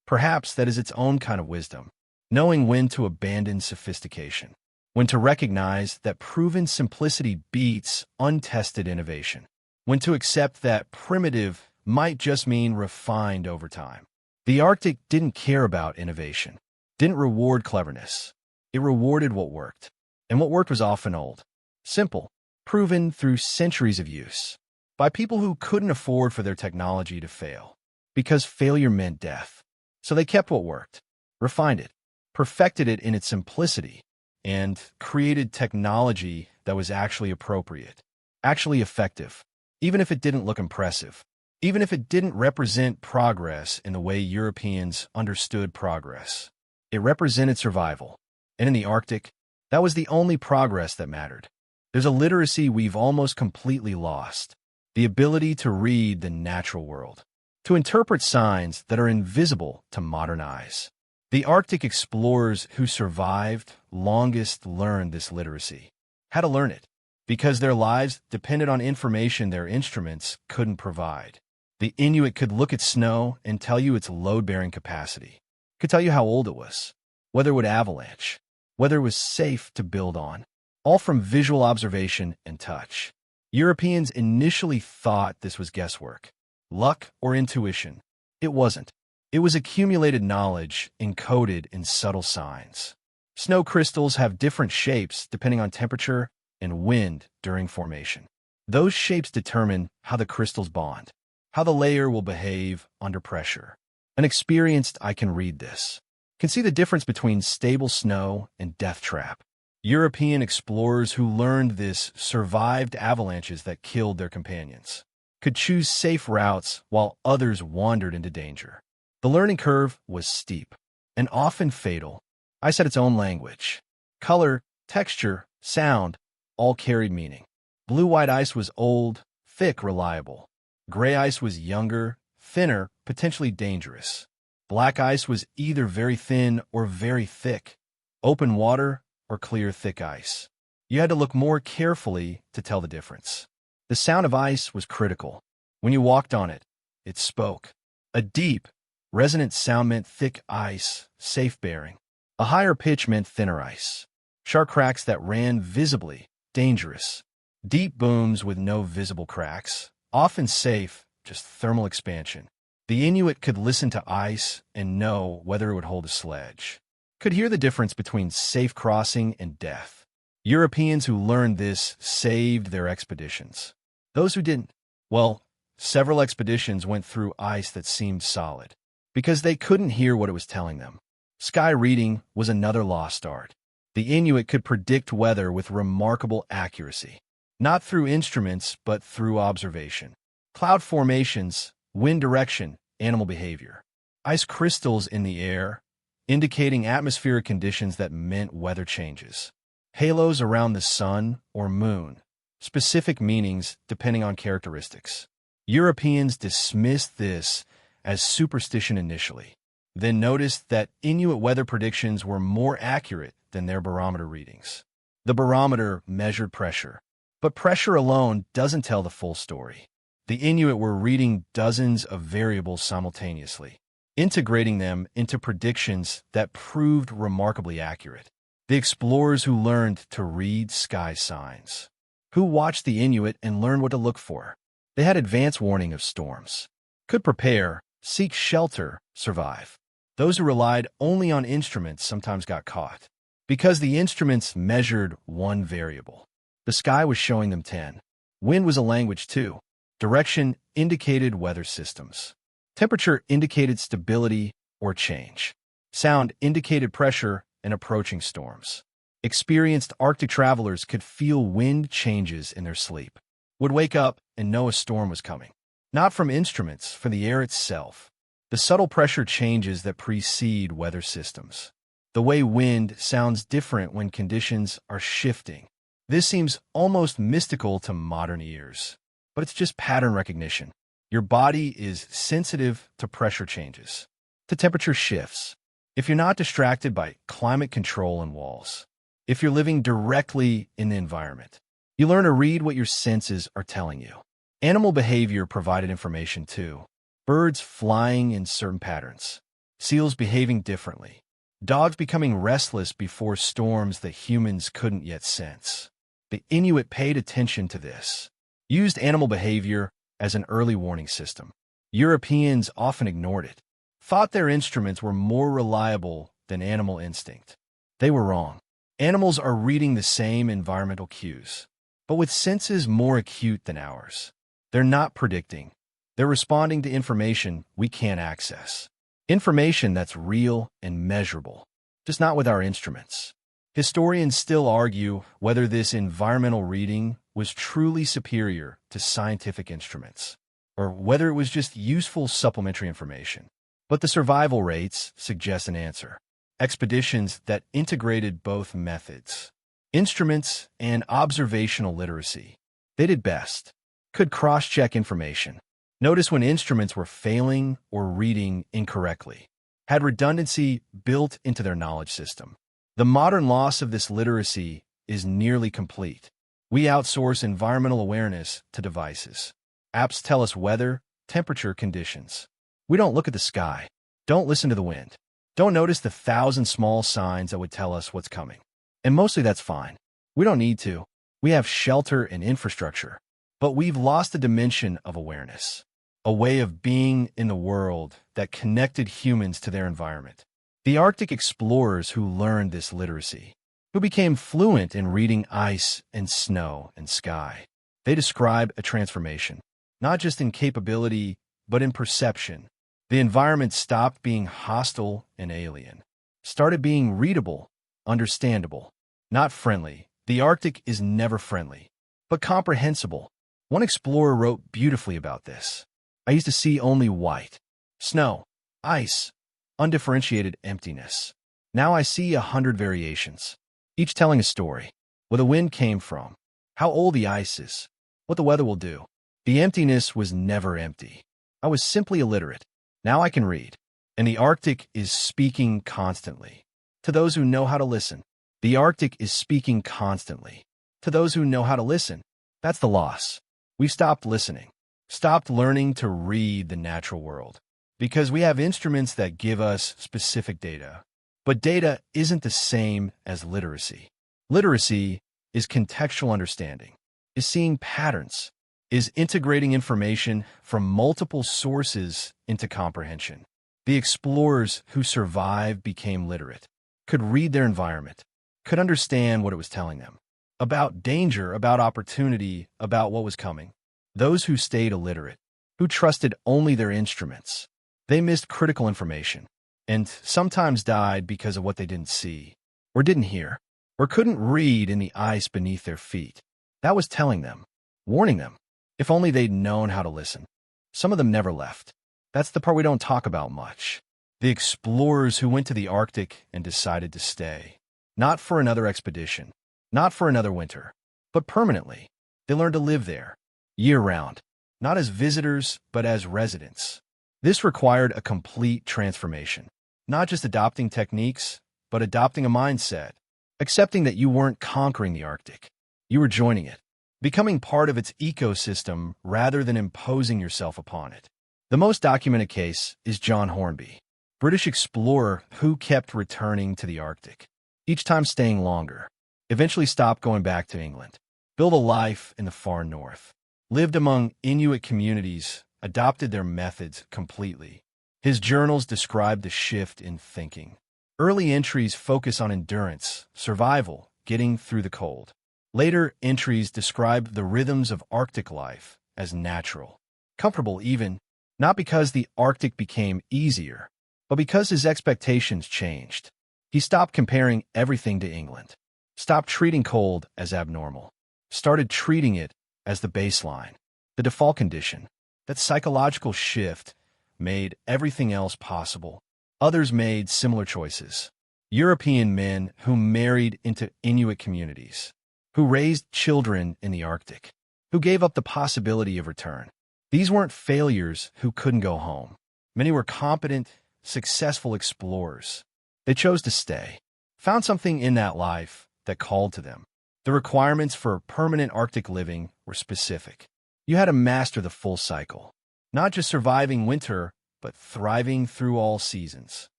Perhaps that is its own kind of wisdom, knowing when to abandon sophistication, when to recognize that proven simplicity beats untested innovation, when to accept that primitive might just mean refined over time. The Arctic didn't care about innovation, didn't reward cleverness. It rewarded what worked, and what worked was often old, simple, proven through centuries of use, by people who couldn't afford for their technology to fail, because failure meant death. So they kept what worked, refined it, perfected it in its simplicity, and created technology that was actually appropriate, actually effective, even if it didn't look impressive, even if it didn't represent progress in the way Europeans understood progress. It represented survival. And in the Arctic, that was the only progress that mattered. There's a literacy we've almost completely lost, the ability to read the natural world, to interpret signs that are invisible to modern eyes. The Arctic explorers who survived longest learned this literacy, how to learn it, because their lives depended on information their instruments couldn't provide. The Inuit could look at snow and tell you its load-bearing capacity, could tell you how old it was, whether it would avalanche, whether it was safe to build on, all from visual observation and touch. Europeans initially thought this was guesswork, luck, or intuition. It wasn't. It was accumulated knowledge encoded in subtle signs. Snow crystals have different shapes depending on temperature and wind during formation. Those shapes determine how the crystals bond, how the layer will behave under pressure. An experienced eye can read this, can see the difference between stable snow and death trap. European explorers who learned this survived avalanches that killed their companions, could choose safe routes while others wandered into danger. The learning curve was steep and often fatal. Ice had its own language. Color, texture, sound, all carried meaning. Blue-white ice was old, thick, reliable. Gray ice was younger, thinner, potentially dangerous. Black ice was either very thin or very thick, open water or clear, thick ice. You had to look more carefully to tell the difference. The sound of ice was critical. When you walked on it, it spoke. A deep, resonant sound meant thick ice, safe-bearing. A higher pitch meant thinner ice. Sharp cracks that ran visibly, dangerous. Deep booms with no visible cracks, often safe, just thermal expansion. The Inuit could listen to ice and know whether it would hold a sledge, could hear the difference between safe crossing and death. Europeans who learned this saved their expeditions. Those who didn't, well, several expeditions went through ice that seemed solid, because they couldn't hear what it was telling them. Sky reading was another lost art. The Inuit could predict weather with remarkable accuracy, not through instruments but through observation. Cloud formations, wind direction, animal behavior. Ice crystals in the air, indicating atmospheric conditions that meant weather changes. Halos around the sun or moon, specific meanings depending on characteristics. Europeans dismissed this as superstition initially, then noticed that Inuit weather predictions were more accurate than their barometer readings. The barometer measured pressure, but pressure alone doesn't tell the full story. The Inuit were reading dozens of variables simultaneously, integrating them into predictions that proved remarkably accurate. The explorers who learned to read sky signs, who watched the Inuit and learned what to look for. They had advance warning of storms, could prepare, seek shelter, survive. Those who relied only on instruments sometimes got caught, because the instruments measured one variable. The sky was showing them 10. Wind was a language too. Direction indicated weather systems. Temperature indicated stability or change. Sound indicated pressure and approaching storms. Experienced Arctic travelers could feel wind changes in their sleep, would wake up and know a storm was coming. Not from instruments, from the air itself. The subtle pressure changes that precede weather systems. The way wind sounds different when conditions are shifting. This seems almost mystical to modern ears, but it's just pattern recognition. Your body is sensitive to pressure changes, to temperature shifts. If you're not distracted by climate control and walls, if you're living directly in the environment, you learn to read what your senses are telling you. Animal behavior provided information too. Birds flying in certain patterns, seals behaving differently, dogs becoming restless before storms that humans couldn't yet sense. The Inuit paid attention to this, used animal behavior as an early warning system. Europeans often ignored it, thought their instruments were more reliable than animal instinct. They were wrong. Animals are reading the same environmental cues, but with senses more acute than ours. They're not predicting. They're responding to information we can't access. Information that's real and measurable, just not with our instruments. Historians still argue whether this environmental reading was truly superior to scientific instruments, or whether it was just useful supplementary information. But the survival rates suggest an answer. Expeditions that integrated both methods, instruments and observational literacy. They did best, could cross-check information, notice when instruments were failing or reading incorrectly, had redundancy built into their knowledge system. The modern loss of this literacy is nearly complete. We outsource environmental awareness to devices. Apps tell us weather, temperature, conditions. We don't look at the sky, don't listen to the wind, don't notice the 1,000 small signs that would tell us what's coming. And mostly that's fine. We don't need to. We have shelter and infrastructure. But we've lost the dimension of awareness, a way of being in the world that connected humans to their environment. The Arctic explorers who learned this literacy, who became fluent in reading ice and snow and sky, they describe a transformation, not just in capability, but in perception. The environment stopped being hostile and alien, started being readable, understandable, not friendly. The Arctic is never friendly, but comprehensible. One explorer wrote beautifully about this. I used to see only white, snow, ice, undifferentiated emptiness. Now I see 100 variations, each telling a story. Where the wind came from, how old the ice is, what the weather will do. The emptiness was never empty. I was simply illiterate. Now I can read. And the Arctic is speaking constantly. To those who know how to listen. The Arctic is speaking constantly. To those who know how to listen. That's the loss. We've stopped listening, stopped learning to read the natural world, because we have instruments that give us specific data. But data isn't the same as literacy. Literacy is contextual understanding, is seeing patterns, is integrating information from multiple sources into comprehension. The explorers who survived became literate, could read their environment, could understand what it was telling them. About danger, about opportunity, about what was coming. Those who stayed illiterate, who trusted only their instruments, they missed critical information, and sometimes died because of what they didn't see, or didn't hear, or couldn't read in the ice beneath their feet. That was telling them, warning them, if only they'd known how to listen. Some of them never left. That's the part we don't talk about much. The explorers who went to the Arctic and decided to stay. Not for another expedition, not for another winter, but permanently. They learned to live there, year-round, not as visitors, but as residents. This required a complete transformation, not just adopting techniques, but adopting a mindset, accepting that you weren't conquering the Arctic. You were joining it, becoming part of its ecosystem rather than imposing yourself upon it. The most documented case is John Hornby, British explorer who kept returning to the Arctic, each time staying longer, eventually stopped going back to England, built a life in the far north, lived among Inuit communities, adopted their methods completely. His journals describe the shift in thinking. Early entries focus on endurance, survival, getting through the cold. Later entries describe the rhythms of Arctic life as natural, comfortable even, not because the Arctic became easier, but because his expectations changed. He stopped comparing everything to England, stopped treating cold as abnormal, started treating it as the baseline, the default condition. That psychological shift made everything else possible. Others made similar choices. European men who married into Inuit communities, who raised children in the Arctic, who gave up the possibility of return. These weren't failures who couldn't go home. Many were competent, successful explorers. They chose to stay, found something in that life that called to them. The requirements for permanent Arctic living were specific. You had to master the full cycle, not just surviving winter, but thriving through all seasons.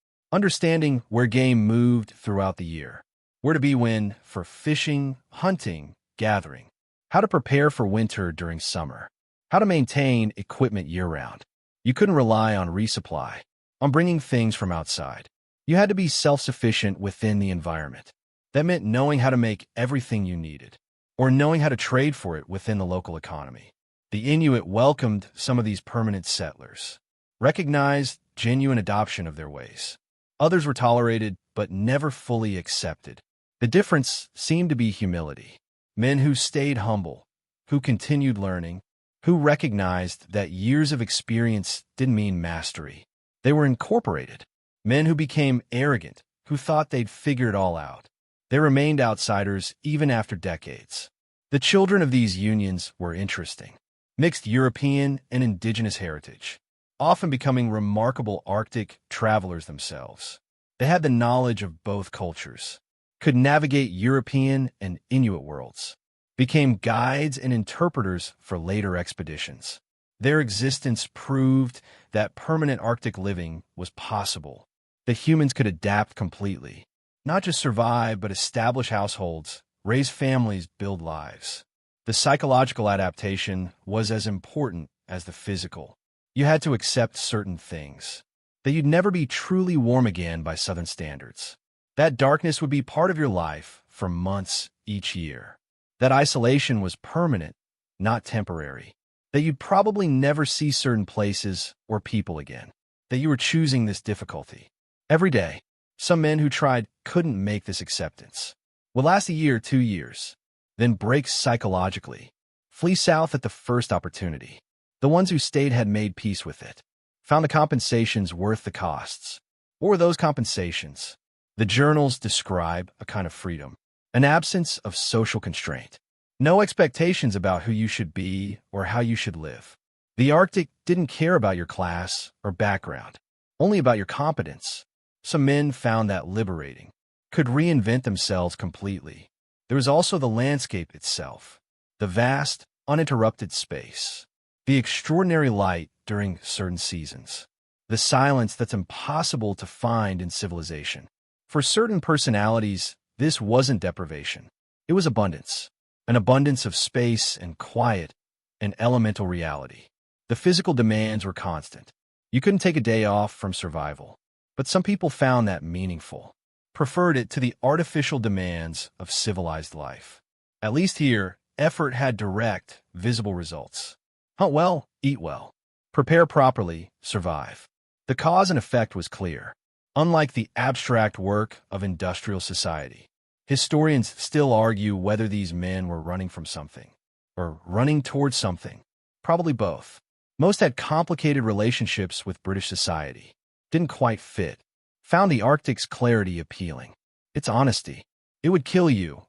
Understanding where game moved throughout the year, where to be when for fishing, hunting, gathering, how to prepare for winter during summer, how to maintain equipment year-round. You couldn't rely on resupply, on bringing things from outside. You had to be self-sufficient within the environment. That meant knowing how to make everything you needed, or knowing how to trade for it within the local economy. The Inuit welcomed some of these permanent settlers, recognized genuine adoption of their ways. Others were tolerated, but never fully accepted. The difference seemed to be humility. Men who stayed humble, who continued learning, who recognized that years of experience didn't mean mastery. They were incorporated. Men who became arrogant, who thought they'd figure it all out. They remained outsiders even after decades. The children of these unions were interesting. Mixed European and Indigenous heritage, often becoming remarkable Arctic travelers themselves. They had the knowledge of both cultures, could navigate European and Inuit worlds, became guides and interpreters for later expeditions. Their existence proved that permanent Arctic living was possible. The humans could adapt completely, not just survive, but establish households, raise families, build lives. The psychological adaptation was as important as the physical. You had to accept certain things, that you'd never be truly warm again by Southern standards. That darkness would be part of your life for months each year. That isolation was permanent, not temporary. That you'd probably never see certain places or people again. That you were choosing this difficulty. Every day, some men who tried couldn't make this acceptance. Would last a year, 2 years, then break psychologically, flee south at the first opportunity. The ones who stayed had made peace with it, found the compensations worth the costs. What were those compensations? The journals describe a kind of freedom, an absence of social constraint, no expectations about who you should be or how you should live. The Arctic didn't care about your class or background, only about your competence. Some men found that liberating, could reinvent themselves completely. There was also the landscape itself, the vast, uninterrupted space, the extraordinary light during certain seasons, the silence that's impossible to find in civilization. For certain personalities, this wasn't deprivation. It was abundance, an abundance of space and quiet and elemental reality. The physical demands were constant. You couldn't take a day off from survival. But some people found that meaningful, preferred it to the artificial demands of civilized life. At least here, effort had direct, visible results. Hunt well, eat well. Prepare properly, survive. The cause and effect was clear. Unlike the abstract work of industrial society, historians still argue whether these men were running from something or running towards something. Probably both. Most had complicated relationships with British society. Didn't quite fit. Found the Arctic's clarity appealing. Its honesty. It would kill you,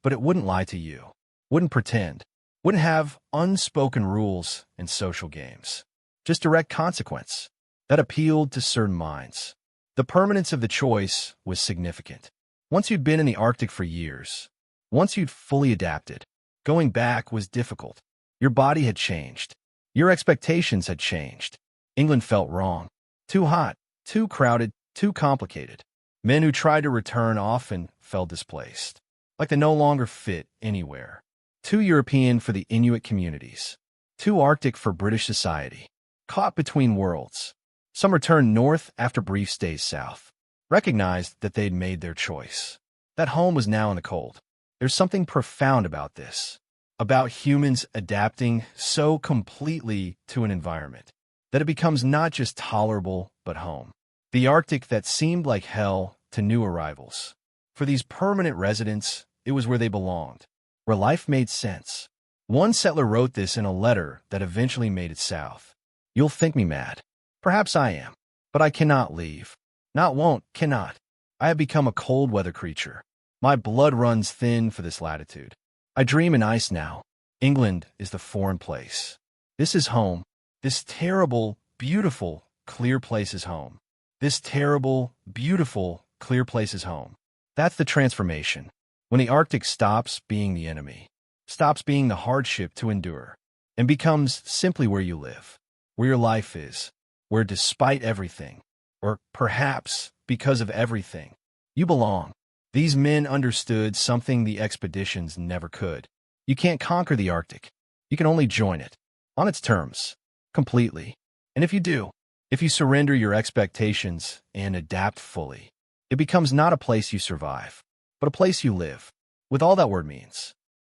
but it wouldn't lie to you. Wouldn't pretend. Wouldn't have unspoken rules and social games. Just direct consequence. That appealed to certain minds. The permanence of the choice was significant. Once you'd been in the Arctic for years, once you'd fully adapted, going back was difficult. Your body had changed. Your expectations had changed. England felt wrong. Too hot. Too crowded, too complicated. Men who tried to return often felt displaced, like they no longer fit anywhere. Too European for the Inuit communities, too Arctic for British society. Caught between worlds. Some returned north after brief stays south, recognized that they'd made their choice. That home was now in the cold. There's something profound about this, about humans adapting so completely to an environment that it becomes not just tolerable, but home. The Arctic that seemed like hell to new arrivals. For these permanent residents, it was where they belonged, where life made sense. One settler wrote this in a letter that eventually made it south. You'll think me mad. Perhaps I am. But I cannot leave. Not won't, cannot. I have become a cold weather creature. My blood runs thin for this latitude. I dream in ice now. England is the foreign place. This is home. This terrible, beautiful, clear place is home. This terrible, beautiful, clear place is home. That's the transformation. When the Arctic stops being the enemy, stops being the hardship to endure, and becomes simply where you live, where your life is, where despite everything, or perhaps because of everything, you belong. These men understood something the expeditions never could. You can't conquer the Arctic. You can only join it, on its terms, completely. And if you do, if you surrender your expectations and adapt fully, it becomes not a place you survive, but a place you live, with all that word means.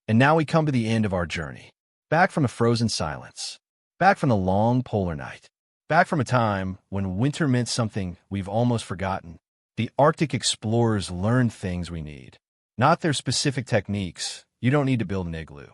And now we come to the end of our journey. Back from the frozen silence. Back from the long polar night. Back from a time when winter meant something we've almost forgotten. The Arctic explorers learned things we need. Not their specific techniques. You don't need to build an igloo.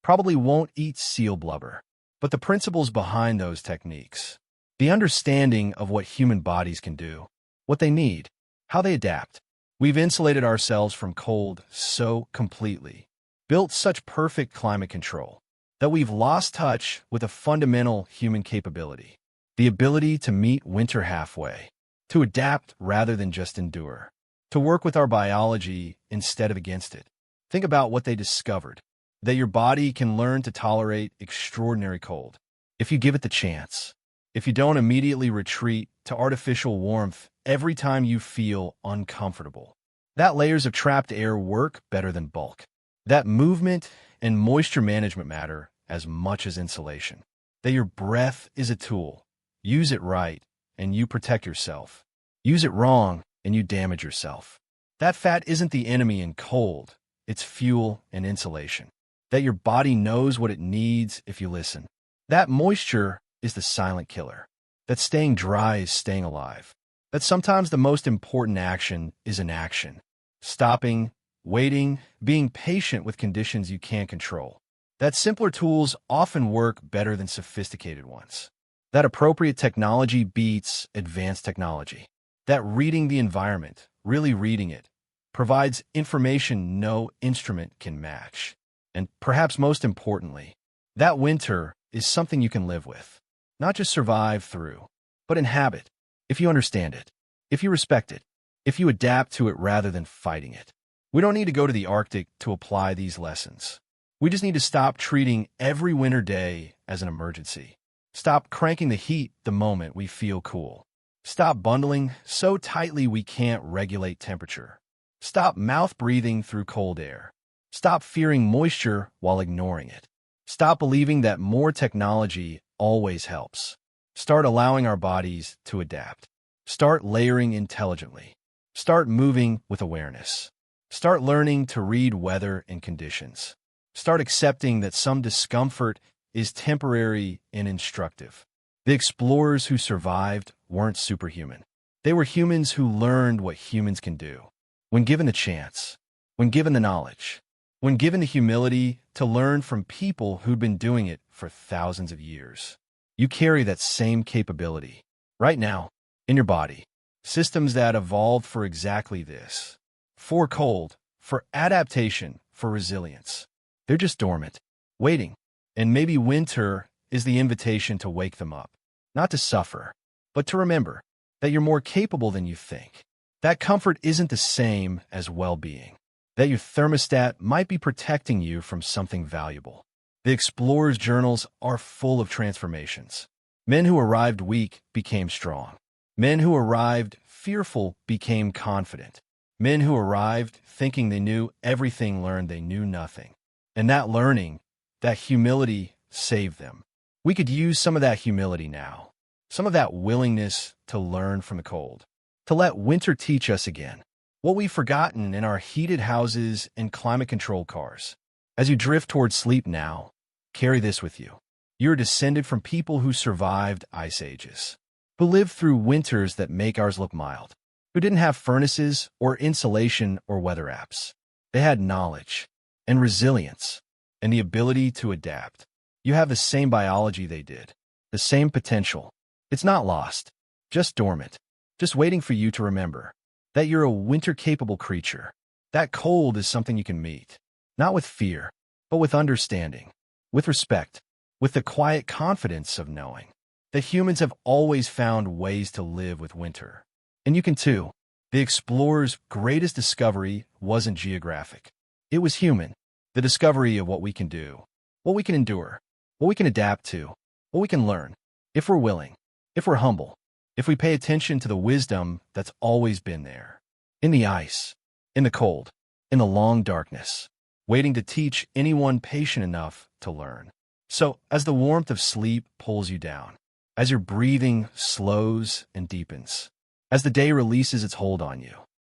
Probably won't eat seal blubber. But the principles behind those techniques. The understanding of what human bodies can do. What they need. How they adapt. We've insulated ourselves from cold so completely. Built such perfect climate control that we've lost touch with a fundamental human capability. The ability to meet winter halfway. To adapt rather than just endure. To work with our biology instead of against it. Think about what they discovered. That your body can learn to tolerate extraordinary cold. If you give it the chance. If you don't immediately retreat to artificial warmth every time you feel uncomfortable. That layers of trapped air work better than bulk. That movement and moisture management matter as much as insulation. That your breath is a tool. Use it right, and you protect yourself. Use it wrong, and you damage yourself. That fat isn't the enemy in cold. It's fuel and insulation. That your body knows what it needs if you listen. That moisture is the silent killer. That staying dry is staying alive. That sometimes the most important action is inaction. Stopping, waiting, being patient with conditions you can't control. That simpler tools often work better than sophisticated ones. That appropriate technology beats advanced technology. That reading the environment, really reading it, provides information no instrument can match. And perhaps most importantly, that winter is something you can live with. Not just survive through, but inhabit, if you understand it, if you respect it, if you adapt to it rather than fighting it. We don't need to go to the Arctic to apply these lessons. We just need to stop treating every winter day as an emergency. Stop cranking the heat the moment we feel cool. Stop bundling so tightly we can't regulate temperature. Stop mouth-breathing through cold air. Stop fearing moisture while ignoring it. Stop believing that more technology always helps. Start allowing our bodies to adapt. Start layering intelligently. Start moving with awareness. Start learning to read weather and conditions. Start accepting that some discomfort is temporary and instructive. The explorers who survived weren't superhuman. They were humans who learned what humans can do. When given the chance, when given the knowledge, when given the humility to learn from people who'd been doing it for thousands of years. You carry that same capability, right now, in your body. Systems that evolved for exactly this. For cold, for adaptation, for resilience. They're just dormant, waiting. And maybe winter is the invitation to wake them up. Not to suffer, but to remember that you're more capable than you think. That comfort isn't the same as well-being. That your thermostat might be protecting you from something valuable. The explorers' journals are full of transformations. Men who arrived weak became strong. Men who arrived fearful became confident. Men who arrived thinking they knew everything learned they knew nothing. And that learning, that humility, saved them. We could use some of that humility now. Some of that willingness to learn from the cold. To let winter teach us again. What we've forgotten in our heated houses and climate-controlled cars. As you drift towards sleep now, carry this with you. You're descended from people who survived ice ages. Who lived through winters that make ours look mild. Who didn't have furnaces or insulation or weather apps. They had knowledge and resilience and the ability to adapt. You have the same biology they did. The same potential. It's not lost. Just dormant. Just waiting for you to remember. That you're a winter-capable creature. That cold is something you can meet. Not with fear, but with understanding, with respect, with the quiet confidence of knowing that humans have always found ways to live with winter. And you can too. The explorer's greatest discovery wasn't geographic. It was human. The discovery of what we can do, what we can endure, what we can adapt to, what we can learn, if we're willing, if we're humble, if we pay attention to the wisdom that's always been there. In the ice, in the cold, in the long darkness, waiting to teach anyone patient enough to learn. So, as the warmth of sleep pulls you down, as your breathing slows and deepens, as the day releases its hold on you,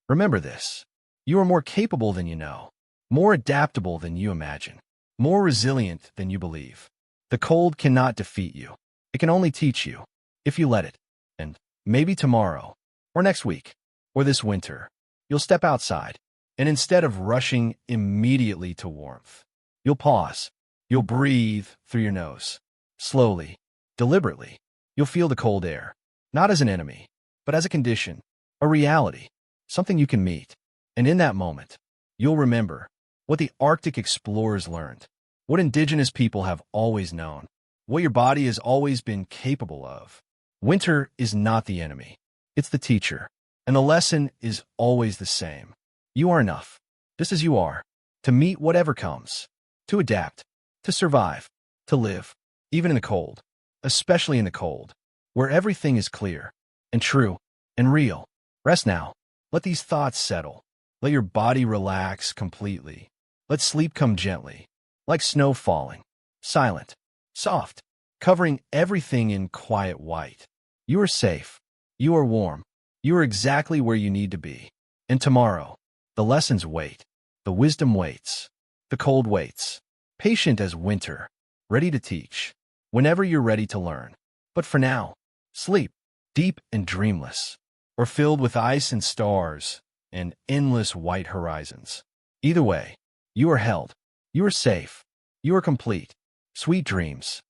remember this. You are more capable than you know, more adaptable than you imagine, more resilient than you believe. The cold cannot defeat you. It can only teach you, if you let it. And maybe tomorrow, or next week, or this winter, you'll step outside, and instead of rushing immediately to warmth, you'll pause. You'll breathe through your nose, slowly, deliberately. You'll feel the cold air, not as an enemy, but as a condition, a reality, something you can meet. And in that moment, you'll remember what the Arctic explorers learned, what indigenous people have always known, what your body has always been capable of. Winter is not the enemy. It's the teacher. And the lesson is always the same. You are enough, just as you are, to meet whatever comes, to adapt, to survive, to live, even in the cold, especially in the cold, where everything is clear and true and real. Rest now. Let these thoughts settle. Let your body relax completely. Let sleep come gently, like snow falling, silent, soft, covering everything in quiet white. You are safe. You are warm. You are exactly where you need to be. And tomorrow, the lessons wait. The wisdom waits. The cold waits. Patient as winter, ready to teach, whenever you're ready to learn. But for now, sleep, deep and dreamless, or filled with ice and stars and endless white horizons. Either way, you are held. You are safe. You are complete. Sweet dreams.